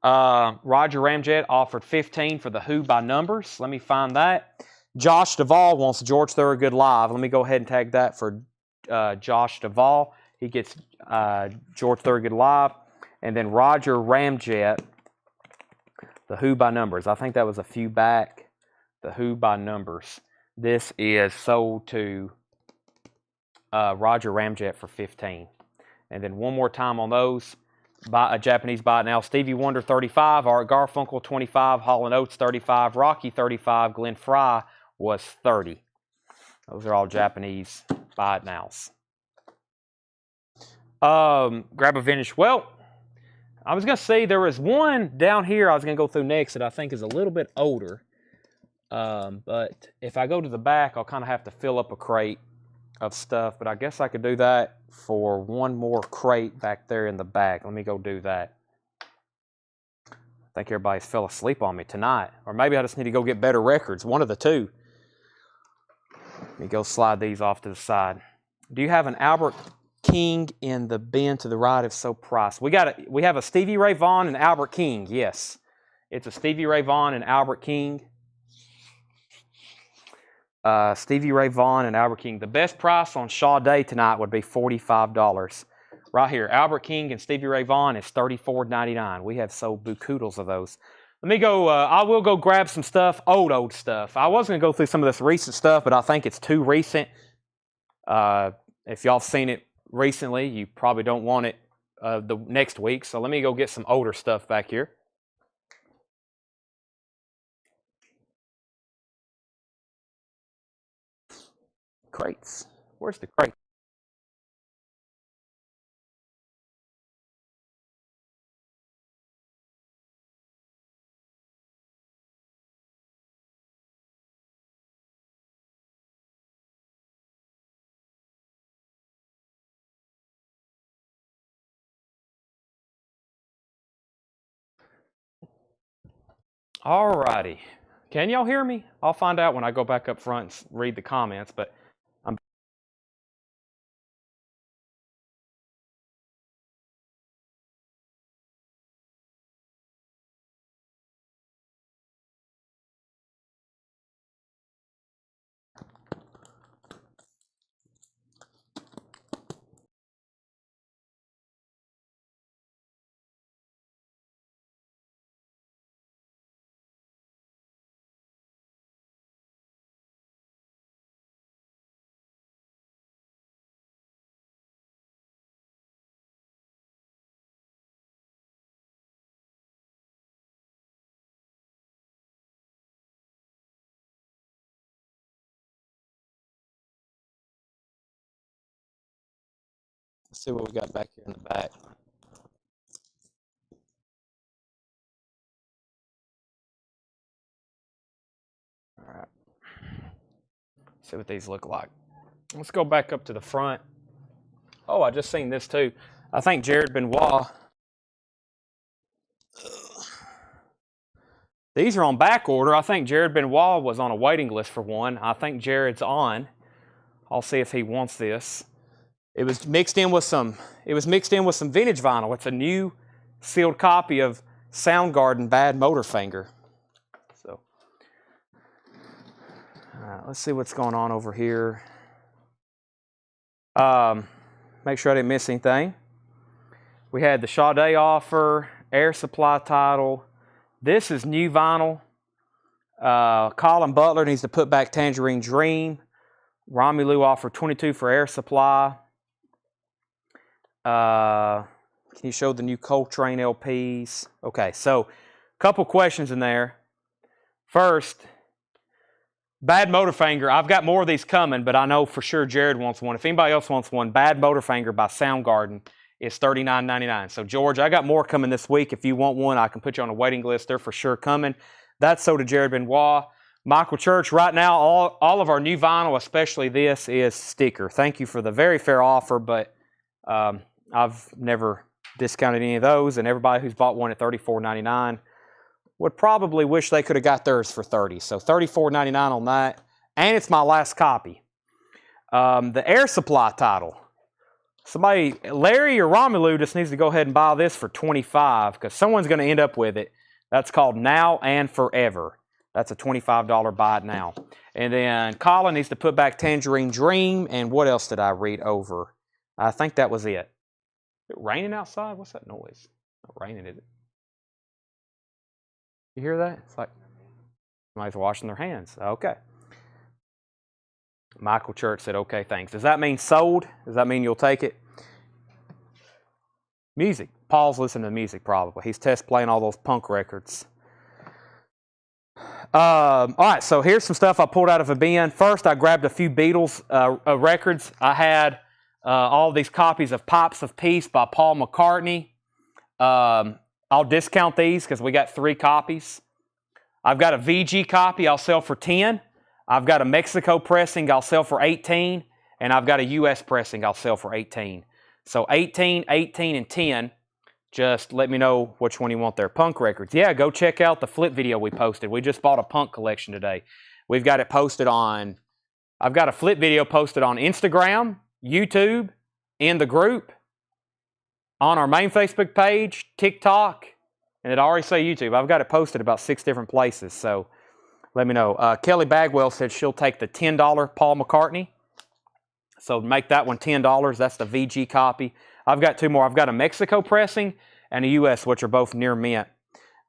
[SPEAKER 1] Roger Ramjet offered $15 for the Who by Numbers. Let me find that. Josh Duvall wants George Thorogood Live. Let me go ahead and tag that for Josh Duvall. He gets George Thorogood Live. And then Roger Ramjet, the Who by Numbers. I think that was a few back. The Who by Numbers. This is sold to Roger Ramjet for $15. And then one more time on those. A Japanese buy it now. Stevie Wonder, $35. Art Garfunkel, $25. Hall & Oates, $35. Rocky, $35. Glenn Fry was $30. Those are all Japanese buy it nows. Grab a vintage. Well, I was going to say there was one down here I was going to go through next that I think is a little bit older. But if I go to the back, I'll kind of have to fill up a crate of stuff. But I guess I could do that for one more crate back there in the back. Let me go do that. I think everybody's fell asleep on me tonight. Or maybe I just need to go get better records. One of the two. Let me go slide these off to the side. Do you have an Albert King in the bin to the right? If so, price. We have a Stevie Ray Vaughan and Albert King. Yes. It's a Stevie Ray Vaughan and Albert King. Stevie Ray Vaughan and Albert King. The best price on Sade tonight would be $45. Right here, Albert King and Stevie Ray Vaughan is $34.99. We have sold bucoodles of those. Let me go, I will go grab some stuff, old stuff. I was going to go through some of this recent stuff, but I think it's too recent. If y'all have seen it recently, you probably don't want it the next week. So let me go get some older stuff back here. Crates. Where's the crate? Alrighty. Can y'all hear me? I'll find out when I go back up front and read the comments, but Let's see what we got back here in the back. All right. See what these look like. Let's go back up to the front. Oh, I just seen this too. I think Jared Benoit. These are on back order. I think Jared Benoit was on a waiting list for one. I think Jared's on. I'll see if he wants this. It was mixed in with some vintage vinyl. It's a new sealed copy of Soundgarden Bad Motorfinger. So let's see what's going on over here. Make sure I didn't miss anything. We had the Sade offer, Air Supply title. This is new vinyl. Colin Butler needs to put back Tangerine Dream. Romelu offered 22 for Air Supply. Can you show the new Coltrane LPs? Okay, so a couple questions in there. First, Bad Motorfinger. I've got more of these coming, but I know for sure Jared wants one. If anybody else wants one, Bad Motorfinger by Soundgarden is $39.99. So, George, I got more coming this week. If you want one, I can put you on a waiting list. They're for sure coming. That's so to Jared Benoit. Michael Church, right now, all of our new vinyl, especially this, is sticker. Thank you for the very fair offer, but I've never discounted any of those, and everybody who's bought one at $34.99 would probably wish they could have got theirs for $30. So $34.99 on that, and it's my last copy. The Air Supply title. Somebody, Larry or Romelu, just needs to go ahead and buy this for $25 because someone's going to end up with it. That's called Now and Forever. That's a $25 buy it now. And then Colin needs to put back Tangerine Dream. And what else did I read over? I think that was it. Is it raining outside? What's that noise? Not raining, is it? You hear that? It's like somebody's washing their hands. Okay. Michael Church said, okay, thanks. Does that mean sold? Does that mean you'll take it? Music. Paul's listening to music probably. He's test playing all those punk records. All right, so here's some stuff I pulled out of a bin. First, I grabbed a few Beatles records. I had all these copies of Pipes of Peace by Paul McCartney. I'll discount these because we got 3 copies. I've got a VG copy I'll sell for 10. I've got a Mexico pressing I'll sell for 18. And I've got a US pressing I'll sell for 18. So 18, 18, and 10. Just let me know which one you want there. Punk records. Yeah, go check out the flip video we posted. We just bought a punk collection today. We've got it posted on, I've got a flip video posted on Instagram, YouTube, in the group, on our main Facebook page, TikTok, and it already say YouTube. I've got it posted about 6 different places, so let me know. Kelly Bagwell said she'll take the $10 Paul McCartney. So make that one $10. That's the VG copy. I've got 2 more. I've got a Mexico pressing and a US, which are both near mint.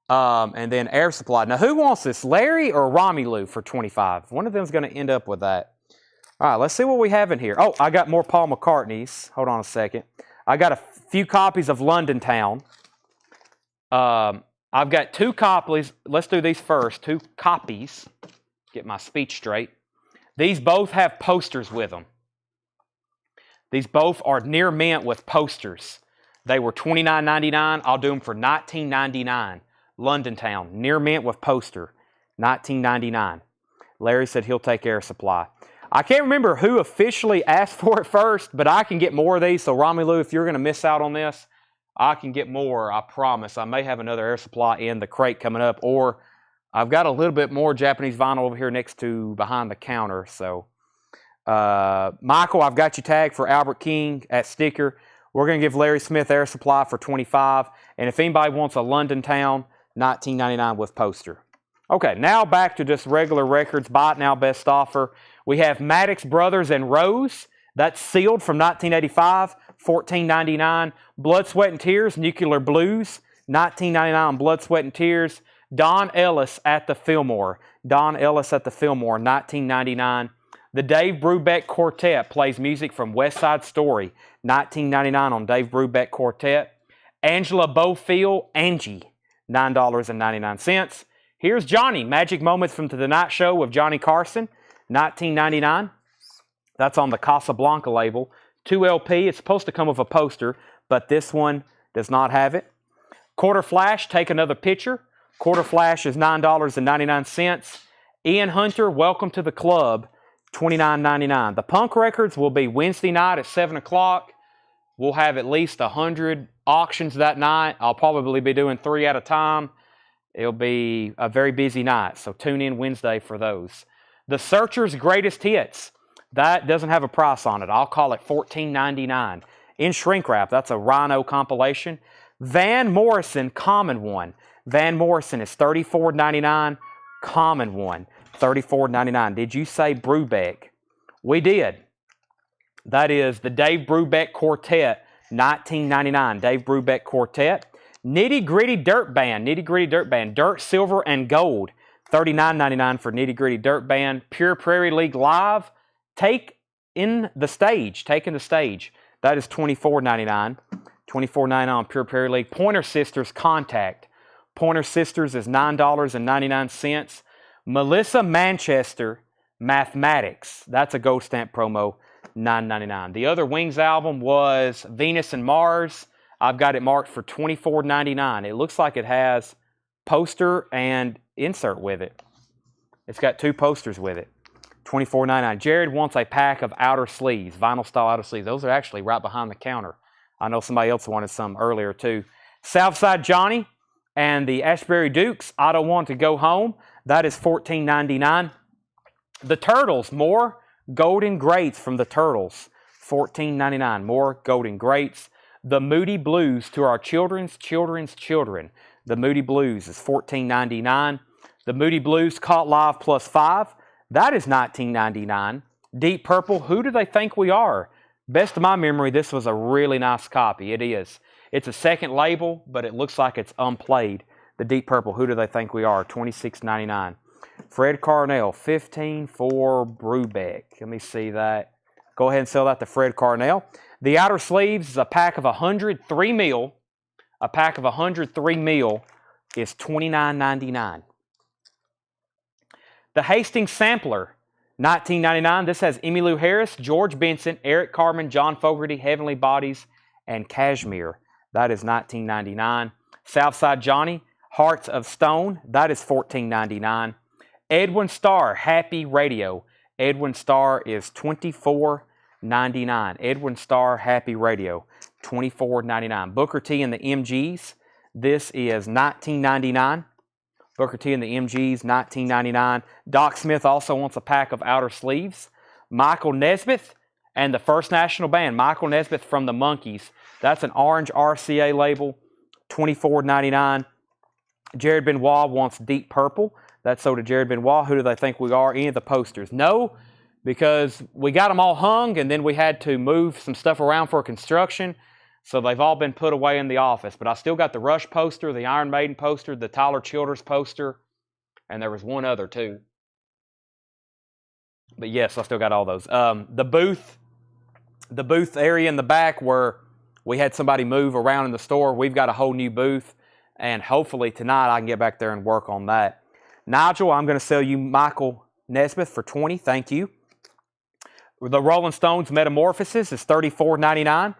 [SPEAKER 1] And then Air Supply. Now, who wants this, Larry or Romelu for $25? One of them's going to end up with that. All right, let's see what we have in here. Oh, I got more Paul McCartney's. Hold on a second. I got a few copies of London Town. I've got 2 copies. Let's do these first. 2 copies. Get my speech straight. These both have posters with them. These both are near mint with posters. They were $29.99. I'll do them for $19.99. London Town, near mint with poster, $19.99. Larry said he'll take Air Supply. I can't remember who officially asked for it first, but I can get more of these. So Romelu, if you're going to miss out on this, I can get more, I promise. I may have another Air Supply in the crate coming up, or I've got a little bit more Japanese vinyl over here next to behind the counter. So Michael, I've got you tagged for Albert King at sticker. We're going to give Larry Smith Air Supply for $25. And if anybody wants a London Town, $19.99 with poster. Okay, now back to just regular records. Buy it now, best offer. We have Maddox Brothers and Rose. That's sealed from 1985, $14.99. Blood, Sweat, and Tears, Nuclear Blues, $19.99 on Blood, Sweat, and Tears. Don Ellis at the Fillmore. Don Ellis at the Fillmore, $19.99. The Dave Brubeck Quartet plays music from West Side Story, $19.99 on Dave Brubeck Quartet. Angela Bofield, Angie, $9.99. Here's Johnny, Magic Moments from The Tonight Show with Johnny Carson, $19.99. That's on the Casablanca label, 2LP. It's supposed to come with a poster, but this one does not have it. Quarter Flash, Take Another Picture. Quarter Flash is $9.99. Ian Hunter, Welcome to the Club, $29.99. The Punk records will be Wednesday night at 7 o'clock. We'll have at least 100 auctions that night. I'll probably be doing 3 at a time. It'll be a very busy night, so tune in Wednesday for those. The Searchers' Greatest Hits. That doesn't have a price on it. I'll call it $14.99. In shrink wrap, that's a Rhino compilation. Van Morrison, Common One. Van Morrison is $34.99. Common One, $34.99. Did you say Brubeck? We did. That is the Dave Brubeck Quartet, $19.99. Dave Brubeck Quartet. Nitty Gritty Dirt Band. Nitty Gritty Dirt Band. Dirt, Silver, and Gold. $39.99 for Nitty Gritty Dirt Band. Pure Prairie League Live. Taking the Stage. That is $24.99. $24.99 on Pure Prairie League. Pointer Sisters Contact. Pointer Sisters is $9.99. Melissa Manchester Mathematics. That's a gold stamp promo, $9.99. The other Wings album was Venus and Mars. I've got it marked for $24.99. It looks like it has poster and insert with it. It's got 2 posters with it. $24.99. Jared wants a pack of outer sleeves, vinyl style outer sleeves. Those are actually right behind the counter. I know somebody else wanted some earlier too. Southside Johnny and the Ashbury Dukes, I Don't Want to Go Home. That is $14.99. The Turtles, more Golden Greats from the Turtles. $14.99. More Golden Greats. The Moody Blues, To Our Children's Children. The Moody Blues is $14.99. The Moody Blues, Caught Live Plus 5. That is $19.99. Deep Purple, Who Do They Think We Are? Best of my memory, this was a really nice copy. It is. It's a second label, but it looks like it's unplayed. The Deep Purple, Who Do They Think We Are? $26.99. Fred Carnell, $15 for Brubeck. Let me see that. Go ahead and sell that to Fred Carnell. The Outer Sleeves is a pack of 103 mil. A pack of 103 mil is $29.99. The Hastings Sampler, $19.99. This has Emmylou Harris, George Benson, Eric Carmen, John Fogerty, Heavenly Bodies, and Cashmere. That is $19.99. Southside Johnny, Hearts of Stone. That is $14.99. Edwin Starr, Happy Radio. Edwin Starr is $24.99. Edwin Starr, Happy Radio, $24.99. Booker T and the MGs. This is $19.99. Booker T and the MGs, $19.99. Doc Smith also wants a pack of outer sleeves. Michael Nesmith and the First National Band. Michael Nesmith from the Monkees. That's an orange RCA label, $24.99. Jared Benoit wants Deep Purple. That's sold to Jared Benoit. Who do they think we are? Any of the posters? No, because we got them all hung and then we had to move some stuff around for construction. So they've all been put away in the office. But I still got the Rush poster, the Iron Maiden poster, the Tyler Childers poster, and there was one other too. But yes, I still got all those. The booth area in the back where we had somebody move around in the store, we've got a whole new booth. And hopefully tonight I can get back there and work on that. Nigel, I'm going to sell you Michael Nesmith for $20. Thank you. The Rolling Stones Metamorphosis is $34.99.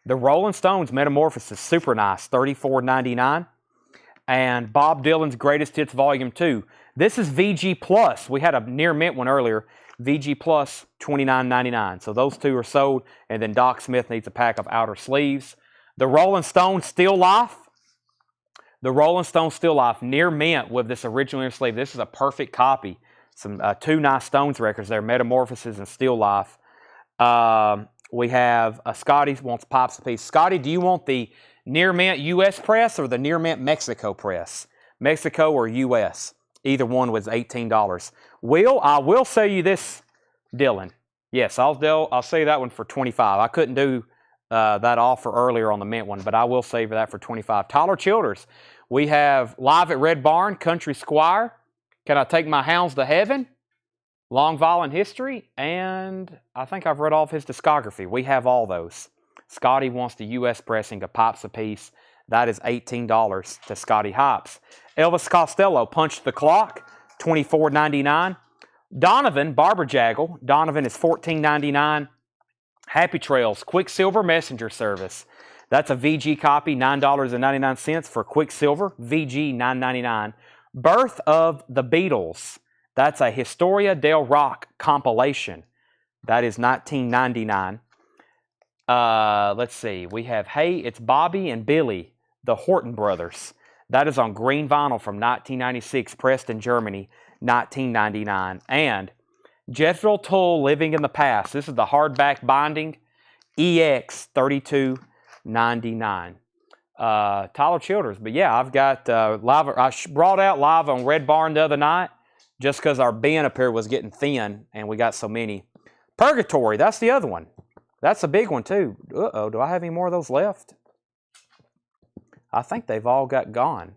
[SPEAKER 1] The Rolling Stones Metamorphosis, super nice, $34.99. And Bob Dylan's Greatest Hits Volume 2. This is VG Plus. We had a near mint one earlier. VG Plus, $29.99. So those two are sold. And then Doc Smith needs a pack of outer sleeves. The Rolling Stones Still Life. The Rolling Stones Still Life, near mint with this original inner sleeve. This is a perfect copy. Some 2 nice Stones records there, Metamorphosis and Still Life. We have Scotty wants Pops a piece. Scotty, do you want the near mint U.S. press or the near mint Mexico press? Mexico or U.S.? Either one was $18. I will sell you this, Dylan. Yes, I'll sell you that one for $25. I couldn't do that offer earlier on the mint one, but I will save that for $25. Tyler Childers. We have Live at Red Barn, Country Squire, Can I Take My Hounds to Heaven, Long Violent History, and I think I've read all of his discography. We have all those. Scotty wants the U.S. pressing of Pops a piece. That is $18 to Scotty Hops. Elvis Costello, Punch the Clock, $24.99. Donovan, Barber Jaggle. Donovan is $14.99. Happy Trails, Quicksilver Messenger Service. That's a VG copy, $9.99 for Quicksilver, VG $9.99. Birth of the Beatles. That's a Historia del Rock compilation. That is $19.99. Let's see. We have Hey, It's Bobby and Billy, the Horton Brothers. That is on green vinyl from 1996, pressed in Germany, $19.99. And Jethro Tull, Living in the Past. This is the hardback binding, EX $32.99. Tyler Childers. But yeah, I've got live. I brought out live on Red Barn the other night just because our bin up here was getting thin and we got so many. Purgatory, that's the other one. That's a big one too. Uh-oh, do I have any more of those left? I think they've all got gone.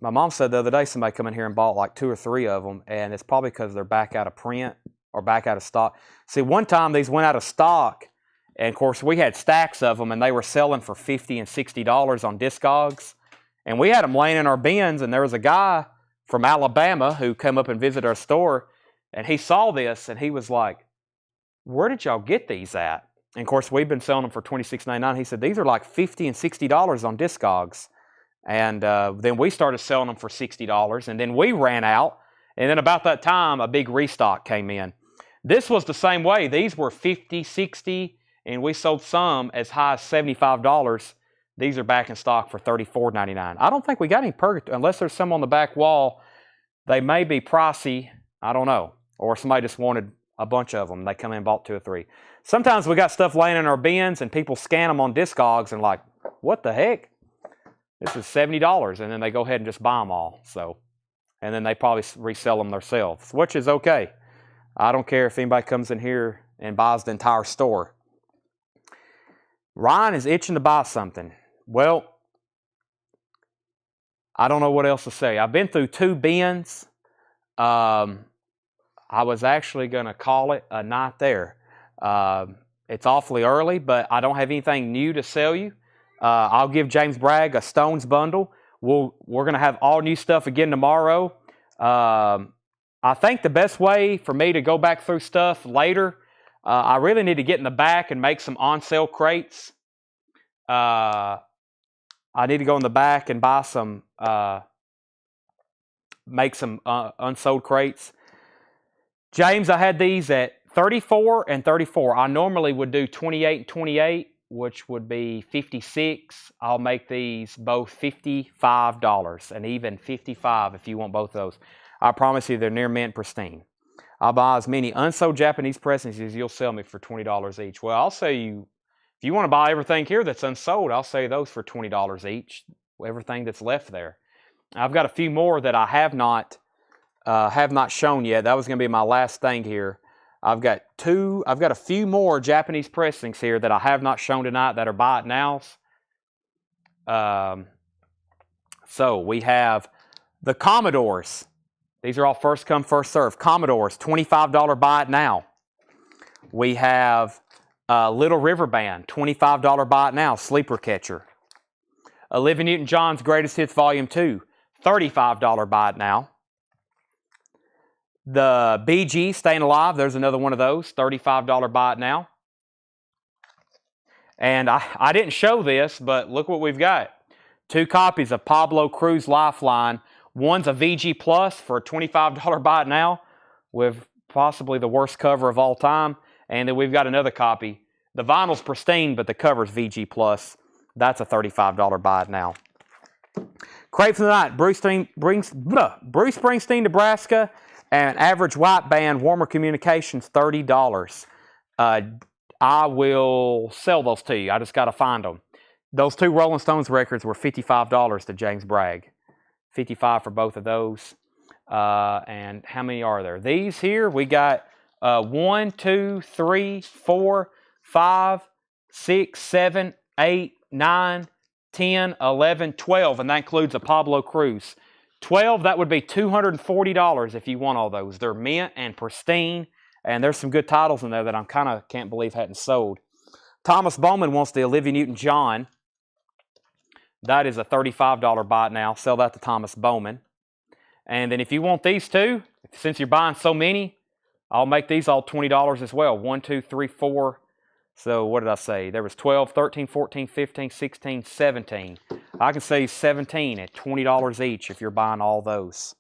[SPEAKER 1] My mom said the other day somebody come in here and bought like 2 or 3 of them, and it's probably because they're back out of print or back out of stock. See, one time these went out of stock, and of course we had stacks of them, and they were selling for $50 and $60 on Discogs. And we had them laying in our bins, and there was a guy from Alabama who came up and visited our store, and he saw this, and he was like, "Where did y'all get these at?" And of course, we've been selling them for $26.99. He said, "These are like $50 and $60 on Discogs." And then we started selling them for $60, and then we ran out. And then about that time, a big restock came in. This was the same way. These were $50, $60, and we sold some as high as $75. These are back in stock for $34.99. I don't think we got any Purgatory, unless there's some on the back wall. They may be pricey. I don't know. Or somebody just wanted a bunch of them. They come in and bought 2 or 3. Sometimes we got stuff laying in our bins, and people scan them on Discogs and like, what the heck? This is $70, and then they go ahead and just buy them all. So, and then they probably resell them themselves, which is okay. I don't care if anybody comes in here and buys the entire store. Ryan is itching to buy something. Well, I don't know what else to say. I've been through 2 bins. I was actually going to call it a night there. It's awfully early, but I don't have anything new to sell you. I'll give James Bragg a Stones bundle. We're going to have all new stuff again tomorrow. I think the best way for me to go back through stuff later, I really need to get in the back and make some on-sale crates. I need to go in the back and buy some, make some unsold crates. James, I had these at 34 and 34. I normally would do 28 and 28, which would be 56. I'll make these both $55 and even $55 if you want both of those. I promise you they're near mint pristine. I'll buy as many unsold Japanese pressings as you'll sell me for $20 each. Well, I'll sell you, if you want to buy everything here that's unsold, I'll sell you those for $20 each, everything that's left there. I've got a few more that I have not shown yet. That was going to be my last thing here. I've got a few more Japanese pressings here that I have not shown tonight that are buy it nows. So we have the Commodores. These are all first come, first serve. Commodores, $25 buy it now. We have Little River Band, $25 buy it now, sleeper catcher. Olivia Newton-John's Greatest Hits Volume 2, $35 buy it now. The BG, Staying Alive, there's another one of those, $35 buy it now. And I didn't show this, but look what we've got. 2 copies of Pablo Cruz Lifeline. One's a VG Plus for a $25 buy it now, with possibly the worst cover of all time. And then we've got another copy. The vinyl's pristine, but the cover's VG Plus. That's a $35 buy it now. Crate for the night, Bruce Springsteen, Nebraska, and Average White Band, Warmer Communications, $30. I will sell those to you. I just got to find them. Those 2 Rolling Stones records were $55 to James Bragg. $55 for both of those. And how many are there? These here, we got 1, 2, 3, 4, 5, 6, 7, 8, 9, 10, 11, 12, and that includes a Pablo Cruz. 12, that would be $240 if you want all those. They're mint and pristine, and there's some good titles in there that I kind of can't believe hadn't sold. Thomas Bowman wants the Olivia Newton-John. That is a $35 buy it now. Sell that to Thomas Bowman. And then if you want these 2, since you're buying so many, I'll make these all $20 as well. 1, 2, 3, 4. So what did I say? There was 12, 13, 14, 15, 16, 17. I can save 17 at $20 each if you're buying all those.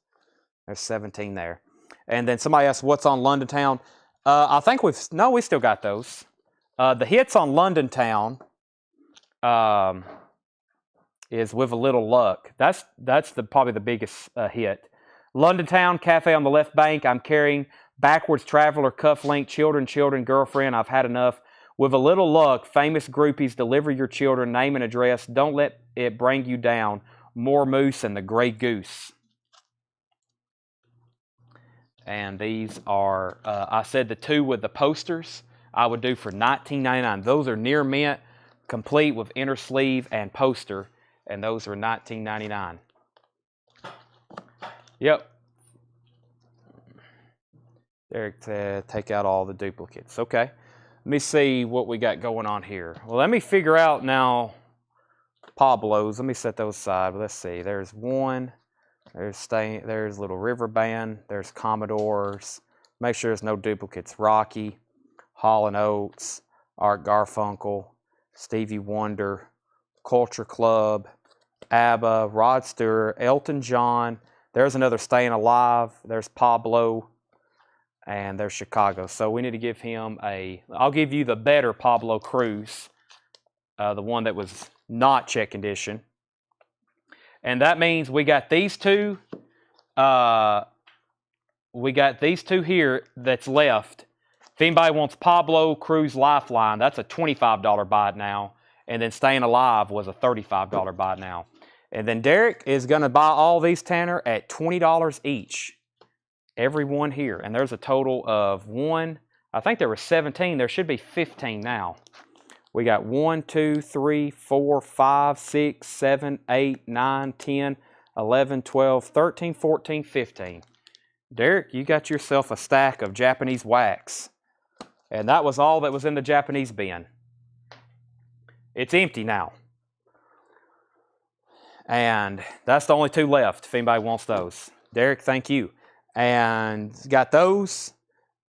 [SPEAKER 1] There's 17 there. And then somebody asked, what's on London Town? I think we still got those. The hits on London Town is With a Little Luck. That's probably the biggest hit. London Town, Cafe on the Left Bank, I'm Carrying, Backwards Traveler, Cufflink, Children, Girlfriend, I've Had Enough. With a Little Luck, Famous Groupies, Deliver Your Children, Name and Address, Don't Let It Bring You Down, More Moose, and The Grey Goose. And these are, I said the two with the posters I would do for $19.99. Those are near mint, complete with inner sleeve and poster, and those are $19.99. Yep. Derek said, take out all the duplicates. Okay. Let me see what we got going on here. Well, let me figure out now Pablo's. Let me set those aside. Let's see. There's one. There's Little River Band. There's Commodores. Make sure there's no duplicates. Rocky, Hall & Oates, Art Garfunkel, Stevie Wonder, Culture Club, ABBA, Rod Stewart, Elton John. There's another Staying Alive. There's Pablo. And there's Chicago. So we need to give him I'll give you the better Pablo Cruz, the one that was not check condition. And that means we got these two. We got these two here that's left. If anybody wants Pablo Cruz Lifeline, that's a $25 buy it now. And then Staying Alive was a $35 buy it now. And then Derek is going to buy all these, Tanner, at $20 each. Every one here. And there's a total of I think there were 17. There should be 15 now. We got 1, 2, 3, 4, 5, 6, 7, 8, 9, 10, 11, 12, 13, 14, 15. Derek, you got yourself a stack of Japanese wax. And that was all that was in the Japanese bin. It's empty now. And that's the only two left if anybody wants those. Derek, thank you. And got those.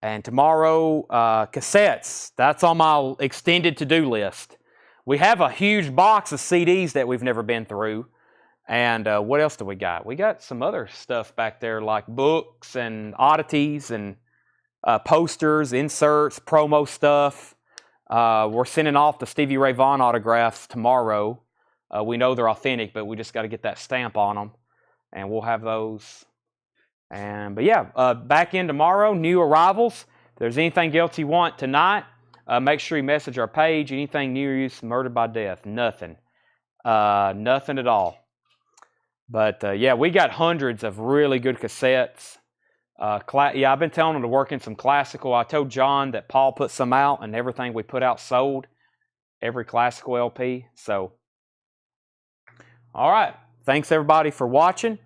[SPEAKER 1] And tomorrow, cassettes. That's on my extended to-do list. We have a huge box of CDs that we've never been through. And what else do we got? We got some other stuff back there like books and oddities and posters, inserts, promo stuff. We're sending off the Stevie Ray Vaughan autographs tomorrow. We know they're authentic, but we just got to get that stamp on them. And we'll have those. But yeah, back in tomorrow, new arrivals. If there's anything else you want tonight, make sure you message our page. Anything near you is murdered by death. Nothing. Nothing at all. But yeah, we got hundreds of really good cassettes. Yeah, I've been telling them to work in some classical. I told John that Paul put some out, and everything we put out sold. Every classical LP. So, all right. Thanks everybody for watching.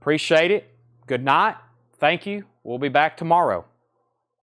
[SPEAKER 1] Appreciate it. Good night. Thank you. We'll be back tomorrow.